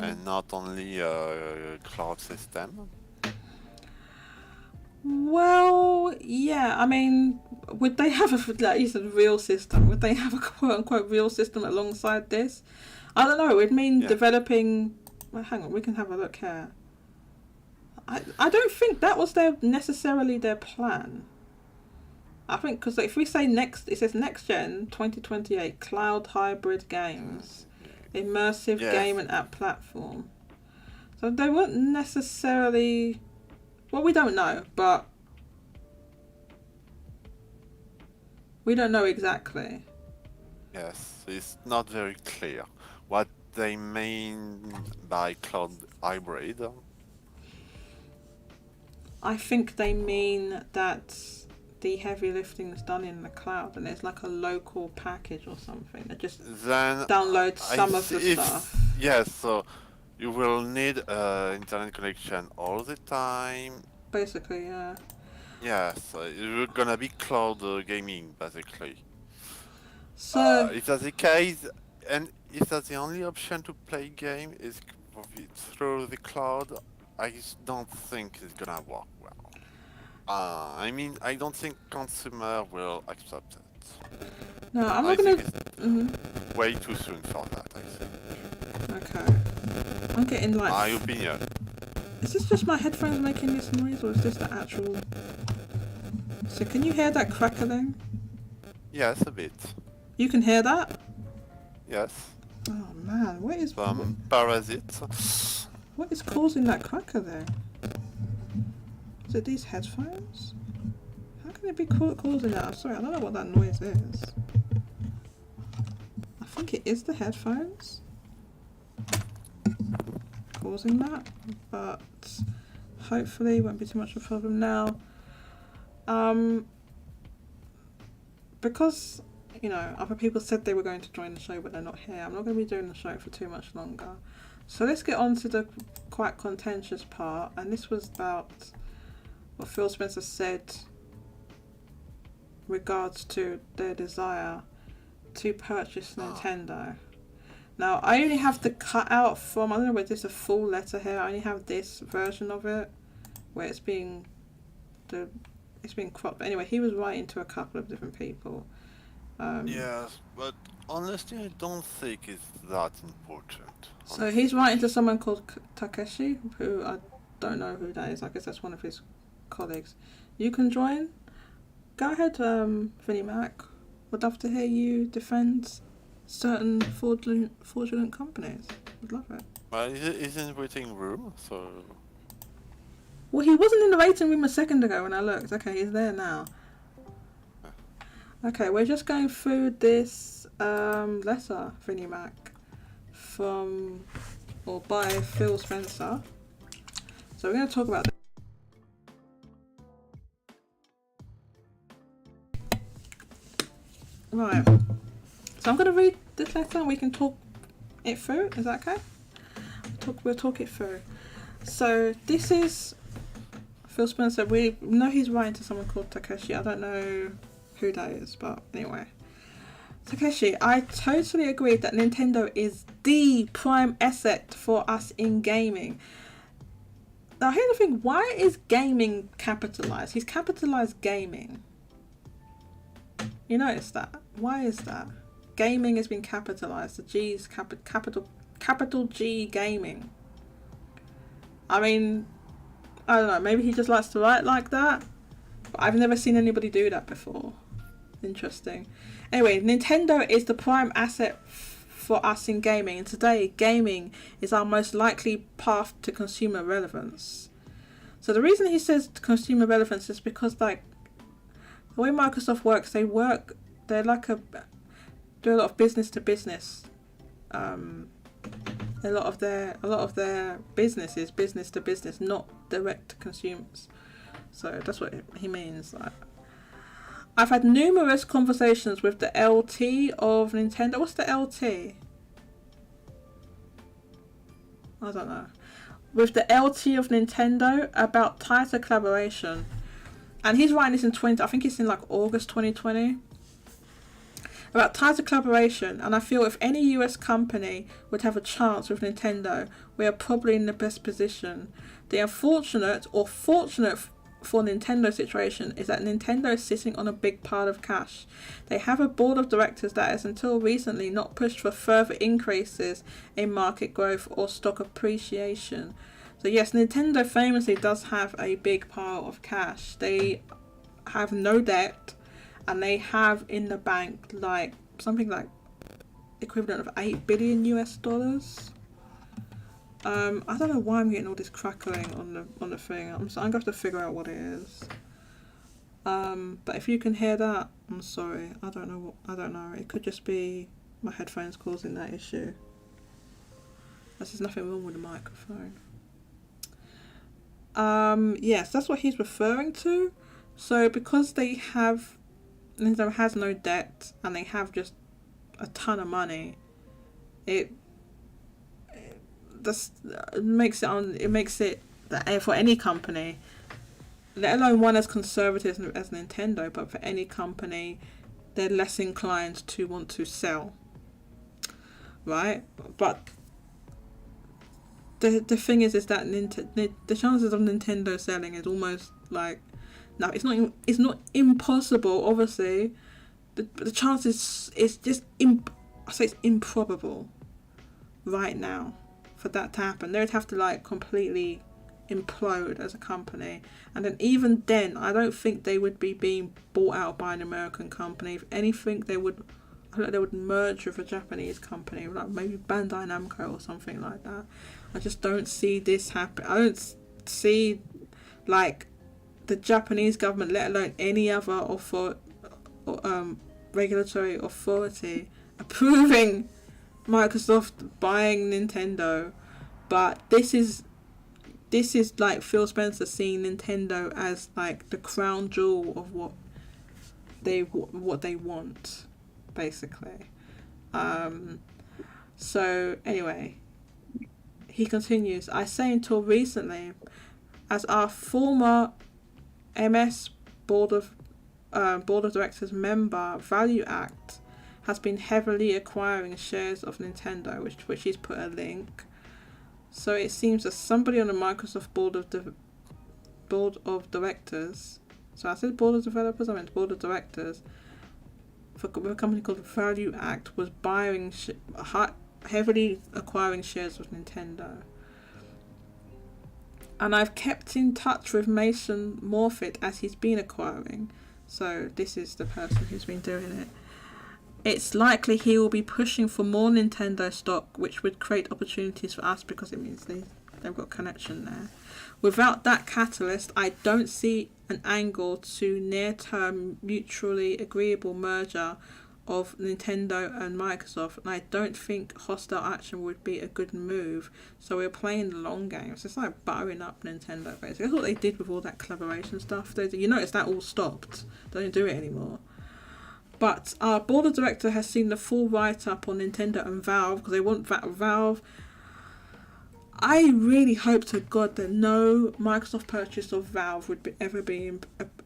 and not only a cloud system. Well, yeah, I mean, would they have like you said, real system? Would they have a quote-unquote real system alongside this? I don't know. It would mean developing. Well, hang on, we can have a look here. I don't think that was necessarily their plan. I think because if we say it says next gen 2028 cloud hybrid games, immersive game and app platform. So they weren't necessarily. Well, we don't know, but we don't know exactly. Yes, it's not very clear what they mean by cloud hybrid. I think they mean that the heavy lifting is done in the cloud, and it's like a local package or something that just Then downloads some of the if stuff. yes, so you will need internet connection all the time. Basically, yeah. Yes, you're gonna be cloud gaming basically. So If that's the case, and if that's the only option to play game is through the cloud, I don't think it's gonna work well. I mean, I don't think consumer will accept it. no, I'm I not gonna. think it's Mhm. way too soon for that. I think. Okay. I'm getting like. My opinion. Is this just my headphones making this noise, or is this the actual? So can you hear that crackling? Yes, a bit. You can hear that? Yes. Oh man, Some parasites. what is causing that crackling? Is it these headphones? How can it be causing that? I'm sorry, I don't know what that noise is. I think it is the headphones causing that, but hopefully it won't be too much of a problem now. Because, you know, other people said they were going to join the show but they're not here, I'm not going to be doing the show for too much longer. So let's get on to the quite contentious part, and this was about what Phil Spencer said regards to their desire to purchase Nintendo. Now, I only have the cutout from, I don't know whether this is a full letter here, I only have this version of it, where it's being cropped. But anyway, he was writing to a couple of different people. Yes, but honestly, I don't think it's that important. So he's writing to someone called Takeshi, who I don't know who that is. I guess that's one of his colleagues. You can join. Go ahead, Vinnie Mac. Would love to hear you defend certain fraudulent companies. Would love it. Well, he's in the waiting room, so... Well, he wasn't in the waiting room a second ago when I looked. Okay, he's there now. Okay, we're just going through this letter, Vinnie Mac, from, or by Phil Spencer. So we're going to talk about this. Right. So I'm going to read this letter and we can talk it through. Is that okay? We'll talk it through. So this is Phil Spencer. We know he's writing to someone called Takeshi. I don't know who that is, but anyway. Takeshi, I totally agree that Nintendo is the prime asset for us in gaming. Now here's the thing, why is gaming capitalized? He's capitalized gaming. You notice that? Why is that? Gaming has been capitalized. The G is capital G gaming. I mean, I don't know, maybe he just likes to write like that. But I've never seen anybody do that before. Interesting. Anyway, Nintendo is the prime asset for us in gaming, and today gaming is our most likely path to consumer relevance. So the reason he says consumer relevance is because, like, the way Microsoft works, they're like do a lot of business to business. A lot of their business is business to business, not direct to consumers. So that's what he means. Like, I've had numerous conversations with the LT of Nintendo. What's the LT? I don't know. With the LT of Nintendo about tighter collaboration. And he's writing this I think it's in like August 2020. About tighter collaboration, and I feel if any US company would have a chance with Nintendo, we are probably in the best position. The unfortunate or fortunate for Nintendo situation is that Nintendo is sitting on a big pile of cash. They have a board of directors that has until recently not pushed for further increases in market growth or stock appreciation. So yes, Nintendo famously does have a big pile of cash. They have no debt, and they have in the bank like something like equivalent of $8 billion US. I don't know why I'm getting all this crackling on the thing. I'm going to have to figure out what it is. But if you can hear that, I'm sorry. I don't know. It could just be my headphones causing that issue. There's nothing wrong with the microphone. Yes, that's what he's referring to. So because Nintendo has no debt and they have just a ton of money, it just it makes it that for any company, let alone one as conservative as Nintendo, but for any company, they're less inclined to want to sell, right? But the thing is that the chances of Nintendo selling is almost like, no, it's not impossible. Obviously, the chances is just I say it's improbable right now for that to happen. They would have to like completely implode as a company, and then even then I don't think they would be being bought out by an American company. If anything, I think they would merge with a Japanese company, like maybe Bandai Namco or something like that. I just don't see this happen. I don't see like the Japanese government, let alone any other regulatory authority, approving Microsoft buying Nintendo. But this is like Phil Spencer seeing Nintendo as like the crown jewel of what they want, basically. So anyway, he continues. I say until recently, as our former MS board of directors member, Value Act has been heavily acquiring shares of Nintendo, which he's put a link. So it seems that somebody on the Microsoft board of directors. So I said board of developers. I meant board of directors. For a company called Value Act was heavily acquiring shares of Nintendo. And I've kept in touch with Mason Morfitt as he's been acquiring. So this is the person who's been doing it. It's likely he will be pushing for more Nintendo stock, which would create opportunities for us because it means they've got connection there. Without that catalyst, I don't see an angle to near-term mutually agreeable merger of Nintendo and Microsoft, and I don't think hostile action would be a good move. So we're playing the long game. So it's like buttering up Nintendo, basically. That's what they did with all that collaboration stuff. You notice that all stopped. They don't do it anymore. But our board of directors has seen the full write-up on Nintendo and Valve because they want Valve. I really hope to God that no Microsoft purchase of Valve would ever be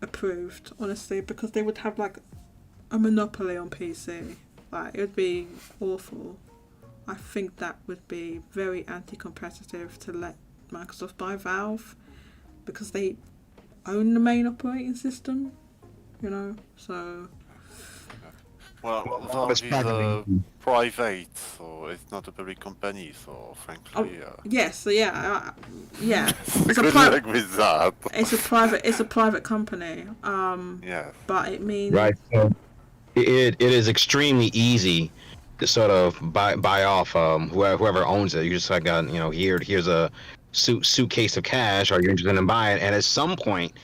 approved, honestly, because they would have like a monopoly on PC. Like, it would be awful. I think that would be very anti-competitive to let Microsoft buy Valve because they own the main operating system, so... Well, Valve is private, so it's not a public company, so frankly... Yes, so yeah. Good luck with that. It's a private company. Yeah. But it means... Right, so it is extremely easy to sort of buy off whoever owns it. You just like here's a suitcase of cash. Are you interested in buying? And at some point,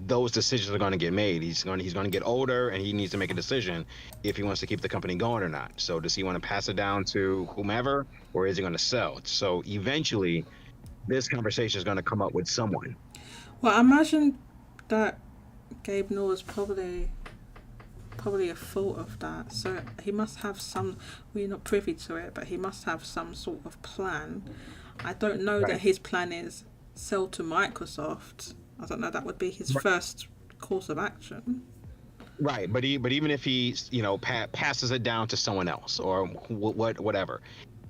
those decisions are going to get made. He's going to get older, and he needs to make a decision if he wants to keep the company going or not. So does he want to pass it down to whomever, or is he going to sell? So eventually, this conversation is going to come up with someone. Well, I imagine that Gabe Newell is probably a thought of that. So he must have some. We're not privy to it, but he must have some sort of plan. I don't know that his plan is sell to Microsoft. I don't know. That would be his first course of action. Right, but even if he passes it down to someone else or whatever,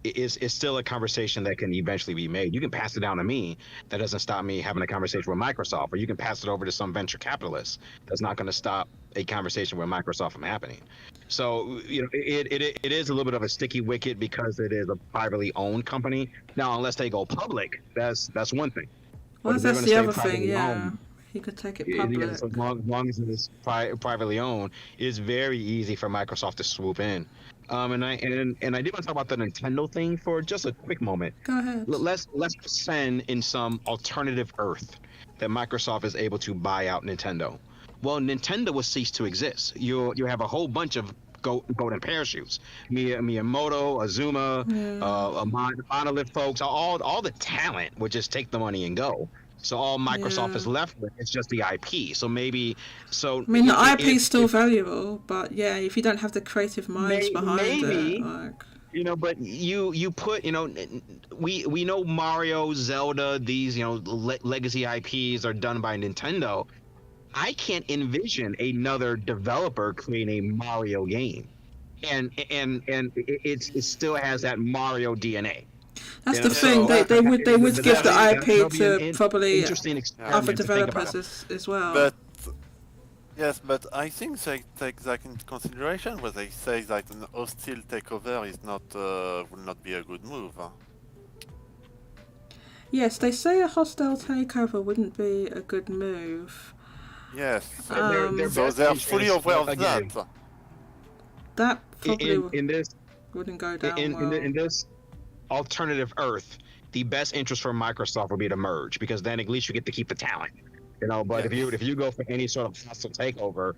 it's still a conversation that can eventually be made. You can pass it down to me. That doesn't stop me having a conversation with Microsoft, or you can pass it over to some venture capitalist. That's not going to stop a conversation with Microsoft from happening. So it is a little bit of a sticky wicket because it is a privately owned company. Now, unless they go public, that's one thing. Well, that's the other thing, yeah. He could take it public. As long as it is privately owned, it's very easy for Microsoft to swoop in. And I did want to talk about the Nintendo thing for just a quick moment. Go ahead. Let's pretend in some alternative Earth that Microsoft is able to buy out Nintendo. Well, Nintendo will cease to exist. You have a whole bunch of golden parachutes. Miyamoto, Azuma, Monolith folks, all the talent would just take the money and go. So all Microsoft is Yeah. left with is just the IP. So maybe, so I mean, the IP is still if valuable, but yeah, if you don't have the creative minds behind it, maybe, like, but you put, we know Mario, Zelda, these, legacy IPs are done by Nintendo. I can't envision another developer creating a Mario game, and it still has that Mario DNA. that's the Yes, thing. So They would give the IP that'll be an to probably interesting yeah. other experiment to think developers about. as well. But yes, but I think they take that into consideration when they say that an hostile takeover is not will not be a good move. Yes, they say a hostile takeover wouldn't be a good move. Yes, Their so best they are fully interest, aware of again, that. That probably in this wouldn't go down in well. this alternative Earth, the best interest for Microsoft would be to merge, because then at least you get to keep the talent. But Yes. if you go for any sort of hostile takeover,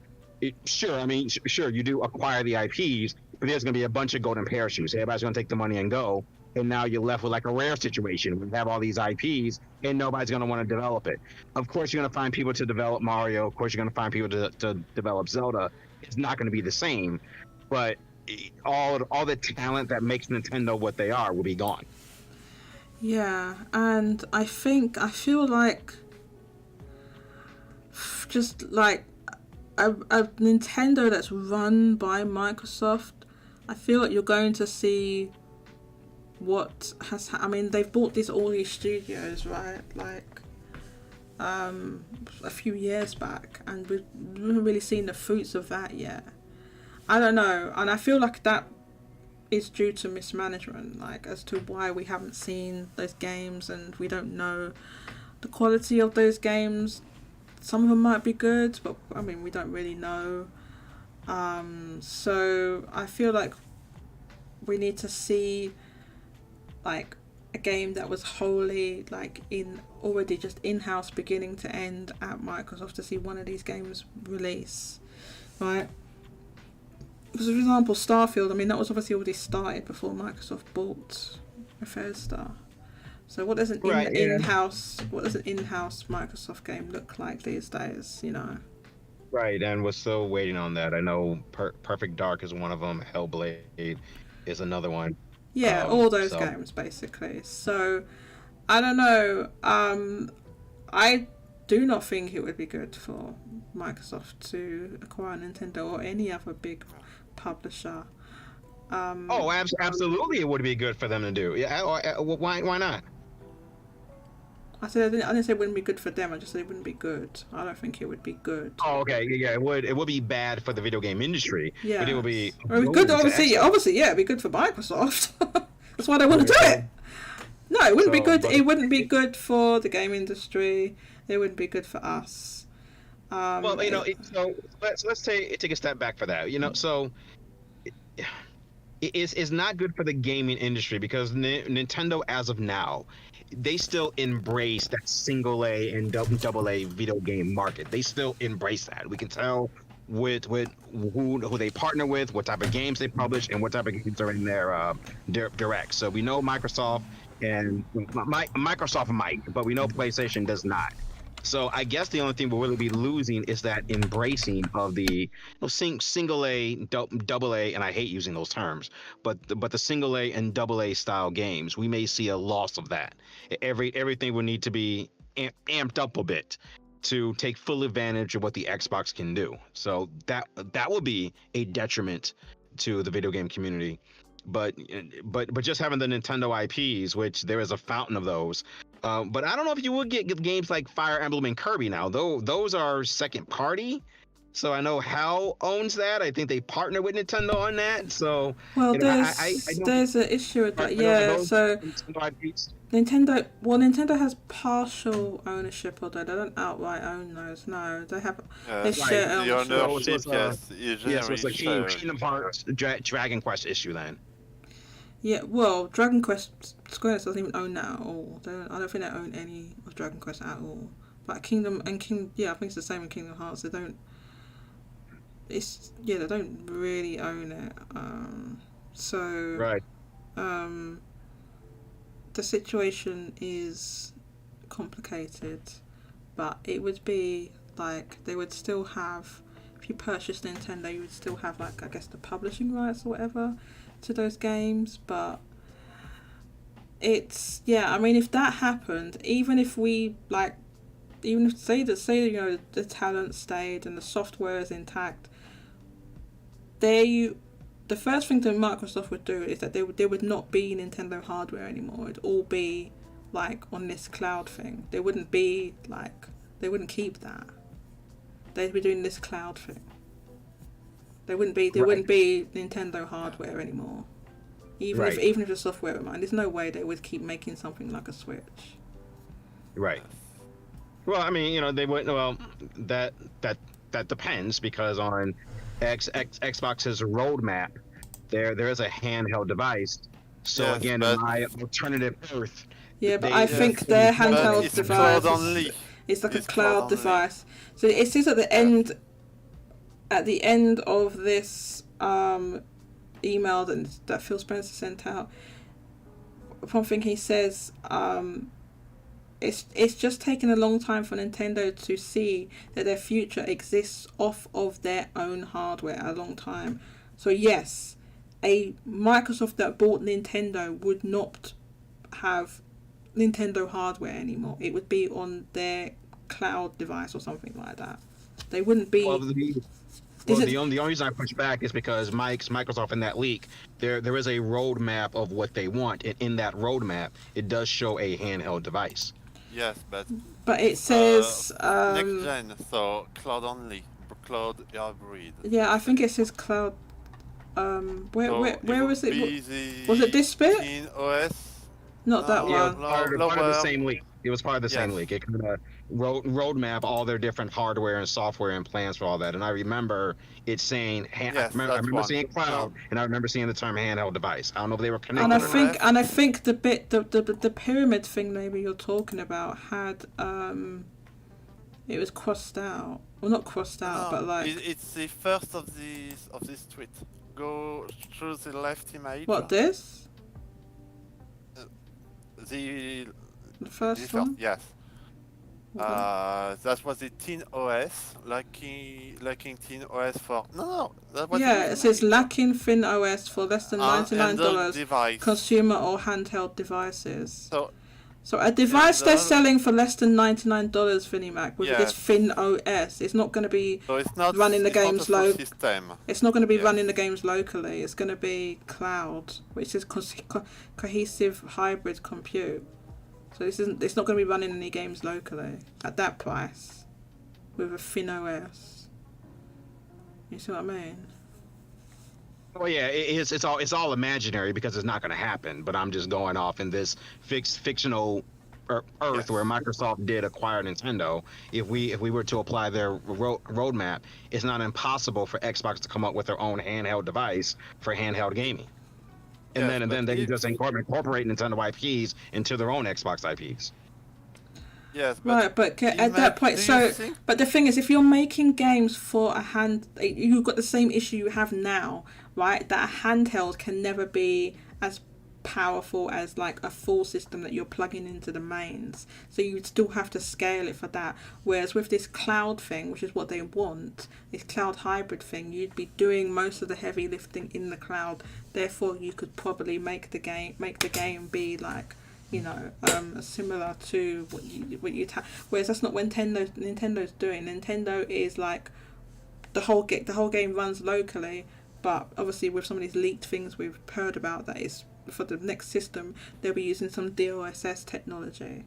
sure, I mean, sure, you do acquire the IPs, but there's going to be a bunch of golden parachutes. Everybody's going to take the money and go, and now you're left with like a rare situation. We have all these IPs, and nobody's going to want to develop it. Of course, you're going to find people to develop Mario. Of course, you're going to find people to develop Zelda. It's not going to be the same, but all the talent that makes Nintendo what they are will be gone. Yeah, and I feel like just like a Nintendo that's run by Microsoft, I feel like you're going to see what has. I mean, they've bought all these studios, right? Like, a few years back, and we haven't really seen the fruits of that yet. I don't know, and I feel like that is due to mismanagement, like as to why we haven't seen those games, and we don't know the quality of those games. Some of them might be good, but I mean, we don't really know. So I feel like we need to see like a game that was wholly like already just in-house beginning to end at Microsoft to see one of these games release, right? Because, for example, Starfield, I mean, that was obviously already started before Microsoft bought Bethesda. So what does an in-house Microsoft game look like these days, Right, and we're still waiting on that. I know Perfect Dark is one of them. Hellblade is another one. Yeah, all those So games, basically. So, I don't know. I do not think it would be good for Microsoft to acquire Nintendo or any other big publisher. absolutely, it would be good for them to do. Yeah, why not? I didn't say it wouldn't be good for them. I just said it wouldn't be good. I don't think it would be good. Oh, okay, yeah, it would be bad for the video game industry, Yeah, but it would be good. Obviously, yeah, it'd be good for Microsoft. That's why they want to do it. No, it wouldn't be good. It wouldn't be good for the game industry. It wouldn't be good for us. Well, so let's take a step back for that. So it's not good for the gaming industry because Nintendo, as of now, they still embrace that single A and double A video game market. They still embrace that. We can tell with who they partner with, what type of games they publish, and what type of games are in their direct. So we know Microsoft might, but we know PlayStation does not. So I guess the only thing we'll really be losing is that embracing of the single A, double A, and I hate using those terms, but the single A and double A style games. We may see a loss of that. Everything will need to be amped up a bit to take full advantage of what the Xbox can do. So that will be a detriment to the video game community. But just having the Nintendo IPs, which there is a fountain of those. But I don't know if you would get games like Fire Emblem and Kirby now. Though those are second party. So I know HAL owns that. I think they partner with Nintendo on that. So there's an issue with that. Yeah, so Nintendo has partial ownership of that. They don't outright own those. No, they have. They share ownership. The ownership, so it's like Kingdom Hearts, Dragon Quest issue then. Yeah, well, Dragon Quest, Square Enix doesn't even own that at all. I don't think they own any of Dragon Quest at all. But I think it's the same in Kingdom Hearts. They don't really own it. The situation is complicated, but it would be like they would still have, if you purchased Nintendo, you would still have like, I guess, the publishing rights or whatever to those games. But it's, yeah, I mean, if that happened, even if we like, even if say the talent stayed and the software is intact, the first thing that Microsoft would do is that there would not be Nintendo hardware anymore. It'd all be like on this cloud thing. They wouldn't be like, they wouldn't keep that. They'd be doing this cloud thing. There wouldn't be Nintendo hardware anymore. Even if the software were mine, there's no way they would keep making something like a Switch. Right. Well, I mean, they wouldn't. Well, that depends, because on Xbox's roadmap, there is a handheld device. So Yes, again, but- in my alternative Earth. Yeah, but they- I think their But handheld it's device cloud only. it's like It's a cloud cloud only. device. So it says at the end of this email that Phil Spencer sent out, one thing he says, it's just taken a long time for Nintendo to see that their future exists off of their own hardware, a long time. So yes, a Microsoft that bought Nintendo would not have Nintendo hardware anymore. It would be on their cloud device or something like that. They wouldn't be. Well, the only reason I push back is because Microsoft in that leak, there is a roadmap of what they want, and in that roadmap, it does show a handheld device. Yes, but But it says next gen, so cloud only, cloud hybrid. yeah, I think it says cloud. Where was it? Was it this bit? In OS? Not that Yeah, one. Part of the lower- same leak. It was part of the same Yes. leak. It kind of roadmap all their different hardware and software and plans for all that. And I remember it saying, I Yes, remember that's one. seeing cloud, and I remember seeing the term handheld device. I don't know if they were connected. And I or not. think the pyramid thing maybe you're talking about had it was crossed out. Well, not crossed out, but like it's the first of this tweet. Go through the left image. what, this? The The first the one? yes. That was the Teen OS, lacking Teen OS for that was Yeah, the it says image. lacking Thin OS for less than $99 Handheld device. consumer or handheld devices. So So a device they're the- selling for less than $99, Finny Mac, with this Yes. Thin OS, it's not going to be so it's not running the it's not games a full low. system. It's not going to be Yes. running the games locally. It's going to be cloud, which is cohesive hybrid compute. So it's not going to be running any games locally at that price with a Thin OS. You see what I mean? Well, yeah, it's all imaginary because it's not going to happen. But I'm just going off in this fictional Earth Yes. where Microsoft did acquire Nintendo. If we were to apply their roadmap, it's not impossible for Xbox to come up with their own handheld device for handheld gaming. And Yes, then but they if- just incorporate Nintendo IPs into their own Xbox IPs. Yes, Right, but at that point, do you so think- but the thing is, if you're making games for a hand, you've got the same issue you have now, right? That a handheld can never be as powerful as like a full system that you're plugging into the mains. So you'd still have to scale it for that. Whereas with this cloud thing, which is what they want, this cloud hybrid thing, you'd be doing most of the heavy lifting in the cloud. Therefore, you could probably make the game be like, similar to what you whereas that's not what Nintendo's doing. Nintendo is like the whole game runs locally, but obviously with some of these leaked things we've heard about, that is for the next system they'll be using some DLSS technology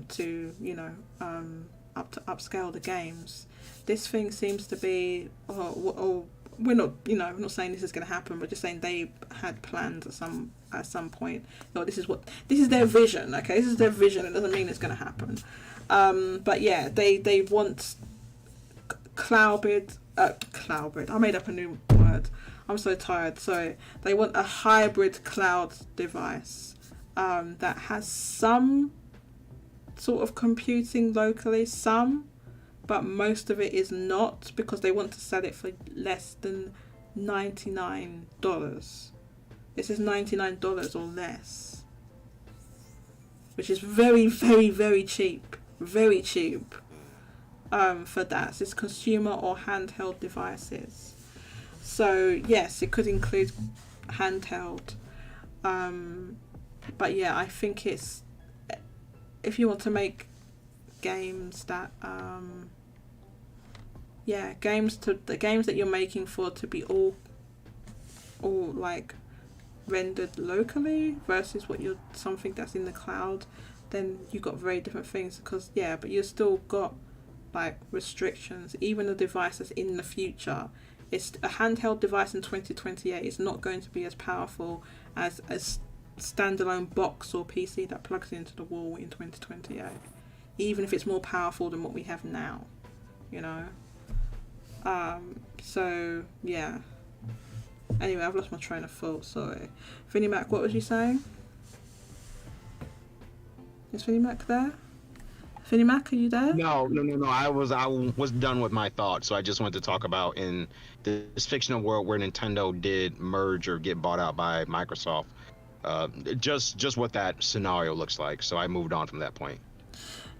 to upscale the games. This thing seems to be we're not saying this is going to happen. We're just saying they had plans at some point. No, this is their vision. Okay, this is their vision. It doesn't mean it's going to happen. But yeah, they want cloudbid. I made up a new word. I'm so tired. Sorry. They want a hybrid cloud device that has some sort of computing locally, but most of it is not, because they want to sell it for less than $99. This is $99 or less. which is very, very, very cheap. Very cheap. For that. So it's consumer or handheld devices. So yes, it could include handheld. But yeah, I think it's, if you want to make games that the games that you're making for to be all like rendered locally versus something that's in the cloud, then you got very different things. Because but you still got like restrictions. Even a device that's in the future, it's a handheld device in 2028 is not going to be as powerful as a standalone box or PC that plugs into the wall in 2028, even if it's more powerful than what we have now, you know. So yeah, anyway, I've lost my train of thought, sorry. Finny Mac, what was you saying? Is Finny Mac there? Finny Mac, are you there? No. I was done with my thoughts, so I just wanted to talk about in this fictional world where Nintendo did merge or get bought out by Microsoft. Just what that scenario looks like. So I moved on from that point.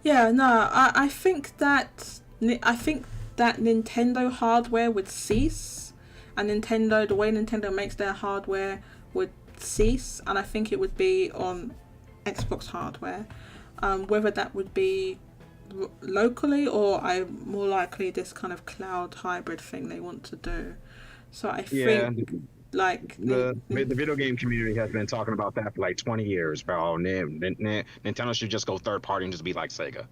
Yeah, no, I think that Nintendo hardware would cease, and the way Nintendo makes their hardware would cease, and I think it would be on Xbox hardware. Whether that would be locally or more likely this kind of cloud hybrid thing they want to do. So I think like the video game community has been talking about that for like 20 years, bro. Nintendo should just go third party and just be like Sega.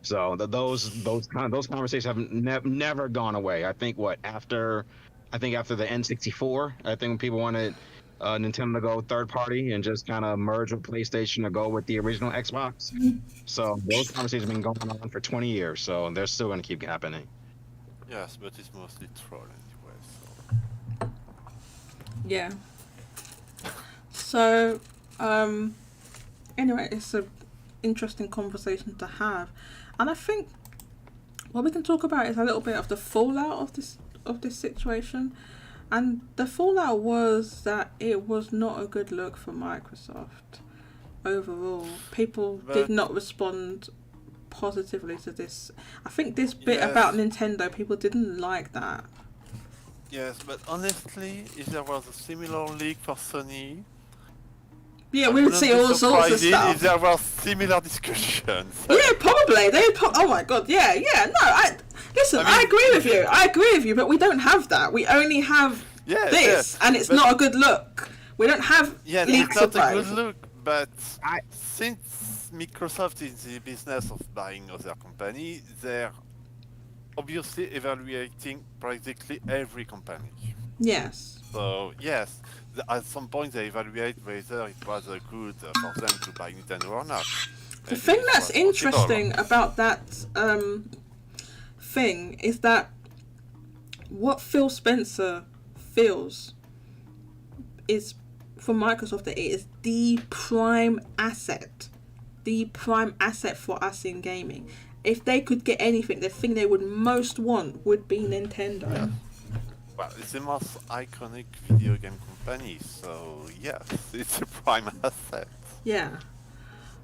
So those conversations have never gone away. I think after the N64, I think when people wanted Nintendo to go third party and just kind of merge with PlayStation or go with the original Xbox. So those conversations have been going on for 20 years, so they're still going to keep happening. Yes, but it's mostly troll anyway, so... Yeah. So, anyway, it's an interesting conversation to have. And I think what we can talk about is a little bit of the fallout of this situation. And the fallout was that it was not a good look for Microsoft overall. People did not respond positively to this. I think this bit about Nintendo, people didn't like that. Yes, but honestly, if there was a similar leak for Sony... Yeah, we would see all sorts of stuff. If there were similar discussions. Yeah, probably. Oh my god, yeah. No, listen, I agree with you, but we don't have that. We only have this, and it's not a good look. We don't have leaks it's of not a both. good look, but since Microsoft is in the business of buying other companies, they're obviously evaluating practically every company. Yes. So, yes, at some point they evaluate whether it was good for them to buy Nintendo or not. The thing that's interesting about that thing is that what Phil Spencer feels is, for Microsoft, that it is the prime asset for us in gaming. If they could get anything, the thing they would most want would be Nintendo. Yeah. Well, it's the most iconic video game company, so yes, it's a prime asset. Yeah.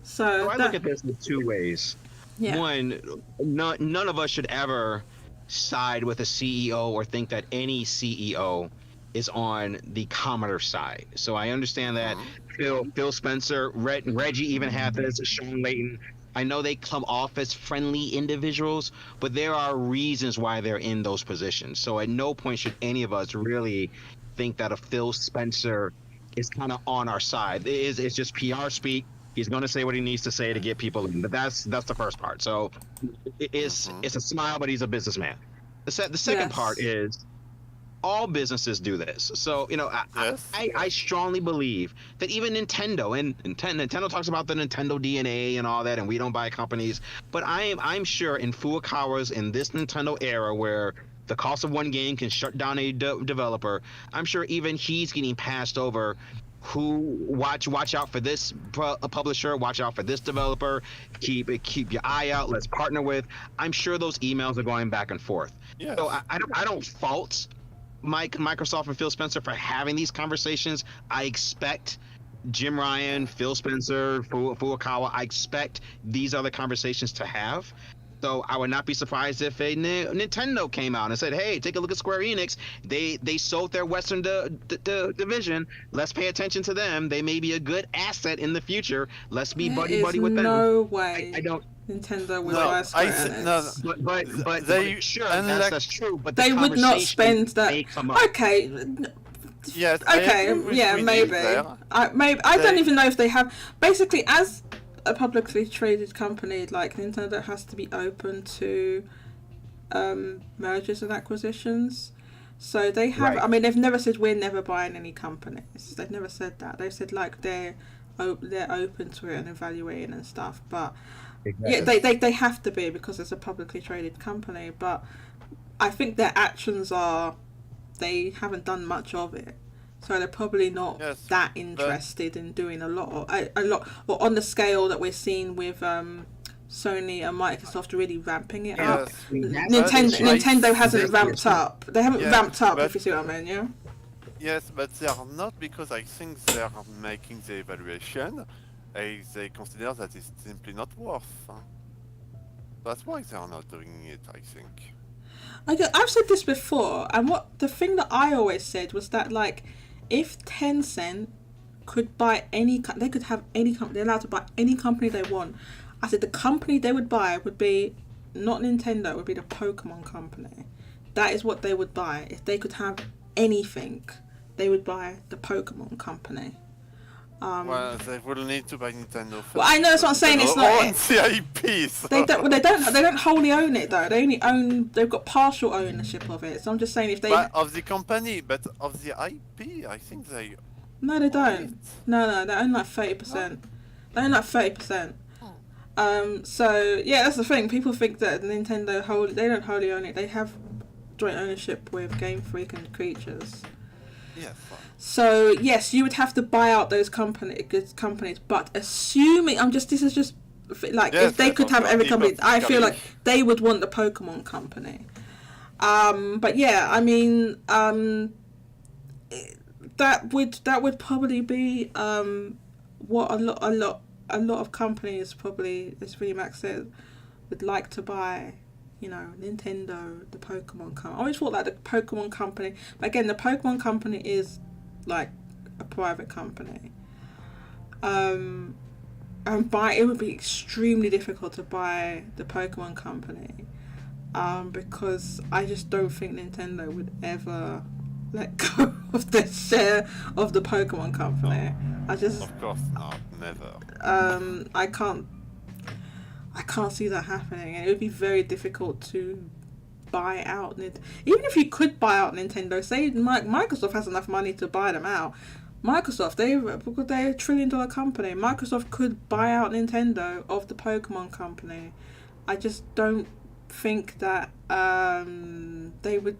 So I look at this in two ways. Yeah. One, none of us should ever side with a CEO or think that any CEO is on the Commodore side. So I understand that Phil Spencer, Reggie even had this, Sean Layton. I know they come off as friendly individuals, but there are reasons why they're in those positions. So at no point should any of us really think that a Phil Spencer is kind of on our side. It's just PR speak. He's going to say what he needs to say to get people in. But that's the first part. So it's a smile, but he's a businessman. The second part is all businesses do this. So, I strongly believe that even Nintendo, and Nintendo talks about the Nintendo DNA and all that, and we don't buy companies. But I'm sure in Furukawa's, in this Nintendo era where the cost of one game can shut down a developer, I'm sure even he's getting passed over. Watch out for this publisher, watch out for this developer, keep your eye out, let's partner with. I'm sure those emails are going back and forth. Yes. So I don't fault Microsoft and Phil Spencer for having these conversations. I expect Jim Ryan, Phil Spencer, Furukawa, I expect these other conversations to have. So I would not be surprised if a Nintendo came out and said, "Hey, take a look at Square Enix. They sold their Western division. Let's pay attention to them. They may be a good asset in the future. Let's be buddy with them." No way. I don't. Nintendo would buy Square Enix. But sure, that's true. But they would not spend that. Okay. Yes. Okay. Yeah. Maybe. I don't even know if they have. Basically, as a publicly traded company, like Nintendo has to be open to mergers and acquisitions. So they have. Right. I mean, they've never said we're never buying any companies. They've never said that. They've said like they're open to it and evaluating and stuff. But yeah, they have to be because it's a publicly traded company. But I think their actions are they haven't done much of it. So they're probably not that interested in doing a lot, or on the scale that we're seeing with Sony and Microsoft really ramping it up. Nintendo hasn't ramped up. They haven't ramped up, if you see what I mean, yeah? Yes, but they are not, because I think they are making the evaluation. They consider that it's simply not worth. That's why they are not doing it, I think. I've said this before, and the thing that I always said was that, like, if Tencent could buy they could have any company, they're allowed to buy any company they want. I said the company they would buy would be not Nintendo, it would be the Pokemon company. That is what they would buy. If they could have anything, they would buy the Pokemon company. Well, they will need to buy Nintendo first. Well, I know that's what I'm saying. It's not the IP. So. They don't wholly own it though. They only own. They've got partial ownership of it. So I'm just saying if they of the company, but of the IP, I think they. No, they don't. No, they own like 30%. They own like 30%. So yeah, that's the thing. People think that Nintendo they don't wholly own it. They have joint ownership with Game Freak and Creatures. Yes. So yes, you would have to buy out those companies, but assuming this is just like if they could have every company, I feel like they would want the Pokemon company. But yeah, I mean, that would probably be what a lot of companies probably, as Remax said, would like to buy. You know, Nintendo, the Pokemon company. I always thought like the Pokemon company, but again, the Pokemon company is like a private company. And it would be extremely difficult to buy the Pokemon company, because I just don't think Nintendo would ever let go of their share of the Pokemon company. Of course not, never. I can't see that happening, and it would be very difficult to buy out Even if you could buy out Nintendo, say Microsoft has enough money to buy them out. Microsoft, they're a $1 trillion company. Microsoft could buy out Nintendo of the Pokemon company. I just don't think that they would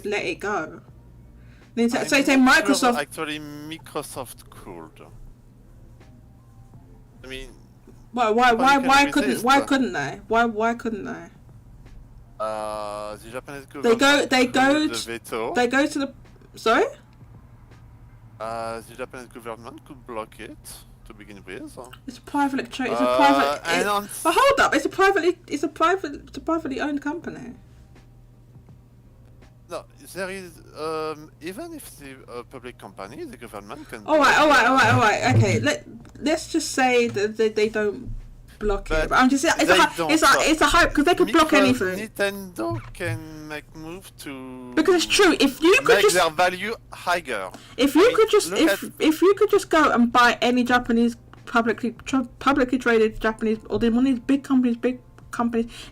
let it go. Say Microsoft. Sure, actually, Microsoft could. I mean. Well, why couldn't they? Why couldn't they? The Japanese government they go to the sorry? The Japanese government could block it to begin with. It's a privately but hold up, it's a privately owned company. No, there is even if the public company, the government can. All right. Okay, let's just say that they don't block it. But I'm just saying it's a hype because they could block anything. Nintendo can make move to. Because it's true. If you could make their value higher. If you could just if you could just go and buy any Japanese publicly traded Japanese or one of these big companies,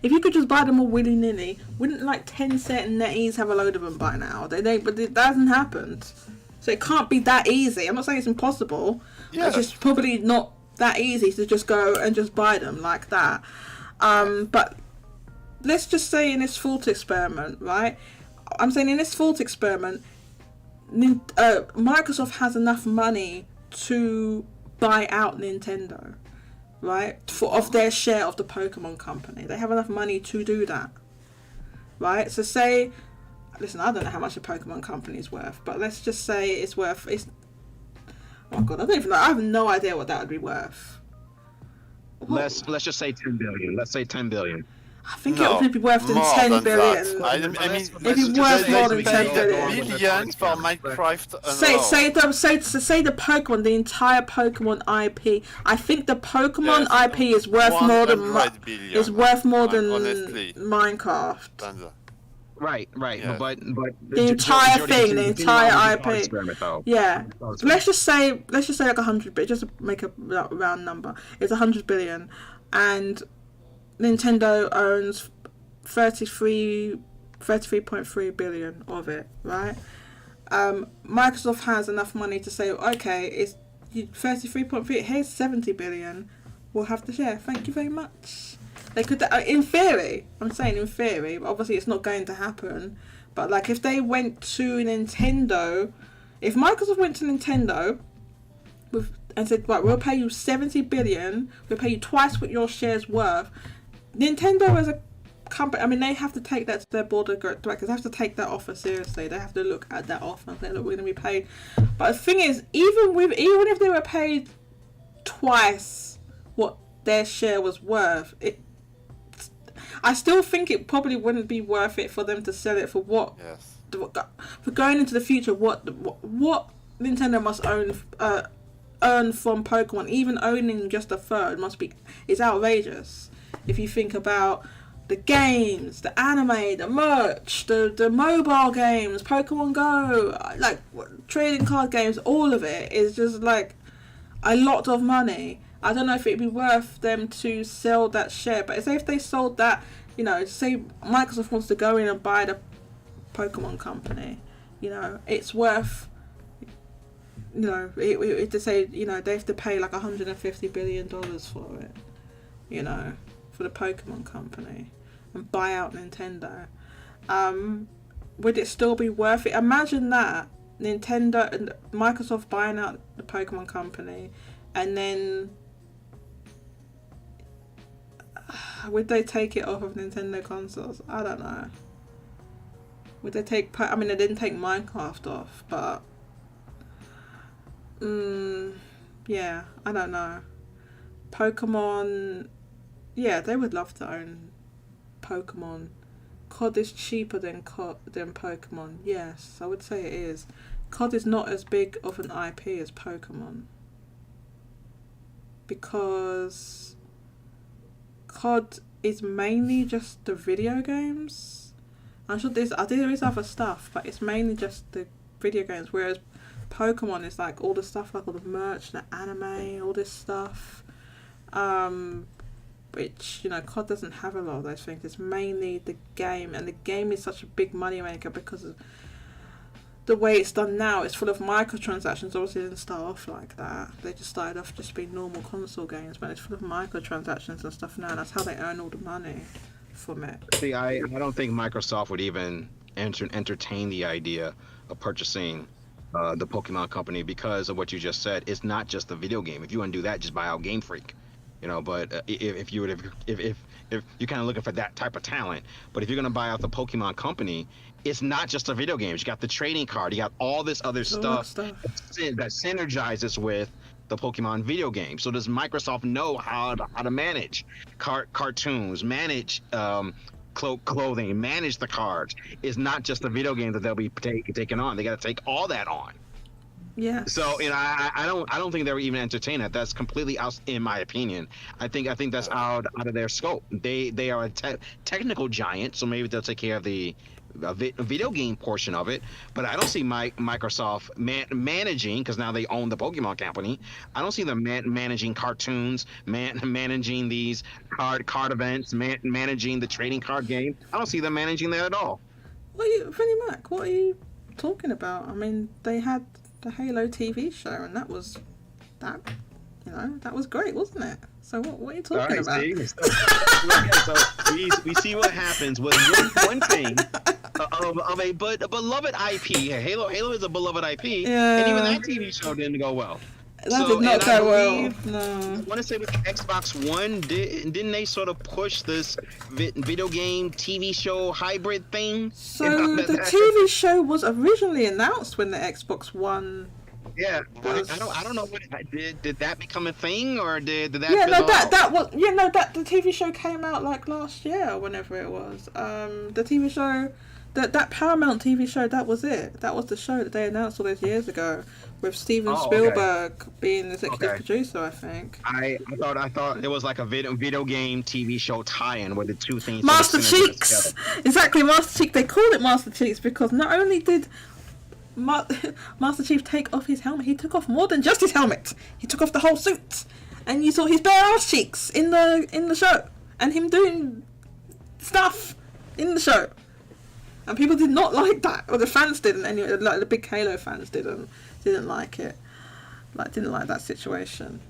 if you could just buy them all willy-nilly, wouldn't like Tencent and NetEase have a load of them by now? But it hasn't happened. So it can't be that easy. I'm not saying it's impossible. Yeah. It's just probably not that easy to just go and just buy them like that. But let's just say in this thought experiment, right? I'm saying in this thought experiment, Microsoft has enough money to buy out Nintendo. Right, of their share of the Pokemon company, they have enough money to do that. Right, so listen, I don't know how much a Pokemon company is worth, but let's just say it's worth. Oh god, I don't even know. I have no idea what that would be worth. Let's just say 10 billion. Let's say 10 billion. I think it would be worth than more 10 than billion. that. I mean, It'd be worth more than 10 billion. Billions for Minecraft Say the Pokemon, the entire Pokemon IP. I think the Pokemon IP is worth more than honestly. Minecraft. Right. Yeah. But the entire thing, the entire IP. Experiment, though. Yeah. So let's just say like 100 billion, just to make a round number. It's 100 billion, and Nintendo owns 33.3 billion of it, right? Microsoft has enough money to say, okay, it's 33.3, here's 70 billion, we'll have the share, thank you very much. They could, in theory, I'm saying in theory, but obviously it's not going to happen, but like if they went to Nintendo, if Microsoft went to Nintendo and said, right, we'll pay you 70 billion, we'll pay you twice what your share's worth, Nintendo as a company, I mean, they have to take that to their board of directors. They have to take that offer seriously. They have to look at that offer and say, look, we're going to be paid. But the thing is, even if they were paid twice what their share was worth, I still think it probably wouldn't be worth it for them to sell it for what. Yes. For going into the future, what Nintendo must earn from Pokemon, even owning just a third, is outrageous. If you think about the games, the anime, the merch, the mobile games, Pokemon Go, like trading card games, all of it is just like a lot of money. I don't know if it'd be worth them to sell that share, but say if they sold that, say Microsoft wants to go in and buy the Pokemon company, it's worth, it to say, they have to pay like $150 billion for it, for the Pokemon company, and buy out Nintendo. Would it still be worth it? Imagine that, Nintendo and Microsoft buying out the Pokemon company, and then would they take it off of Nintendo consoles? I don't know. Would they take? They didn't take Minecraft off, but yeah, I don't know. Pokemon. Yeah, they would love to own Pokemon. COD is cheaper than Pokemon. Yes, I would say it is. COD is not as big of an IP as Pokemon. Because COD is mainly just the video games. I'm sure there is other stuff, but it's mainly just the video games. Whereas Pokemon is like all the stuff, like all the merch, the anime, all this stuff. Which, COD doesn't have a lot of those things. It's mainly the game, and the game is such a big money maker because of the way it's done now. It's full of microtransactions. Obviously, it didn't start off like that. They just started off just being normal console games, but it's full of microtransactions and stuff now, and that's how they earn all the money from it. See, I don't think Microsoft would even entertain the idea of purchasing the Pokemon company because of what you just said. It's not just a video game. If you want to do that, just buy out Game Freak. But if you're kind of looking for that type of talent, but if you're gonna buy out the Pokemon company, it's not just a video game. You got the trading card, you got all this other stuff that synergizes with the Pokemon video game. So does Microsoft know how to manage cartoons, manage clothing, manage the cards? It's not just a video game that they'll be taking on. They got to take all that on. Yeah. So I don't think they were even entertain that. That's completely out, in my opinion. I think that's out of their scope. They are a technical giant, so maybe they'll take care of the video game portion of it. But I don't see Microsoft managing, because now they own the Pokemon company. I don't see them managing cartoons, managing these card events, managing the trading card game. I don't see them managing that at all. Vinnie Mac, what are you talking about? I mean, they had the Halo TV show, and that was great, wasn't it? So what are you talking about? So we see what happens with one thing of a beloved IP. Halo is a beloved IP, and even that TV show didn't go well. That did not go well. No. I want to say with Xbox One, didn't they sort of push this video game TV show hybrid thing? So the TV show was originally announced when the Xbox One Yeah, was- I don't know what did that become a thing or did that Yeah, no, fizzle out? that was that the TV show came out like last year or whenever it was. The TV show, that Paramount TV show, that was it. That was the show that they announced all those years ago, with Steven Oh, okay. Spielberg being the executive Okay. producer, I think. I thought it was like a video game TV show tie-in where the two things Master sort of synergize Cheeks, together. exactly, Master Cheeks. They called it Master Cheeks because not only did Master Chief take off his helmet, he took off more than just his helmet. He took off the whole suit, and you saw his bare ass cheeks in the show, and him doing stuff in the show. And people did not like that, or the fans didn't. Anyway, like the big Halo fans didn't like it, didn't like that situation.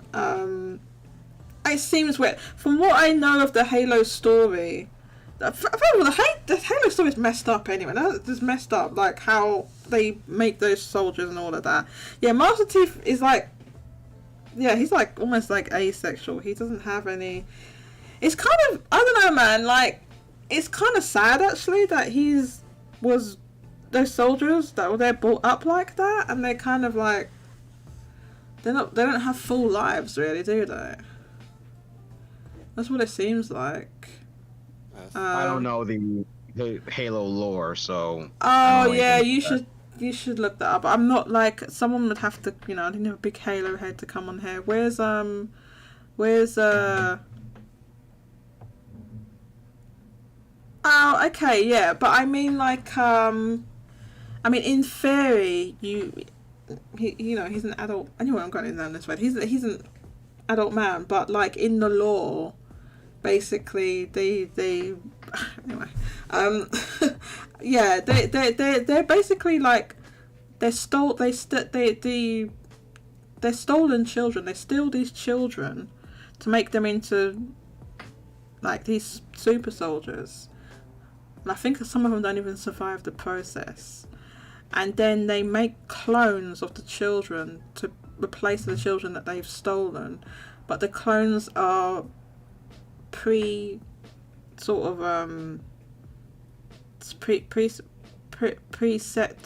It seems weird. From what I know of the Halo story, the Halo story is messed up anyway. That's just messed up, like how they make those soldiers and all of that. Yeah, Master Chief is like, yeah, he's like almost like asexual. He doesn't have any. It's kind of, I don't know, man. Like, it's kind of sad actually that was those soldiers they're brought up like that, and they're kind of like they don't have full lives really, do they? That's what it seems like. Yes. I don't know the Halo lore, so. Oh yeah, you should look that up. I'm not like, someone would have to, I didn't have a big Halo head to come on here. Where's Oh, okay, yeah, but I mean like in theory he's an adult. Anyway, I'm going down this way. He's an adult man, but like in the law, basically they anyway, yeah, they're basically like they're stolen children. They steal these children to make them into like these super soldiers, and I think some of them don't even survive the process. And then they make clones of the children to replace the children that they've stolen, but the clones are preset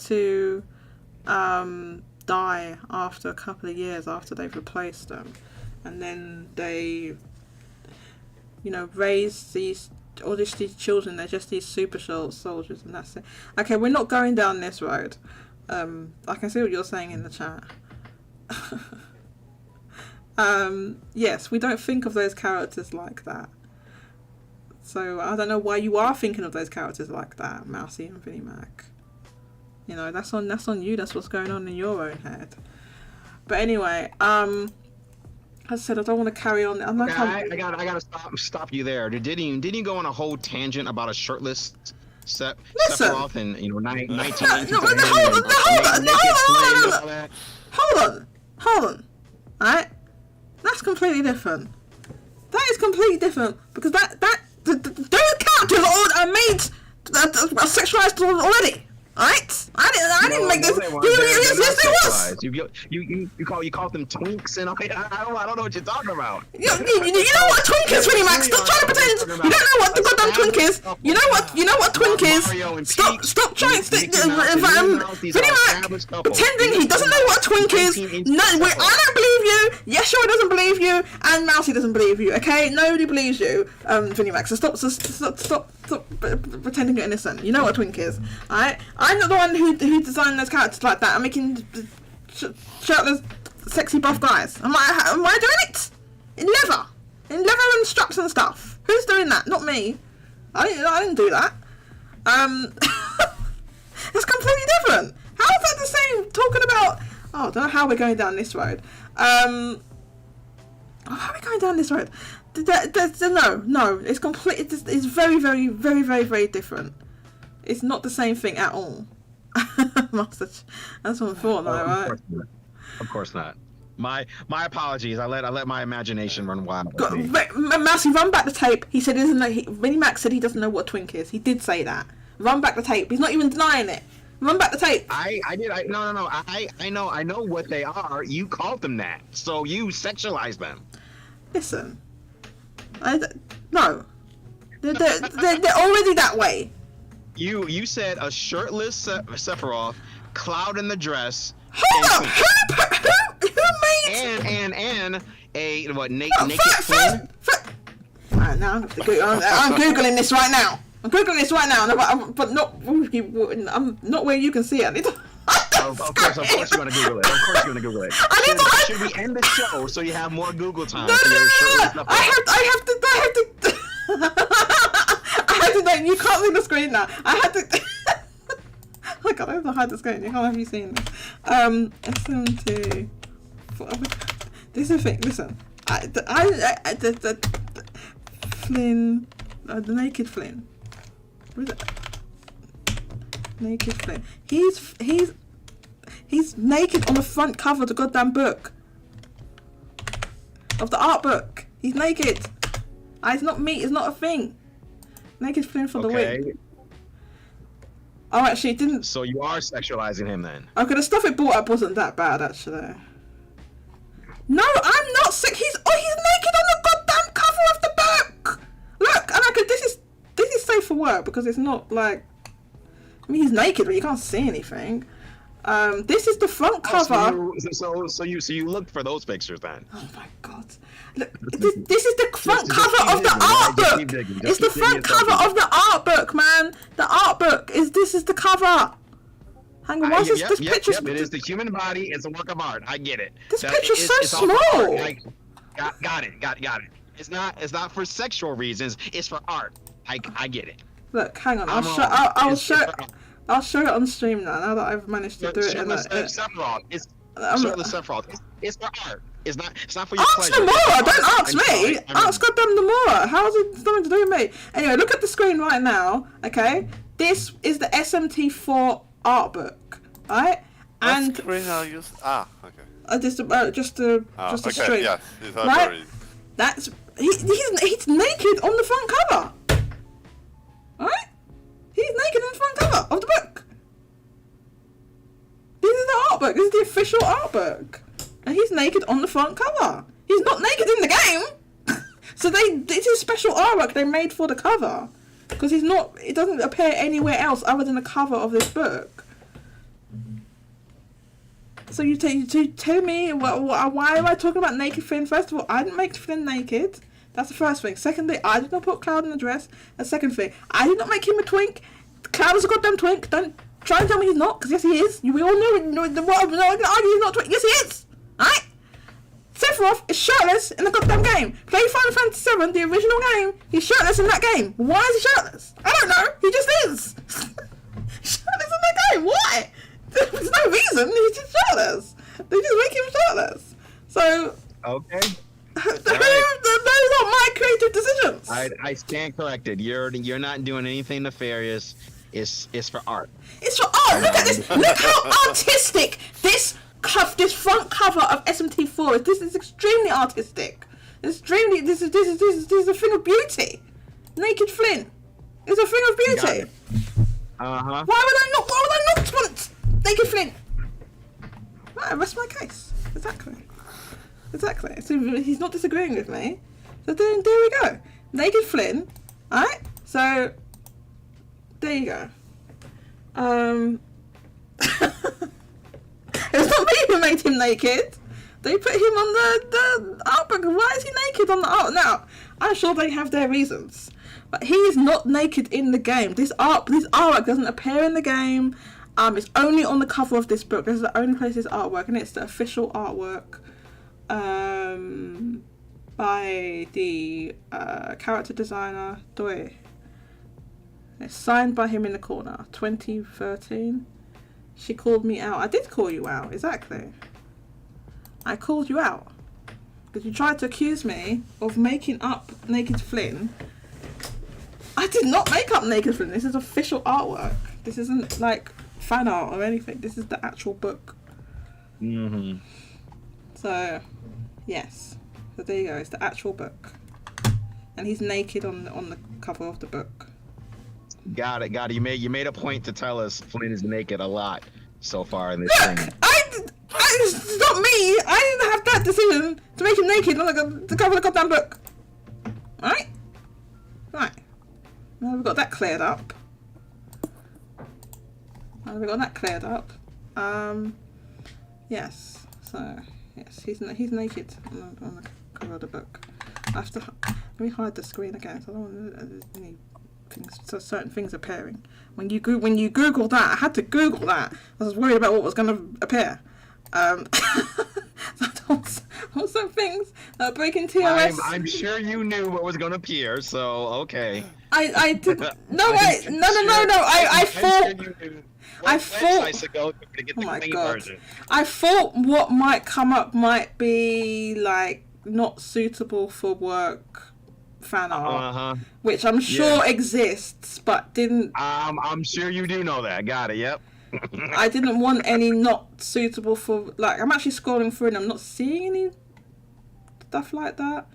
to die after a couple of years after they've replaced them, and then they raise these children. They're just these super soldiers, and that's it. Okay, we're not going down this road. I can see what you're saying in the chat. Yes, we don't think of those characters like that. So I don't know why you are thinking of those characters like that, Mousy and Vinnie Mac. That's on you. That's what's going on in your own head. But anyway, as I said, I don't want to carry on. I gotta stop you there. Didn't you go on a whole tangent about a shirtless Sephiroth in 1918? Hold on. Alright? That's completely different. That is completely different, because those characters are made are sexualized already. Alright? I didn't make this. Yes, it was. You call them twinks, and I don't know what you're talking about. You know what twink is, Vinnie Mac? Stop trying to pretend you don't know what the goddamn twink is. You know what twink is. Stop trying to Vinnie Mac pretending he doesn't know what a twink is. No, I don't believe you. Yeshua doesn't believe you, and Mousy doesn't believe you. Okay, nobody believes you, Vinnie Mac. So stop pretending you're innocent. You know what a twink is. Alright? I'm not the one who designed those characters like that. I'm making shirtless, sexy buff guys. Am I doing it? In leather and straps and stuff. Who's doing that? Not me. I didn't do that. It's completely different. How is that the same? Talking about, I don't know how we're going down this road. How are we going down this road? No. It's complete. It's very, very, very, very, very different. It's not the same thing at all. That's what I thought, though, right? Of course not. My apologies. I let my imagination run wild. Mousy, run back the tape. He said, Vinnie Mac said he doesn't know what twink is. He did say that. Run back the tape. He's not even denying it. Run back the tape. I did. No. I know what they are. You called them that, so you sexualized them. Listen, no, they're already that way. You said a shirtless Sephiroth, cloud in the dress. Hold up! and a what? Naked Flynn. Alright, now I'm googling this right now. I'm googling this right now, but not. I'm not where you can see it. I need to. Of course you want to Google it. Of course you want to Google it. Should we end the show so you have more Google time? No. I have to. I have to. No, you can't see the screen now. I had to. Oh god, I have to hide the screen. You can't have you seen this. SMT. This is the thing. Listen, the Flynn, the naked Flynn. What is it? Naked Flynn. He's naked on the front cover of the goddamn book. Of the art book. He's naked. It's not me, it's not a thing. Naked Flynn for the win. Oh, actually, it didn't. So you are sexualizing him then? Okay, the stuff it brought up wasn't that bad, actually. No, I'm not sick. He's naked on the goddamn cover of the book. Look, and this is safe for work because it's not like. I mean, he's naked, but you can't see anything. This is the front cover. So you looked for those pictures then? Oh my god! Look, this is the front cover of the art book. It's the front cover of the art book, man. The art book is the cover. Hang on, why is this picture? It is the human body. It's a work of art. I get it. This picture's so small. Got it. It's not for sexual reasons. It's for art. I get it. Look, hang on. I'll show it on stream now that I've managed to do it. It's for art. It's not for your ask pleasure. Nomura, don't ask me. Ask goddamn Nomura. How's it something to do with me? Anyway, look at the screen right now. Okay, this is the SMT4 art book, right? And screen are you? Okay. just the stream. Yes, right? That's he's naked on the front cover. Right? He's naked on the front cover of the book. This is the art book. This is the official art book. And he's naked on the front cover. He's not naked in the game. So it's a special artwork they made for the cover. Because it doesn't appear anywhere else other than the cover of this book. So you tell me, why am I talking about naked Flynn? First of all, I didn't make Flynn naked. That's the first thing. Secondly, I did not put Cloud in the dress. And second thing, I did not make him a twink. Cloud is a goddamn twink. Don't try and tell me he's not, because yes he is. We all know what I'm going to argue he's not a twink. Yes he is. Alright? Sephiroth is shirtless in the goddamn game. Play Final Fantasy VII, the original game. He's shirtless in that game. Why is he shirtless? I don't know. He just is. Shirtless in that game. Why? There's no reason. He's just shirtless. They just make him shirtless. So. Okay. Those are my creative decisions. I stand corrected. You're not doing anything nefarious. It's for art. It's for art. Look at this. Look how artistic this front cover of SMT4 is. This is extremely artistic. This is a thing of beauty. Naked Flynn is a thing of beauty. Uh-huh. Why would I not want Naked Flynn? Right, rest my case. Exactly. So he's not disagreeing with me. So there we go. Naked Flynn. Alright? So there you go. It's not me who made him naked. They put him on the art book. Why is he naked on the art? Now, I'm sure they have their reasons. But he is not naked in the game. This artwork doesn't appear in the game. It's only on the cover of this book. This is the only place this artwork, and it's the official artwork by the character designer Doi. It's signed by him in the corner. 2013. She called me out. I did call you out, exactly. I called you out because you tried to accuse me of making up Naked Flynn. I did not make up Naked Flynn. This is official artwork. This isn't like fan art or anything. This is the actual book. Mm-hmm. So, yes. So there you go. It's the actual book, and he's naked on the cover of the book. Got it. You made a point to tell us Flynn is naked a lot so far in this thing. It's not me. I didn't have that decision to make him naked on the cover of the goddamn book. Right. Now we've got that cleared up. Yes. So Yes, he's naked on the cover of the book. I have to let me hide the screen again, so I don't want any things. So certain things appearing. When you Google that, I had to Google that. I was worried about what was going to appear. So I don't want some things that are breaking TOS. I'm sure you knew what was going to appear, so okay. I did no. I thought. Oh my god! I thought what might come up might be like not suitable for work fan art, which I'm sure exists, but didn't. I'm sure you do know that. Got it. Yep. I didn't want any not suitable for, like, I'm actually scrolling through and I'm not seeing any stuff like that.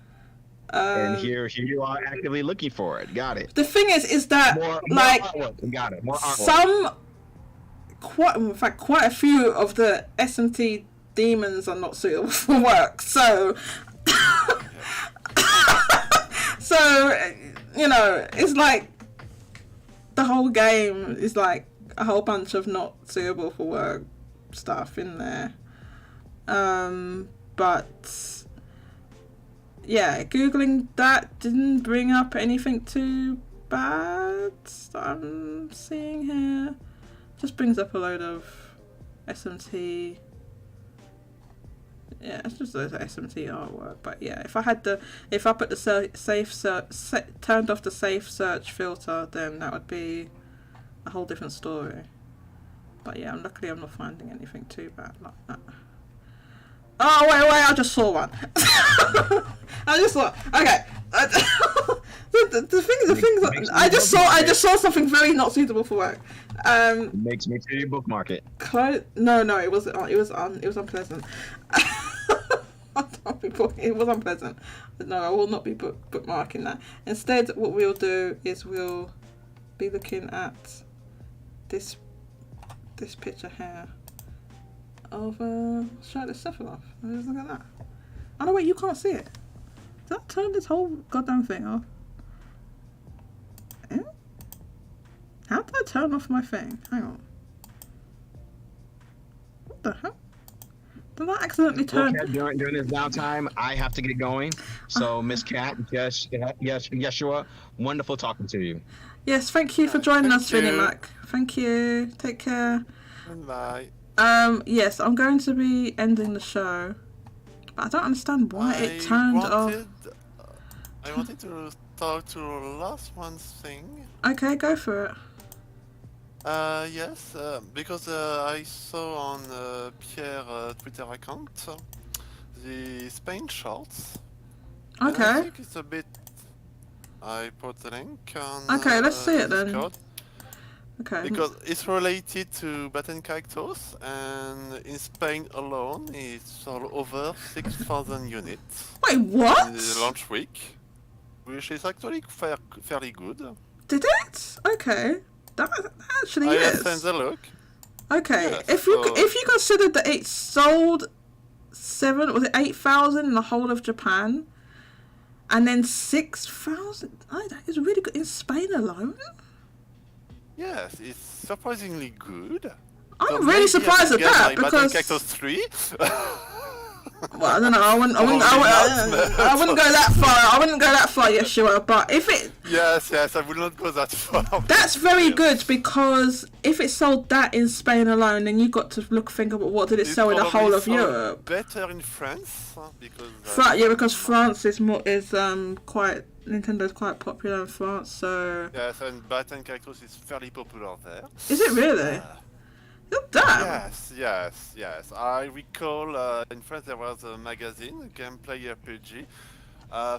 And here you are actively looking for it. Got it. The thing is that more artwork. Got it. More artwork. Quite a few of the SMT demons are not suitable for work. So, it's like the whole game is like a whole bunch of not suitable for work stuff in there. But yeah, Googling that didn't bring up anything too bad that I'm seeing here. Just brings up a load of SMT. Yeah, it's just those SMT artwork. But yeah, if I put the safe search, turned off the safe search filter, then that would be a whole different story. But yeah, luckily I'm not finding anything too bad like that. Oh wait! I just saw one. Okay. the things I just saw something very not suitable for work. Makes me to bookmark it. No, it was unpleasant. It was unpleasant. No, I will not be bookmarking that. Instead, what we'll do is we'll be looking at this picture here of Shirtless Sephiroth. Just look at that. Oh no, wait, you can't see it. Did I turn this whole goddamn thing off? Eh? How did I turn off my thing? Hang on. What the hell? Did I accidentally turn? Okay, during this downtime, I have to get going. So, Miss Cat, Yeshua, wonderful talking to you. Yes, thank you for joining us, Vinny Mac. Thank you. Take care. Bye. Yes, I'm going to be ending the show, but I don't understand why it turned off. I wanted to talk to last one thing. Okay, go for it. Yes, because I saw on Pierre's Twitter account the Spain shorts. Okay. I think it's a bit. I put the link on. Okay, let's see it then. Discord. Okay. Because it's related to Batten Cactus, and in Spain alone, it's sold over 6,000 units. Wait, what? In the launch week, which is actually fairly good. Did it? Okay. That actually I is. sent a look. Okay. Yes, if you considered that it sold 8,000 in the whole of Japan, and then 6,000, that is really good in Spain alone. Yes, it's surprisingly good. I'm really surprised at that because Cactus 3. Well, I don't know. I wouldn't go that far. I wouldn't go that far, Yeshua. But if it, yes, I would not go that far. That's very good, because if it sold that in Spain alone, then you got to think about what did it sell in the whole of Europe. Better in France because because France is quite. Nintendo's quite popular in France, so... Yes, and Batten Cactus is fairly popular there. Is it really? Damn! Yes. I recall in France there was a magazine, a gameplay RPG.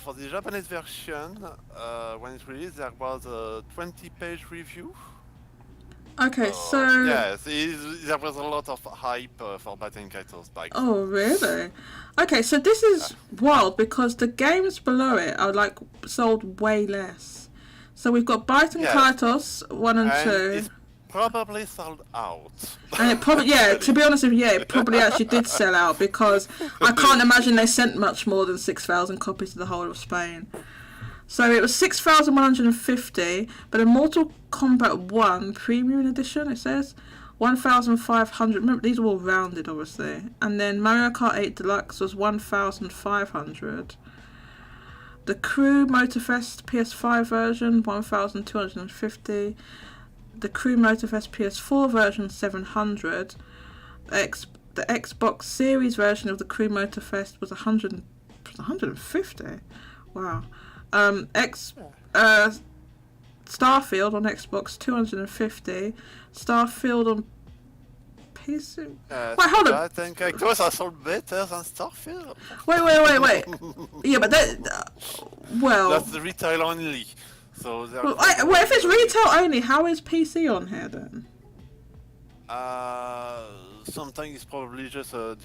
For the Japanese version, when it released, there was a 20-page review. Okay, so... Yes, there was a lot of hype for Batten Cactus back then. Oh, really? Okay, so this is wild, because the games below it are, sold way less. So we've got Batten Cactus 1 and 2. It's probably sold out. And it probably, to be honest with you, it probably actually did sell out, because I can't imagine they sent much more than 6,000 copies to the whole of Spain. So it was 6,150, but in Mortal Kombat 1 Premium Edition, it says, 1,500. Remember, these are all rounded, obviously. And then Mario Kart 8 Deluxe was 1,500. The Crew Motorfest PS5 version, 1,250. The Crew Motorfest PS4 version, 700. The Xbox Series version of the Crew Motorfest was 150. Wow. Starfield on Xbox, 250. Starfield on PC. Wait, hold on. I think those are sold better than Starfield. Wait. Yeah, but that. Well. That's the retail only. So Well, if it's retail only, how is PC on here then? Sometimes it's probably just a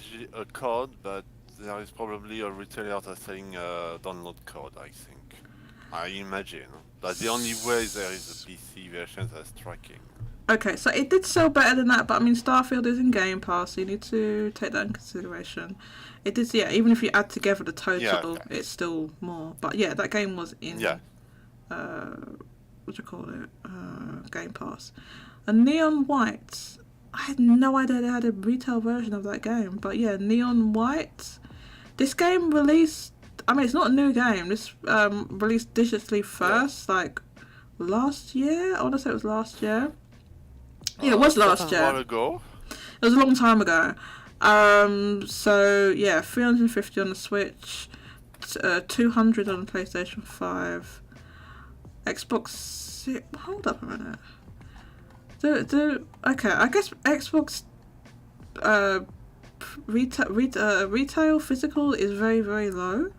code, but there is probably a retailer that's saying download code, I think. I imagine. That's the only way there is a PC version that's tracking. Okay, so it did sell better than that, but I mean, Starfield is in Game Pass, so you need to take that in consideration. It did, yeah, even if you add together the total, it's still more. But yeah, that game was in, what do you call it, Game Pass. And Neon White, I had no idea they had a retail version of that game, but yeah, Neon White. This game released, I mean, it's not a new game, this released digitally first, like, last year? I want to say it was last year. Yeah, it was last year. A while ago. It was a long time ago. So yeah, 350 on the Switch, 200 on the PlayStation 5, Xbox. Hold up a minute. Okay, I guess Xbox retail physical is very, very low.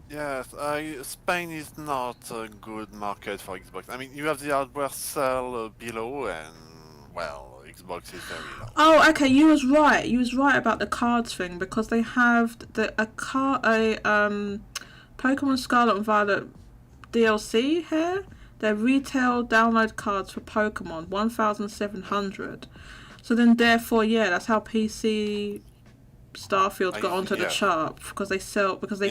Yes, Spain is not a good market for Xbox. I mean, you have the hardware sell below, and well, Xbox is very low. Oh, okay, you was right. You was right about the cards thing, because they have Pokemon Scarlet and Violet DLC here. They're retail download cards for Pokemon, 1,700. So then, therefore, yeah, that's how PC Starfield got onto the chart, because they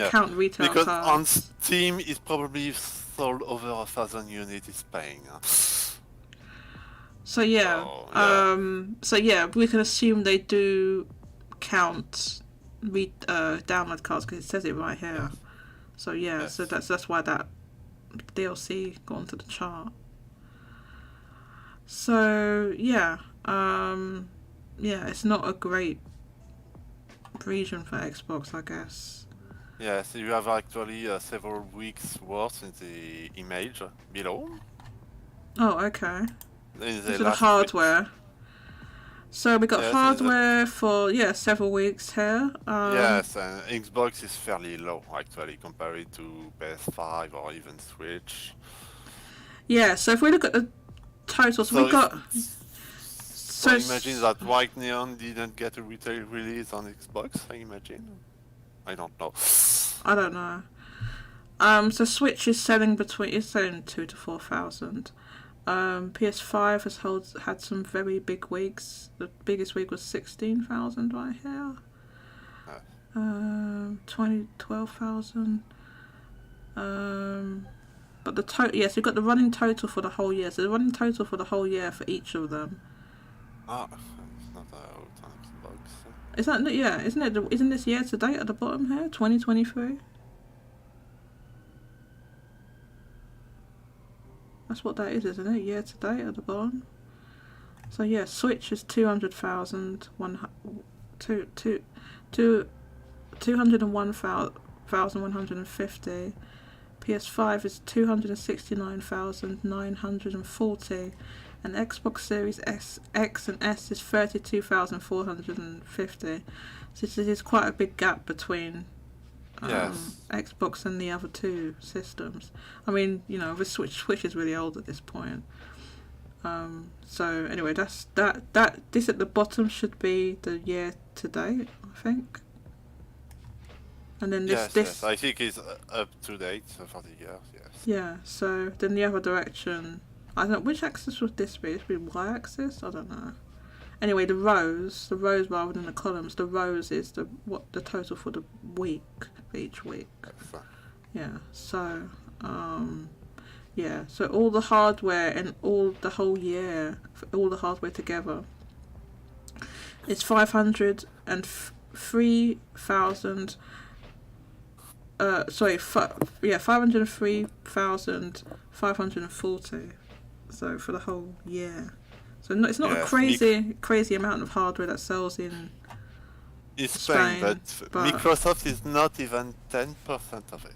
count retail because cards. On Steam, it's probably sold over 1,000 units in Spain. So yeah, we can assume they do count download cards, because it says it right here. Yeah. So yeah, so that's why that DLC got onto the chart. So yeah, it's not a great region for Xbox, I guess. Yes, you have actually several weeks worth in the image below. Oh, okay. This is the hardware. So we got hardware for several weeks here. Yes, and Xbox is fairly low actually compared to PS5 or even Switch. Yeah, so if we look at the totals, we got. So imagine that White Neon didn't get a retail release on Xbox. I imagine. I don't know. I don't know. So Switch is selling 2,000 to 4,000. PS5 has had some very big weeks. The biggest week was 16,000 right here. 12,000. But the total, yes, you've got the running total for the whole year. So the running total for the whole year for each of them. It's not out on Xbox. Is that Isn't it? Isn't this year to date at the bottom here? 2023. That's what that is, isn't it? Year to date at the bottom. So yeah, Switch is 200,000, 201,150. PS5 is 269,940, and Xbox Series X and S is 32,450. So this is quite a big gap between Xbox and the other two systems. I mean, the Switch is really old at this point. So anyway, this at the bottom should be the year to date, I think. And then this. Yes, I think it's up to date for the year. Yes. Yeah. So then the other direction, I don't know which axis would this be. This would be y-axis. I don't know. Anyway, the rows rather than the columns. The rows is the total for the week, for each week. Yeah. So so all the hardware and all the whole year, all the hardware together, It's 503,000. 503,540. So for the whole year. So it's not a crazy amount of hardware that sells in Spain, but Microsoft is not even 10% of it.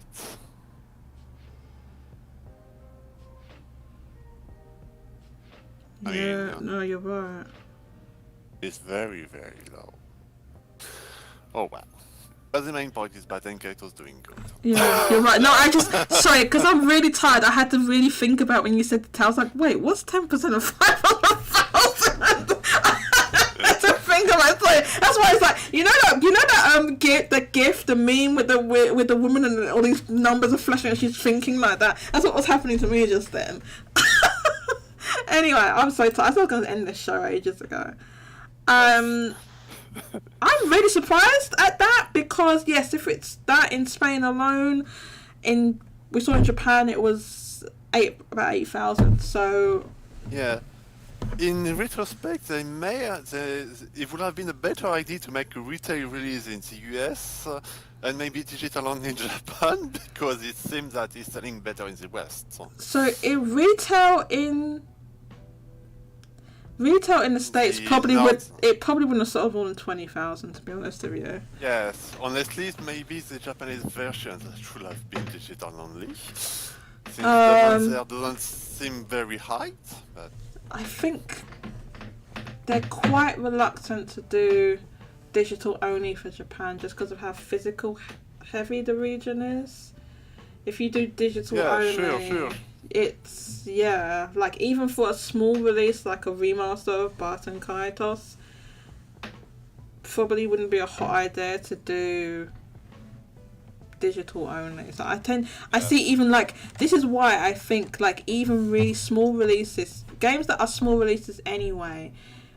No, you're right. It's very, very low. Oh well. But the main point is Batten Kato's doing good. Yeah, you're right. No, sorry, because I'm really tired. I had to really think about when you said the I was like, wait, what's 10% of 500,000? I had to think about it. That's why it's like, the meme with the woman and all these numbers are flashing and she's thinking like that. That's what was happening to me just then. Anyway, I'm so tired. I thought I was going to end this show ages ago. I'm really surprised at that because yes, if it's that in Spain alone, we saw in Japan it was about 8,000. So yeah, in retrospect, it would have been a better idea to make a retail release in the US and maybe digital only in Japan because it seems that it's selling better in the West. So in retail in the States probably wouldn't have sold more than 20,000, to be honest with you. Yes, honestly, maybe the Japanese version should have been digital only. Since the ones there doesn't seem very high, but I think they're quite reluctant to do digital only for Japan just because of how physical heavy the region is. If you do digital only, sure. It's like even for a small release like a remaster of Baten Kaitos, probably wouldn't be a hot idea to do digital only. So I see even like this is why I think like even really small releases, games that are small releases anyway,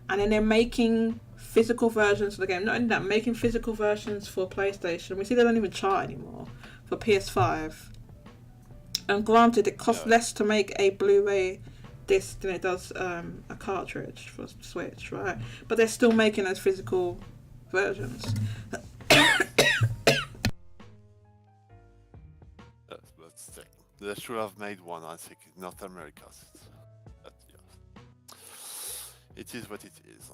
and then they're making physical versions of the game. Not only that, making physical versions for PlayStation. We see they don't even chart anymore for PS5. And granted, it costs less to make a Blu-ray disc than it does a cartridge for Switch, right? But they're still making those physical versions. But still, they should have made one, I think, in North America. But yeah, it is what it is.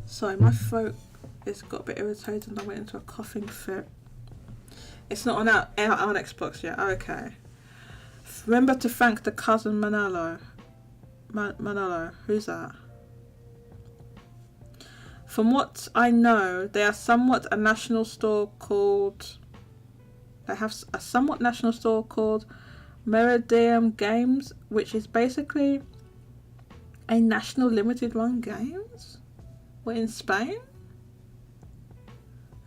Sorry, my throat has got a bit irritated and I went into a coughing fit. It's not on Xbox yet. Okay. Remember to thank the cousin Manalo. Manalo, who's that? From what I know, they are somewhat a national store called... They have a somewhat national store called Meridium Games, which is basically a national limited run games? We're in Spain?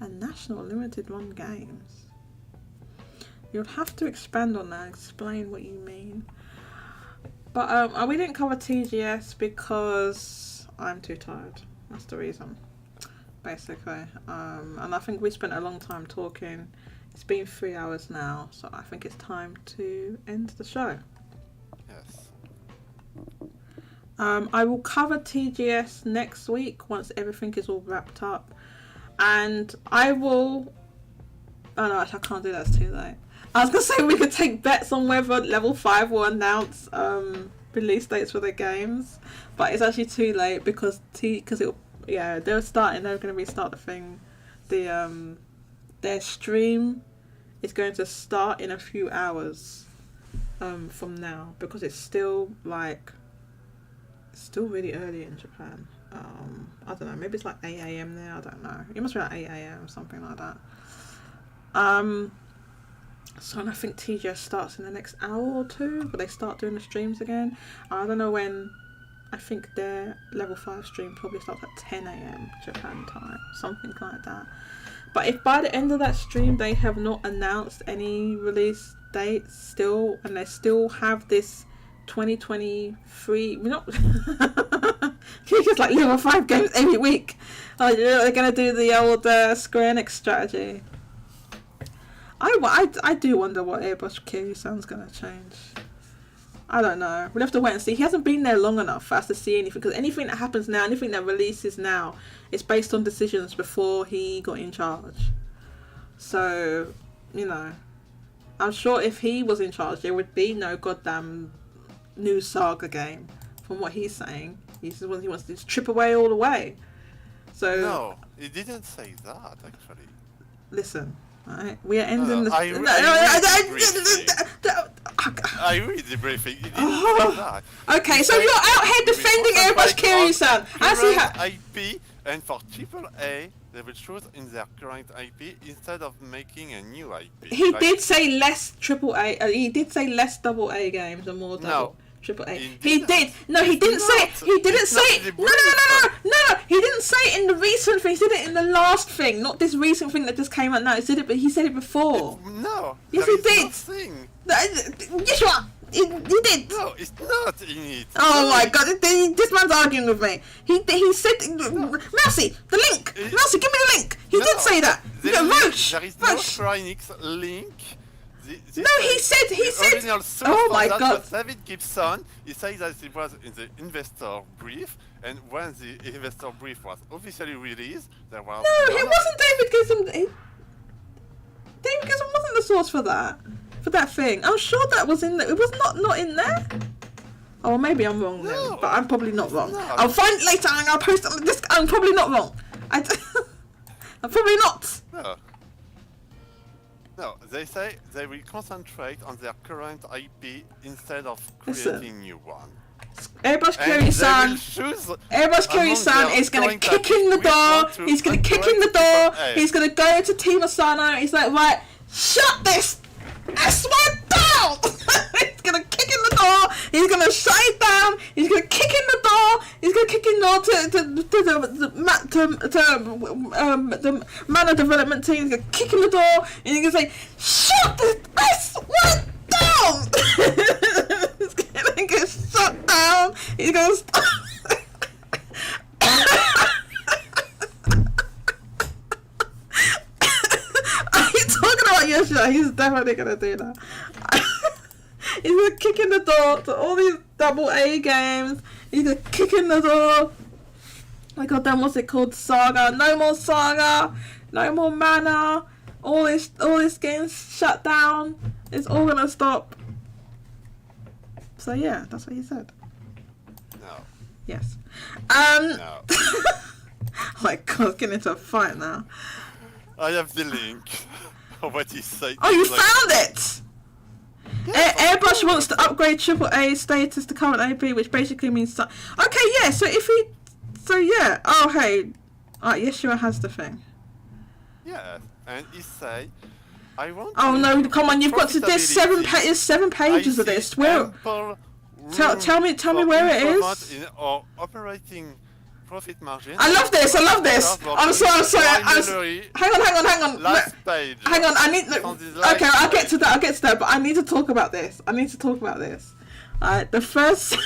A national limited run games. You'll have to expand on that, explain what you mean. But we didn't cover TGS because I'm too tired. That's the reason, basically. And I think we spent a long time talking. It's been 3 hours now, so I think it's time to end the show. Yes. I will cover TGS next week once everything is all wrapped up. And I will... Oh no, actually I can't do that, it's too late. I was going to say we could take bets on whether Level 5 will announce release dates for their games. But it's actually too late because they're going to restart the thing. Their stream is going to start in a few hours from now because it's still really early in Japan. I don't know, maybe it's like 8 a.m. there, I don't know. It must be like 8 a.m. something like that. So I think TGS starts in the next hour or two, but they start doing the streams again. I don't know when. I think their Level 5 stream probably starts at 10 a.m. Japan time, something like that. But if by the end of that stream they have not announced any release dates still, and they still have this 2023, we're not just like Level 5 games every week. They're going to do the old Square Enix strategy. I do wonder what Airbrush Kiryu-san's gonna change. I don't know. We'll have to wait and see. He hasn't been there long enough for us to see anything, because anything that happens now, anything that releases now, is based on decisions before he got in charge. So, you know, I'm sure if he was in charge, there would be no goddamn new Saga game. From what he's saying, he wants to strip away all the way. So No, he didn't say that actually. listen, alright, we are ending I read the briefing. He didn't say that. Okay, so you're out here defending Airbrush Kiryu-san. I see how. IP, and for AAA, they will choose in their current IP instead of making a new IP. He did say less AAA. He did say less AA games and more AAA. He did. No, he didn't say. He didn't say. No. He didn't say it in the recent thing. He said it in the last thing, not this recent thing that just came out now. He said it, but he said it before. No. Yes, he did. Nothing. Yes, you are. He did. No, it's not in it. Oh my god, this man's arguing with me. He said, Mousy, the link. Mousy, give me the link. He did say that. There is no Square Enix link. No, he said. Original source Oh my that god. was David Gibson. He said that it was in the investor brief, and when the investor brief was officially released, there was No, it wasn't David Gibson. David Gibson wasn't the source for that thing. I'm sure that was in there. It was not in there. Oh, maybe I'm wrong then, but I'm probably not wrong. No. I'll find it later and I'll post it on this. I'm probably not wrong. I'm probably not. No, they say they will concentrate on their current IP instead of creating new one. Airbrush Kiryu-san. Airbrush Kiryu-san is gonna kick in the door. He's gonna kick in the door. He's gonna go to Team Asano. He's like, right, shut this S1 down. He's gonna kick in the door. He's gonna shut it down. He's gonna kick in the door. He's gonna kick in the door to the manor development team. He's gonna kick in the door and he's gonna say, shut this S1 down. He's gonna get shut down. He's gonna stop. Are you talking about Yoshida? He's definitely gonna do that. He's gonna kick in the door to all these AA games. He's gonna kick in the door. My god, then what's it called? Saga. No more Saga. No more Mana. All this game's shut down. It's all gonna stop. So yeah, that's what he said. No. Yes. No. Oh my god, getting into a fight now. I have the link of what he said. Oh, you found it! Airbrush wants to upgrade AAA status to current AP, which basically means... Okay, yeah, so if he... So yeah, oh hey. Yeshua has the thing. Yeah, and he say, I want Oh no, come on, you've got to... There's 7 pages of this. Where... Tell me where it is. In our operating profit margin. I love this. I'm sorry. Hang on. Last page. Hang on, I need... Okay, I'll get to that, but I need to talk about this. Alright, the first...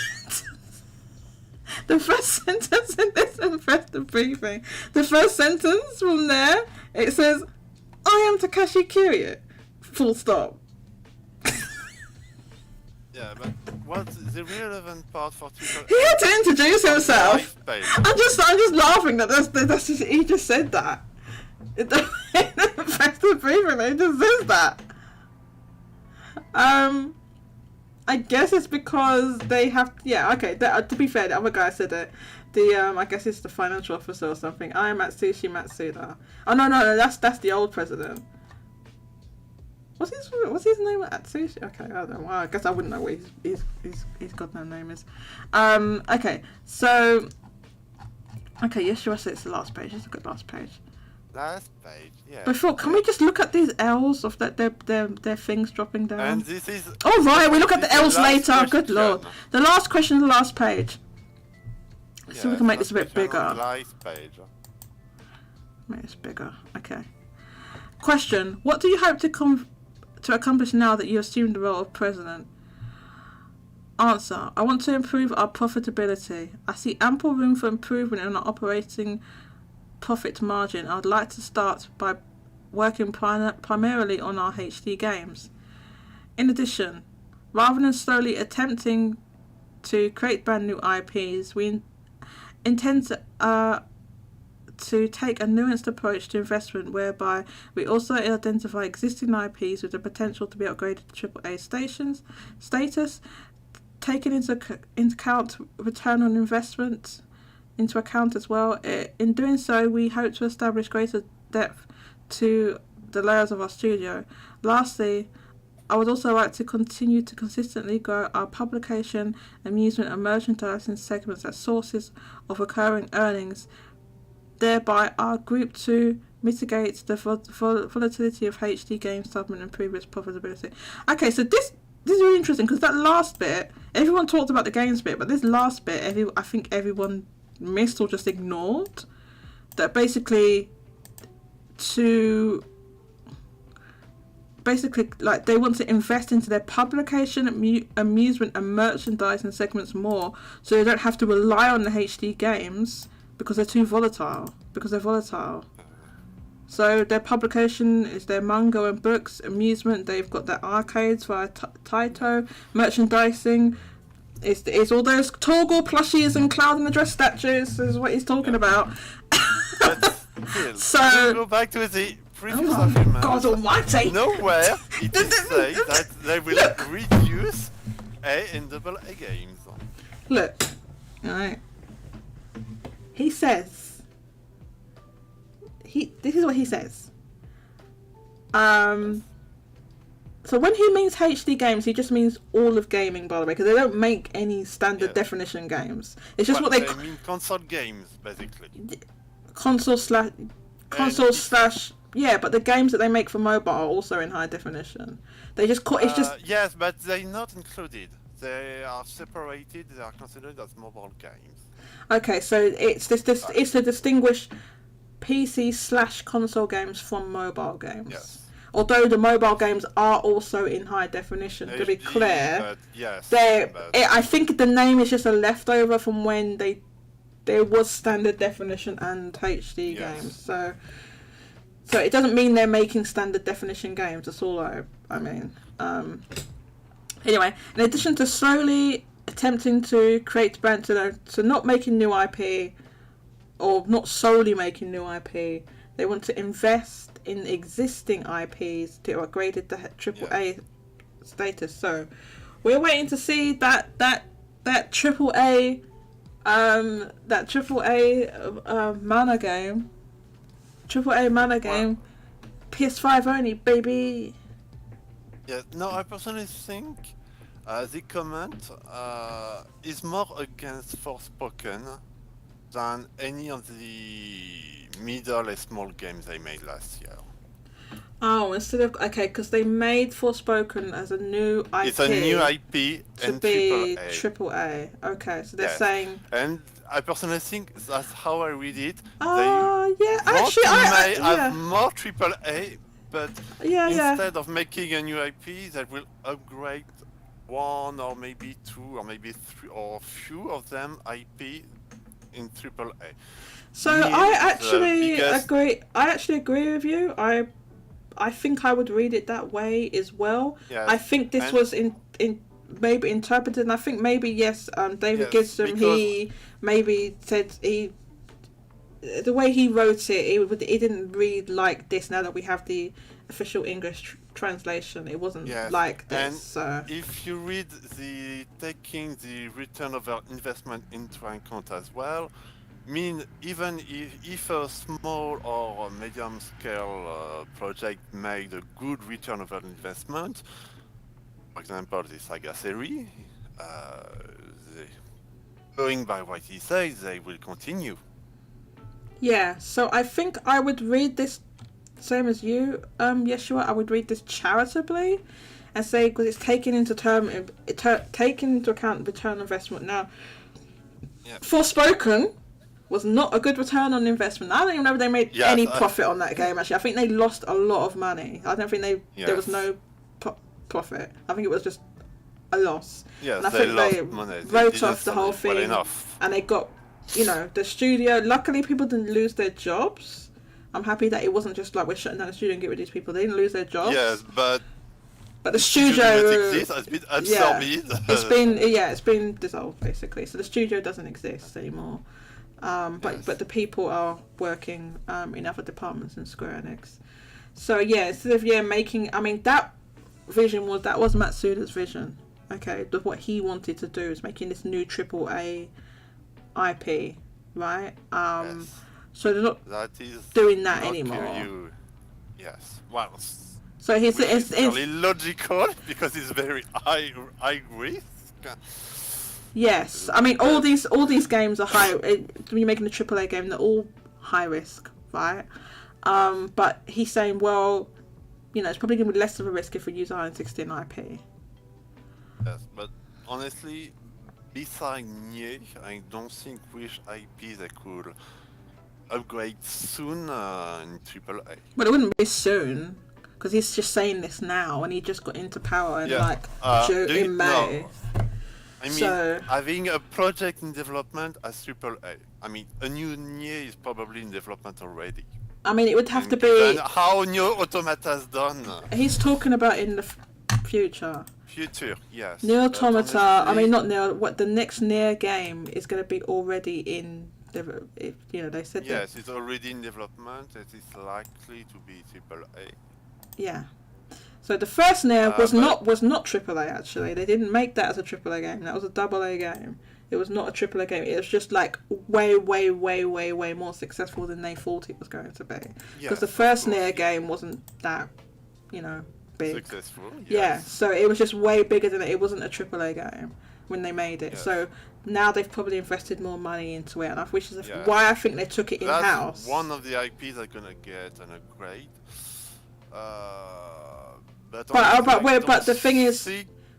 The first sentence in this investor briefing. The first sentence from there, it says, I am Takashi Kiryu. Full stop. Yeah, but what's the relevant part for people? He had to introduce himself. I'm just laughing that that's just, he just said that. In the investor briefing, he just says that. I guess it's because they have... Yeah, okay. To be fair, the other guy said it. I guess it's the financial officer or something. I am Atsushi Matsuda. Oh, no. That's the old president. What's his name? Atsushi? Okay, I don't know. Well, I guess I wouldn't know what his goddamn name is. Okay. So... Okay, Yeshua said it's the last page. It's a good last page. Last page, yeah. Before, can we just look at these L's of that their things dropping down? And this is... Oh right, we look at the L's later. Good lord. The last question is the last page. Let's see if we can make this a bit bigger. Last page. Make this bigger. Okay. Question: what do you hope to accomplish now that you assume the role of president? Answer: I want to improve our profitability. I see ample room for improvement in our operating profit margin. I'd like to start by working primarily on our HD games. In addition, rather than slowly attempting to create brand new IPs, we intend to take a nuanced approach to investment whereby we also identify existing IPs with the potential to be upgraded to AAA status, taking into account return on investment into account as well. In doing so, we hope to establish greater depth to the layers of our studio. Lastly, I would also like to continue to consistently grow our publication, amusement and merchandising segments as sources of recurring earnings, thereby our group to mitigate the volatility of HD games segment and improve its profitability. Okay, so this is really interesting because that last bit, everyone talked about the games bit, but this last bit, I think everyone missed or just ignored. That basically like they want to invest into their publication, amusement and merchandising segments more, so they don't have to rely on the HD games because they're volatile. So their publication is their manga and books, amusement, they've got their arcades via Taito, merchandising, it's all those Torgal plushies and Cloud in the Dress statues is what he's talking about. So go back to the previous argument. God almighty! Nowhere it is say that they will reduce A and AA games. Look, alright. He says, this is what he says. So when he means HD games, he just means all of gaming, by the way, because they don't make any standard definition games. It's just what they mean console games, basically. Console slash, yeah, but the games that they make for mobile are also in high definition. They just call it's just yes, but they're not included. They are separated. They are considered as mobile games. Okay, so it's it's to distinguish PC slash console games from mobile games. Yes. Although the mobile games are also in high definition, to be clear, but yes, I think the name is just a leftover from when there was standard definition and HD games. So it doesn't mean they're making standard definition games. That's all I mean. Anyway, in addition to slowly attempting to create brands, so not making new IP or not solely making new IP, they want to invest in existing IPs to upgrade it to AAA status. So we're waiting to see that AAA mana game, PS5 only, baby. Yeah, no, I personally think the comment is more against Forspoken than any of the middle and small games they made last year. Oh, instead of because they made Forspoken as a new IP. It's a new IP to and be AAA. Okay, so they're saying. And I personally think that's how I read it. Yeah, actually, I have more AAA, but instead of making a new IP, they will upgrade one or maybe two or maybe three or few of them IP in AAA. So I actually agree. I actually agree with you. I think I would read it that way as well. Yes. I think this was in maybe interpreted, and I think maybe David Gisdom, he maybe said the way he wrote it didn't read like this. Now that we have the official English translation, it wasn't like this. And if you read taking the return of investment into account as well, mean even if a small or medium scale project made a good return of investment, for example the Saga series, going by what he says, they will continue. Yeah, so I think I would read this same as you, Yeshua. I would read this charitably and say because it's taking into account return on investment. Now, Forspoken was not a good return on investment. I don't even know if they made any profit on that game. Actually, I think they lost a lot of money. I don't think there was no profit. I think it was just a loss. Yes, and I think they wrote off the whole thing, and they got the studio. Luckily, people didn't lose their jobs, I'm happy that it wasn't just like we're shutting down the studio and get rid of these people. They didn't lose their jobs. Yes, but the studio doesn't exist, has been absorbed. It's been dissolved basically. So the studio doesn't exist anymore. But the people are working in other departments in Square Enix. So yeah, instead of making, I mean that was Matsuda's vision. Okay, what he wanted to do is making this new AAA IP, right? So they're not doing that anymore. Yes, well. So it's really logical because it's very high risk. Yes, I mean all these games are high. When you're making a AAA game, they're all high risk, right? But he's saying, well, it's probably going to be less of a risk if we use Iron 16 IP. Yes, but honestly, besides Nier, I don't think which IP they could upgrade soon in AAA. But it wouldn't be soon, because he's just saying this now, and he just got into power in in May. No. I mean, having a project in development as AAA. I mean, a new Nier is probably in development already. I mean, it would have to be... how Nier Automata is done. He's talking about in the future. Future, yes. Nier Automata, honestly, I mean, not Nier, the next Nier game is going to be already in... they said yes, it's already in development. It is likely to be AAA. Yeah. So the first Nier was not AAA actually. They didn't make that as a AAA game. That was a AA game. It was not a AAA game. It was just like way more successful than they thought it was going to be. Because the first Nier game wasn't that, big. Successful. Yes. Yeah. So it was just way bigger than it. It wasn't a AAA game when they made it. Yes. So now they've probably invested more money into it, and which is why I think they took it in house. One of the IPs are gonna get an upgrade. But the thing is,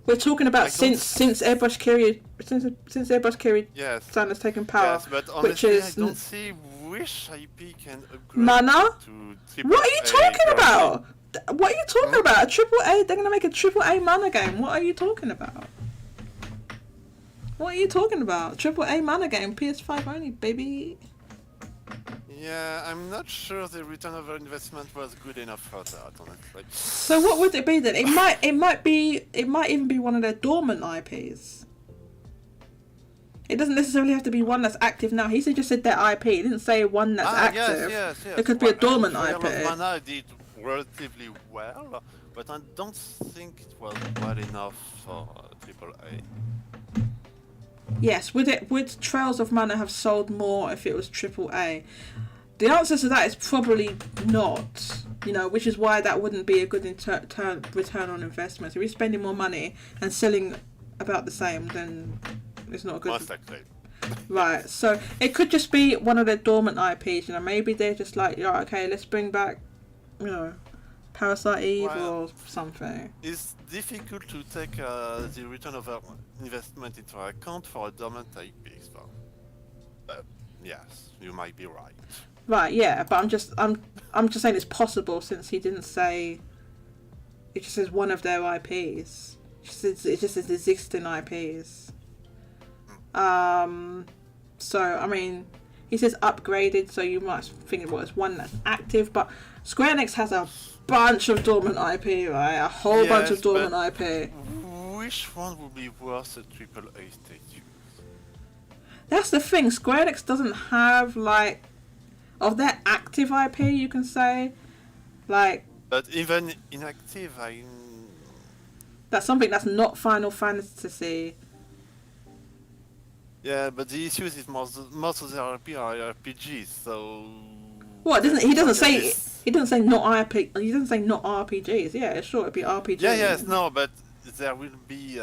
we're talking about since Airbrush Kiri-san has taken power. Yes, but honestly, I don't see which IP can upgrade Mana? to What are you talking about? What are you talking about? A AAA? They're gonna make a AAA Mana game. What are you talking about? What are you talking about? AAA Mana game, PS5 only, baby. Yeah, I'm not sure the return of investment was good enough for that, honestly. So what would it be then? It might even be one of their dormant IPs. It doesn't necessarily have to be one that's active now. He just said their IP. He didn't say one that's active. Yes. It could be a dormant IP. Mana did relatively well, but I don't think it was well enough for AAA. Yes, would Trails of Mana have sold more if it was AAA? The answer to that is probably not. Which is why that wouldn't be a good return on investment. If you're spending more money and selling about the same, then it's not a good. Most likely. Right. So it could just be one of their dormant IPs. Maybe they're just like, okay, let's bring back, Parasite Eve or something. It's difficult to take the return of investment into account for a dormant IP. So, yes, you might be right. Right, yeah, but I'm just saying it's possible since he didn't say. It just says one of their IPs. It just says existing IPs. So I mean, he says upgraded, so you might think it was one that's active, but Square Enix has a bunch of dormant IP, right? A whole bunch of dormant IP. Which one would be worth a AAA status? That's the thing. Square Enix doesn't have of their active IP, you can say, But even inactive, that's something that's not Final Fantasy. Yeah, but the issue is most of the RP are RPGs, so. What he doesn't say not RP. He doesn't say not RPGs. Yeah, sure, it'd be RPGs. Yes, no, but there will be,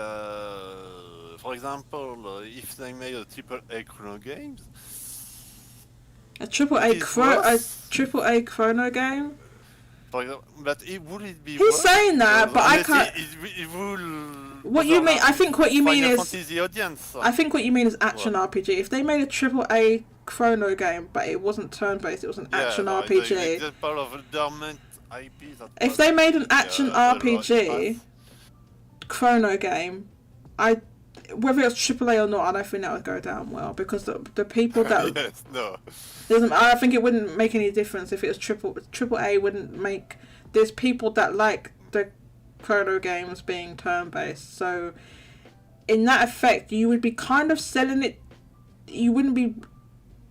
for example, if they made a AAA Chrono games. A AAA Chrono game. For example, but would it be? He's saying that, but I can't. It will. What you mean? I think what you mean is. Audience, I think what you mean is action RPG. If they made a AAA Chrono game, but it wasn't turn-based, it was an action RPG. Example of a dormant IP if they made an action RPG Chrono game, whether it's AAA or not, I don't think that would go down well because the people that yes, no. I think it wouldn't make any difference if it was triple A. Wouldn't make. There's people that like the Chrono games being turn based, so in that effect, you would be kind of selling it. You wouldn't be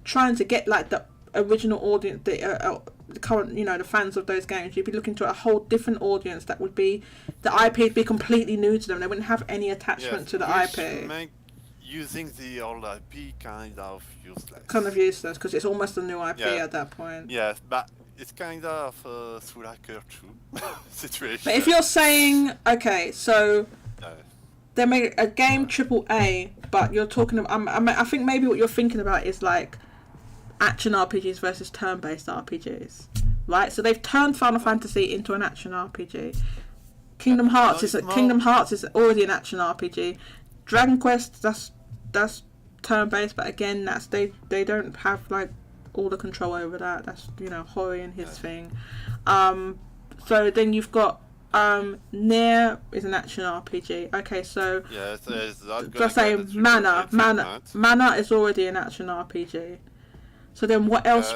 trying to get like the original audience, the current, the fans of those games. You'd be looking to a whole different audience that would be, the IP would be completely new to them. They wouldn't have any attachment to the IP. Make using the old IP kind of useless. Kind of useless because it's almost a new IP at that point. Yes, but it's kind of a Soulaker 2 situation. But if you're saying, okay, so they made a game AAA, but you're talking about, I think maybe what you're thinking about is like action RPGs versus turn-based RPGs, right? So they've turned Final Fantasy into an action RPG. Kingdom Hearts is already an action RPG. Dragon Quest, that's turn-based, but again, that's they don't have like all the control over that. That's Hori and his thing. So then you've got Nier is an action RPG. Okay, so just say Mana is already an action RPG. So then what else?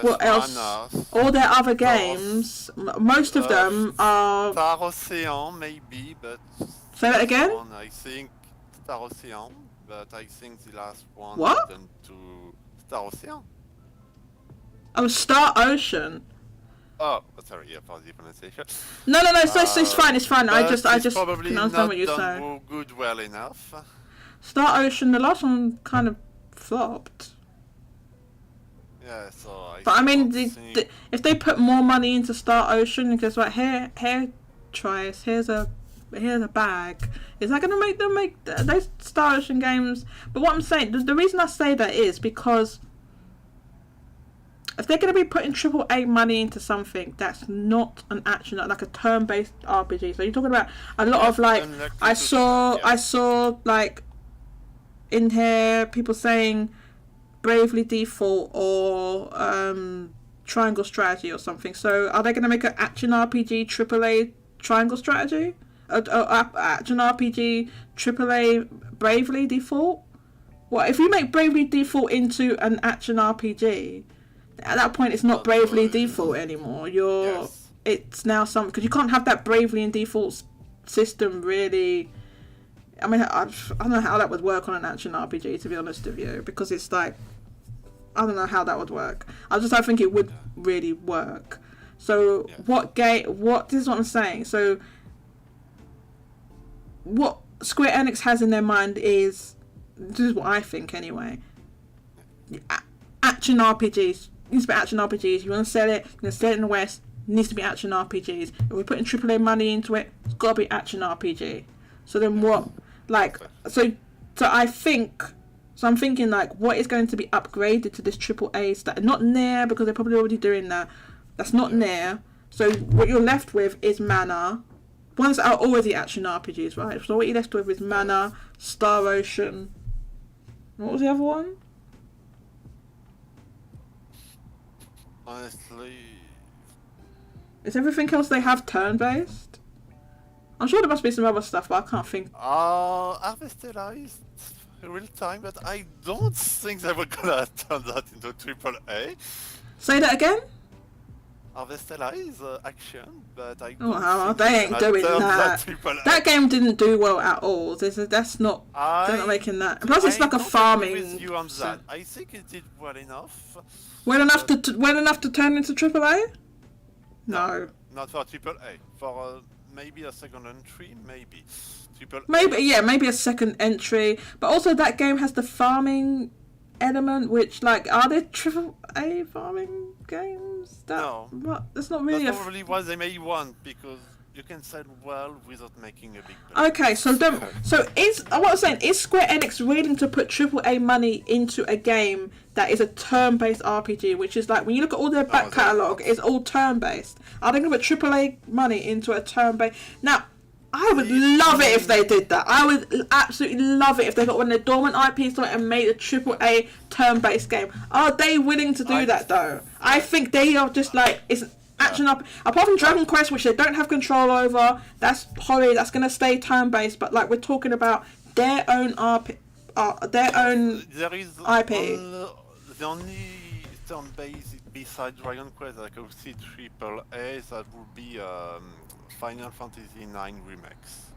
All their other games, most of them are Star Ocean maybe, but say that again. I think Star Ocean, but I think the last one happened to Star Ocean. Oh, Star Ocean. Oh, sorry, for the pronunciation. No. So it's fine. I just probably can not understand what you're done saying. good well enough. Star Ocean, the last one kind of flopped. Yeah, so But I mean, if they put more money into Star Ocean and goes like, here, try this. Here's a bag. Is that going to make them make those Star Ocean games? But what I'm saying, the reason I say that is because if they're going to be putting AAA money into something that's not an action, like a turn-based RPG, so you're talking about a lot of like, I saw like in here people saying Bravely Default or Triangle Strategy or something. So are they going to make an action RPG AAA Triangle Strategy? Action RPG AAA Bravely Default? What if you make Bravely Default into an action RPG? At that point, it's not Bravely Default anymore. It's now something, because you can't have that Bravely in Default system really. I mean, I don't know how that would work on an action RPG, to be honest with you, because it's like, I don't know how that would work. I don't think it would really work. So this is what I'm saying. So what Square Enix has in their mind is, this is what I think anyway, action RPGs. It needs to be action RPGs. You want to sell it, you're going to sell it in the West, it needs to be action RPGs. If we're putting AAA money into it, it's got to be action RPG. So then what, like, so I'm thinking like, what is going to be upgraded to this AAA stuff? Not Nier, because they're probably already doing that. That's not Nier. So what you're left with is Mana. Ones that are already action RPGs, right? So what you're left with is Mana, Star Ocean. What was the other one? Honestly, Is everything else they have turn-based? I'm sure there must be some other stuff, but I can't think. Harvestella real time, but I don't think they were gonna turn that into AAA. Say that again? Harvestella is action, but I Oh, don't wow, think they ain't doing turn that. AAA. That game didn't do well at all. That's not. They're not making that. Plus, it's like a farming. I with you on that. I think it did well enough. Well enough to turn into AAA? No. Not for AAA. For maybe a second entry, maybe. Maybe a second entry. But also, that game has the farming element, which, like, are there AAA farming games? No. That's not really. That's probably why they made one, because you can sell well without making a big. Okay, so what I'm saying is Square Enix willing to put AAA money into a game that is a turn-based RPG, which is like when you look at all their back catalogue, it's all turn-based. Are they going to put AAA money into a turn-based? Now, I would love it if they did that. I would absolutely love it if they got one of their dormant IPs and made a AAA turn-based game. Are they willing to do that though? I think they are just like, it's action up. Apart from Dragon Quest, which they don't have control over, that's Hori, that's going to stay turn-based. But like, we're talking about their own their own There is IP. The only turn-based beside Dragon Quest that I could see AAA that would be Final Fantasy IX Remix.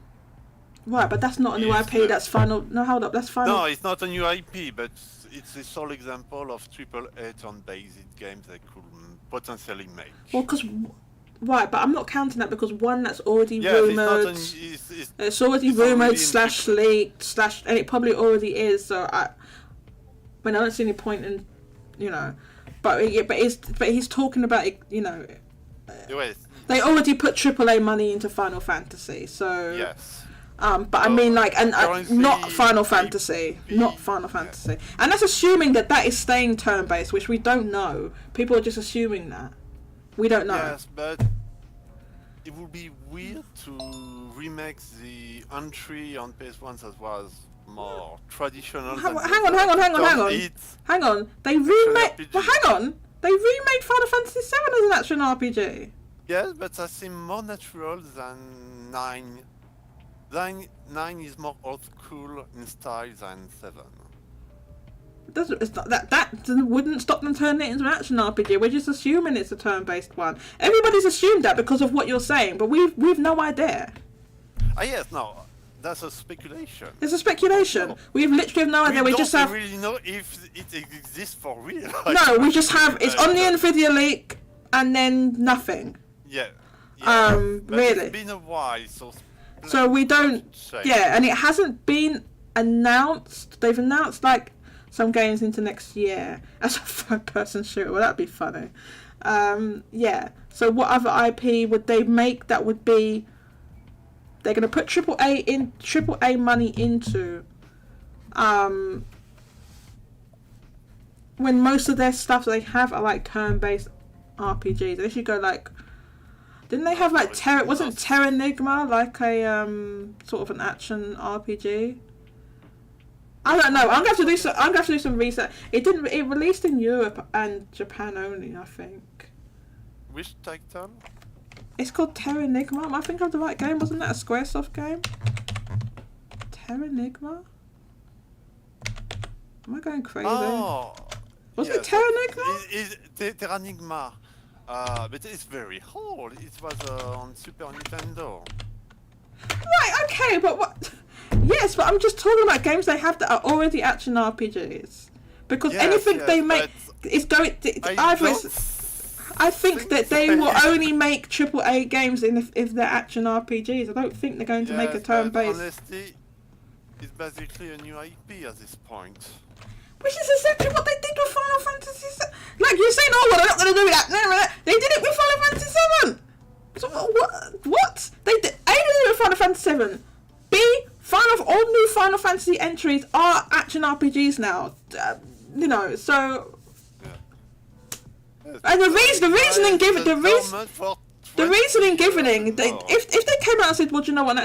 Right, but that's not a new Yes, IP. That's Final. No, hold up. That's Final. No, it's not a new IP, but it's a sole example of AAA turn-based games they could potentially make. Well, because right, but I'm not counting that because one that's already Yes, rumored. It's already rumored / leaked / and it probably already is. So I don't see any point in, but he's talking about it. Yes. They already put AAA money into Final Fantasy, so Yes. but I mean, like, and currently, not Final Fantasy, not Final Fantasy, and that's assuming that is staying turn-based, which we don't know. People are just assuming that. We don't know. Yes, but it would be weird to remake the entry on PS1 that was more traditional. Hang on. They remade. Well, hang on. They remade Final Fantasy VII as an action RPG. Yes, but that seems more natural than 9. 9 is more old school in style than 7. It's not, that wouldn't stop them turning it into an action RPG. We're just assuming it's a turn-based one. Everybody's assumed that because of what you're saying, but we've no idea. Yes, no, that's a speculation. It's a speculation. No. We literally have no idea. We just have. We don't really know if it exists for real. No, we just have. It's on the Nvidia leak, and then nothing. Yeah. Really. It's been a while, so we don't. Yeah, and it hasn't been announced. They've announced like some games into next year as a third-person shooter. Well, that'd be funny. Yeah. So what other IP would they make that would be? They're gonna put AAA money into. When most of their stuff they have are like turn-based RPGs. They should go like. Didn't they have like wasn't Terranigma like a sort of an action RPG? I don't know. I'm gonna have to do some research. It released in Europe and Japan only, I think. Which title? It's called Terranigma. Am I thinking of the right game? Wasn't that a Squaresoft game? Terranigma? Am I going crazy? Oh, Was it Terranigma? It's Terranigma. But it's very old. It was on Super Nintendo. Right, okay, but what? Yes, but I'm just talking about games they have that are already action RPGs. Because anything they make is going. I think that they will only make AAA games if they're action RPGs. I don't think they're going to make a turn-based. Honestly, it's basically a new IP at this point. Which is exactly what they did with Final Fantasy VII. Like, you're saying, oh, well, they're not going to do that. No. They did it with Final Fantasy VII. So, what? They did it with Final Fantasy VII. B, all new Final Fantasy entries are action RPGs now. So... And the reasoning given, if they came out and said, well, do you know what,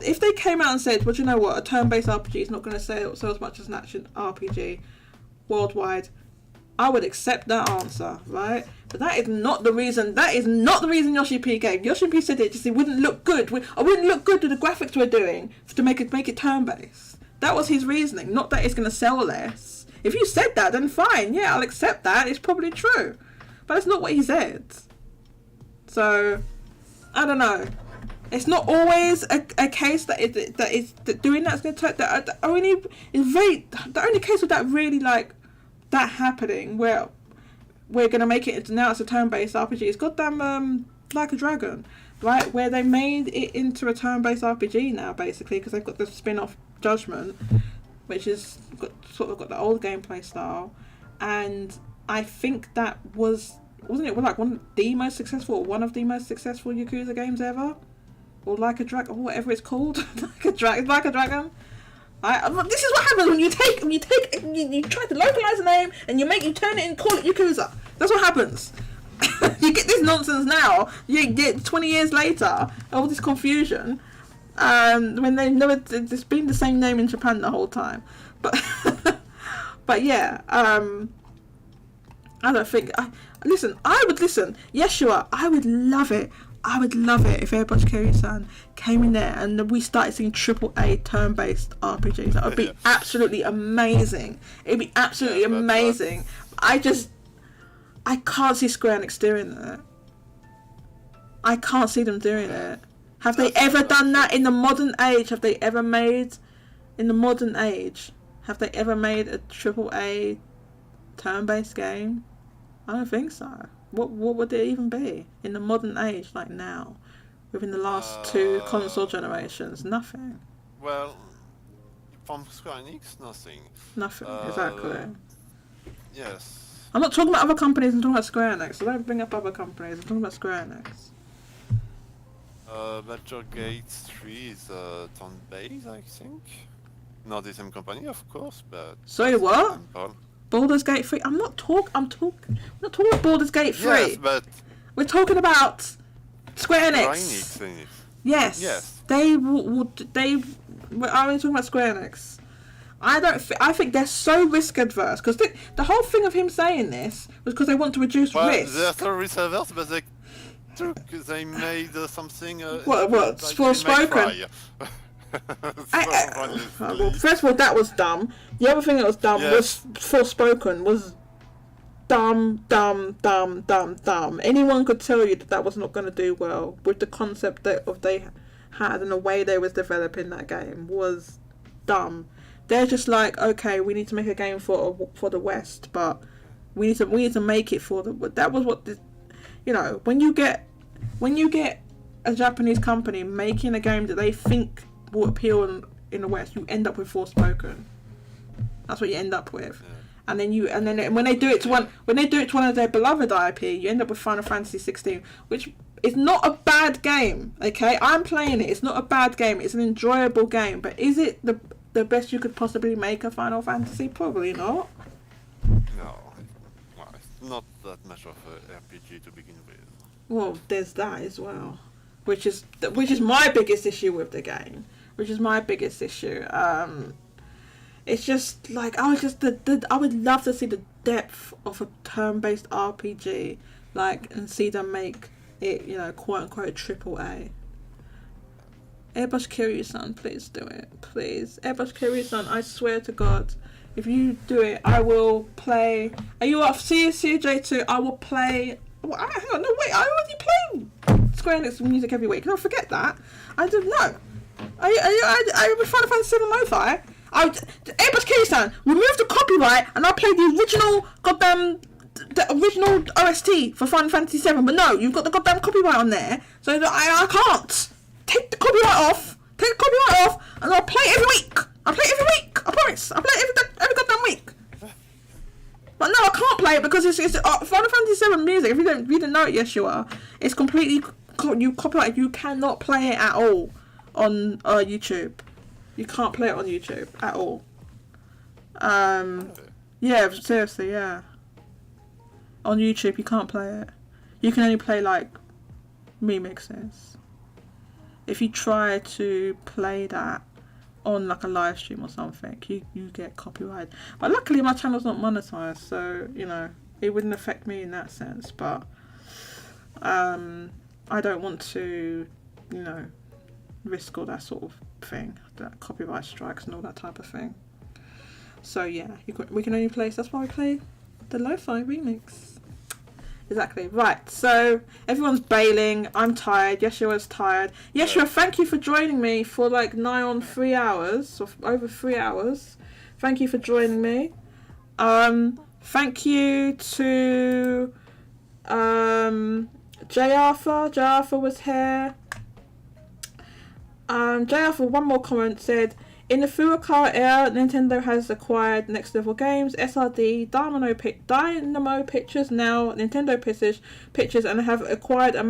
if they came out and said, well, do you know what, a turn-based RPG is not going to sell as much as an action RPG worldwide, I would accept that answer, right? But that is not the reason. That is not the reason Yoshi P gave. Yoshi P said it wouldn't look good. I wouldn't look good with the graphics we're doing to make it turn-based. That was his reasoning, not that it's going to sell less. If you said that, then fine. Yeah, I'll accept that. It's probably true. But that's not what he said. So, I don't know. It's not always a case that doing that's going to take... The only case of that really, like, that happening, where we're going to make it now it's a turn-based RPG, is goddamn Like a Dragon, right? Where they made it into a turn-based RPG now, basically, because they've got the spin-off Judgment, which is got the old gameplay style, and I think that wasn't it like one of the most successful Yakuza games ever, or Like a Dragon, or whatever it's called, Like a Dragon. This is what happens when you try to localize a name and you turn it and call it Yakuza. That's what happens. You get this nonsense now. You get 20 years later, all this confusion. When it's been the same name in Japan the whole time, but yeah, I don't think. I would listen. Yeshua, I would love it. I would love it if Airbrush Kiryu-san came in there and we started seeing AAA turn-based RPGs. That would be absolutely amazing. It'd be absolutely amazing. I can't see Square Enix doing that. I can't see them doing it. Have they ever done that in the modern age? Have they ever made a AAA turn-based game? I don't think so. What would it even be in the modern age, like now, within the last 2 console generations? Nothing. Well, from Square Enix, nothing. Nothing, exactly. Yes. I'm not talking about other companies, I'm talking about Square Enix. So don't bring up other companies, I'm talking about Square Enix. Baldur's Gate 3 is turn-based, I think. Not the same company, of course, but... Sorry, what? Baldur's Gate 3? I'm not talking about Baldur's Gate 3. Yes, but... We're talking about Square Enix. Yes. They would. I'm only talking about Square Enix. I think they're so risk adverse because the whole thing of him saying this was because they want to reduce risk. They're so risk adverse, but they made something. What? Like Forspoken. Well, first of all, that was dumb. The other thing that was dumb was Forspoken was dumb. Anyone could tell you that was not going to do well with the concept they had and the way they was developing that game was dumb. They're just like, okay, we need to make a game for the West, but we need to make it for the. That was what when you get a Japanese company making a game that they think will appeal in the West, you end up with Forspoken. That's what you end up with. Yeah. And then when they do it to one of their beloved IP, you end up with Final Fantasy 16, which is not a bad game. Okay, I'm playing it. It's not a bad game. It's an enjoyable game. But is it the best you could possibly make a Final Fantasy? Probably not. No, well, it's not that much of an RPG to begin with. Well, there's that as well, which is my biggest issue with the game. It's just like I would love to see the depth of a turn-based RPG, and see them make it, quote unquote AAA. Airbrush Kiryu-san, please do it, please. Airbrush Kiryu-san, I swear to God, if you do it, I will play. Are you off CJ2? I will play. Well, hang on, no wait, I already play Square Enix music every week. Don't forget that. I don't know. I would Final Fantasy 7 Lo-Fi. Airbrush Kiryu-san, remove the copyright and I'll play the original OST for Final Fantasy 7. But no, you've got the goddamn copyright on there, so I can't. Take the copyright off, and I'll play it every week. I promise. I'll play it every goddamn week. But no, I can't play it because it's Final Fantasy 7 music. If you didn't know it, yes you are. It's completely copyrighted. You cannot play it at all on YouTube. You can't play it on YouTube at all. Yeah, seriously, yeah. On YouTube, you can't play it. You can only play remixes. If you try to play that on a live stream or something, you get copyright. But luckily, my channel's not monetized, so it wouldn't affect me in that sense. But I don't want to, risk all that sort of thing, that copyright strikes and all that type of thing. So yeah, we can only play. That's why we play the lo-fi remix. Exactly. Right. So everyone's bailing. I'm tired. Yeshua's tired. Yeshua, thank you for joining me for nigh on 3 hours, or over 3 hours. Thank you for joining me. Thank you to J Arthur. J Arthur was here. J Arthur, one more comment, said, in the Furukawa era, Nintendo has acquired Next Level Games, SRD, Dynamo Pictures, now Nintendo Pictures, and have acquired a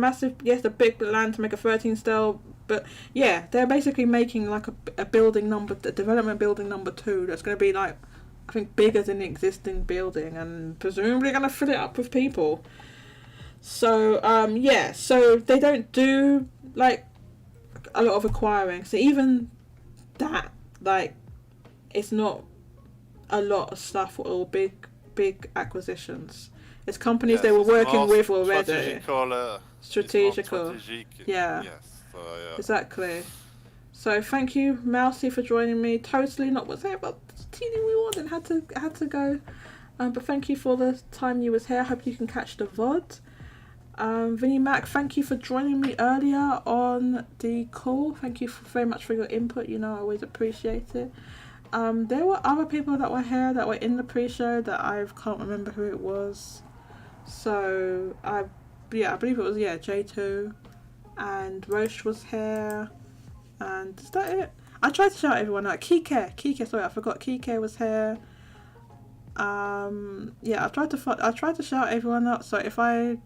big land to make a 13 style. But yeah, they're basically making a development building number 2 that's going to be I think bigger than the existing building, and presumably going to fill it up with people. So yeah, so they don't do a lot of acquiring. So even that, it's not a lot of stuff or big acquisitions. It's companies Yes, they were it's working more with already. strategical. Strategical. Strategic. Yeah. Yes. Exactly. So thank you, Mousy, for joining me. Totally not what's here, but teeny wee one and had to go. But thank you for the time you was here. I hope you can catch the VOD. Vinnie Mac, thank you for joining me earlier on the call. Thank you very much for your input. You know, I always appreciate it. There were other people that were here that were in the pre-show that I can't remember who it was. So I believe it was J2 and Roche was here. And is that it? I tried to shout everyone out. Kike, sorry, I forgot. Kike was here. I tried to shout everyone out. So if I've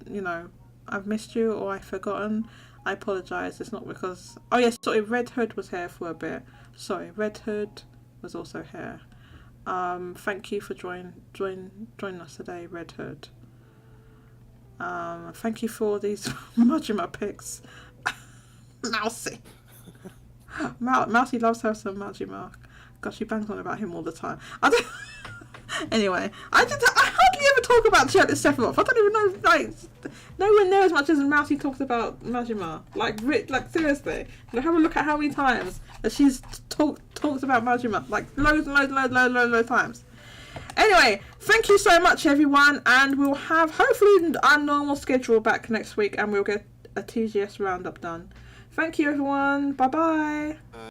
missed you or I've forgotten, I apologise. It's not because. Oh yes, sorry. Red Hood was here for a bit. Sorry, Red Hood was also here. Thank you for joining us today, Red Hood. Thank you for these Majima pics. Mousy. Mousy loves her some Majima. God, she bangs on about him all the time. Anyway, I hardly ever talk about Shirtless Sephiroth. I don't even know, nowhere near as much as Mousy talks about Majima. Like seriously. Have a look at how many times that she's talked about Majima. Like loads times. Anyway, thank you so much, everyone, and we'll have hopefully our normal schedule back next week, and we'll get a TGS roundup done. Thank you, everyone. Bye bye.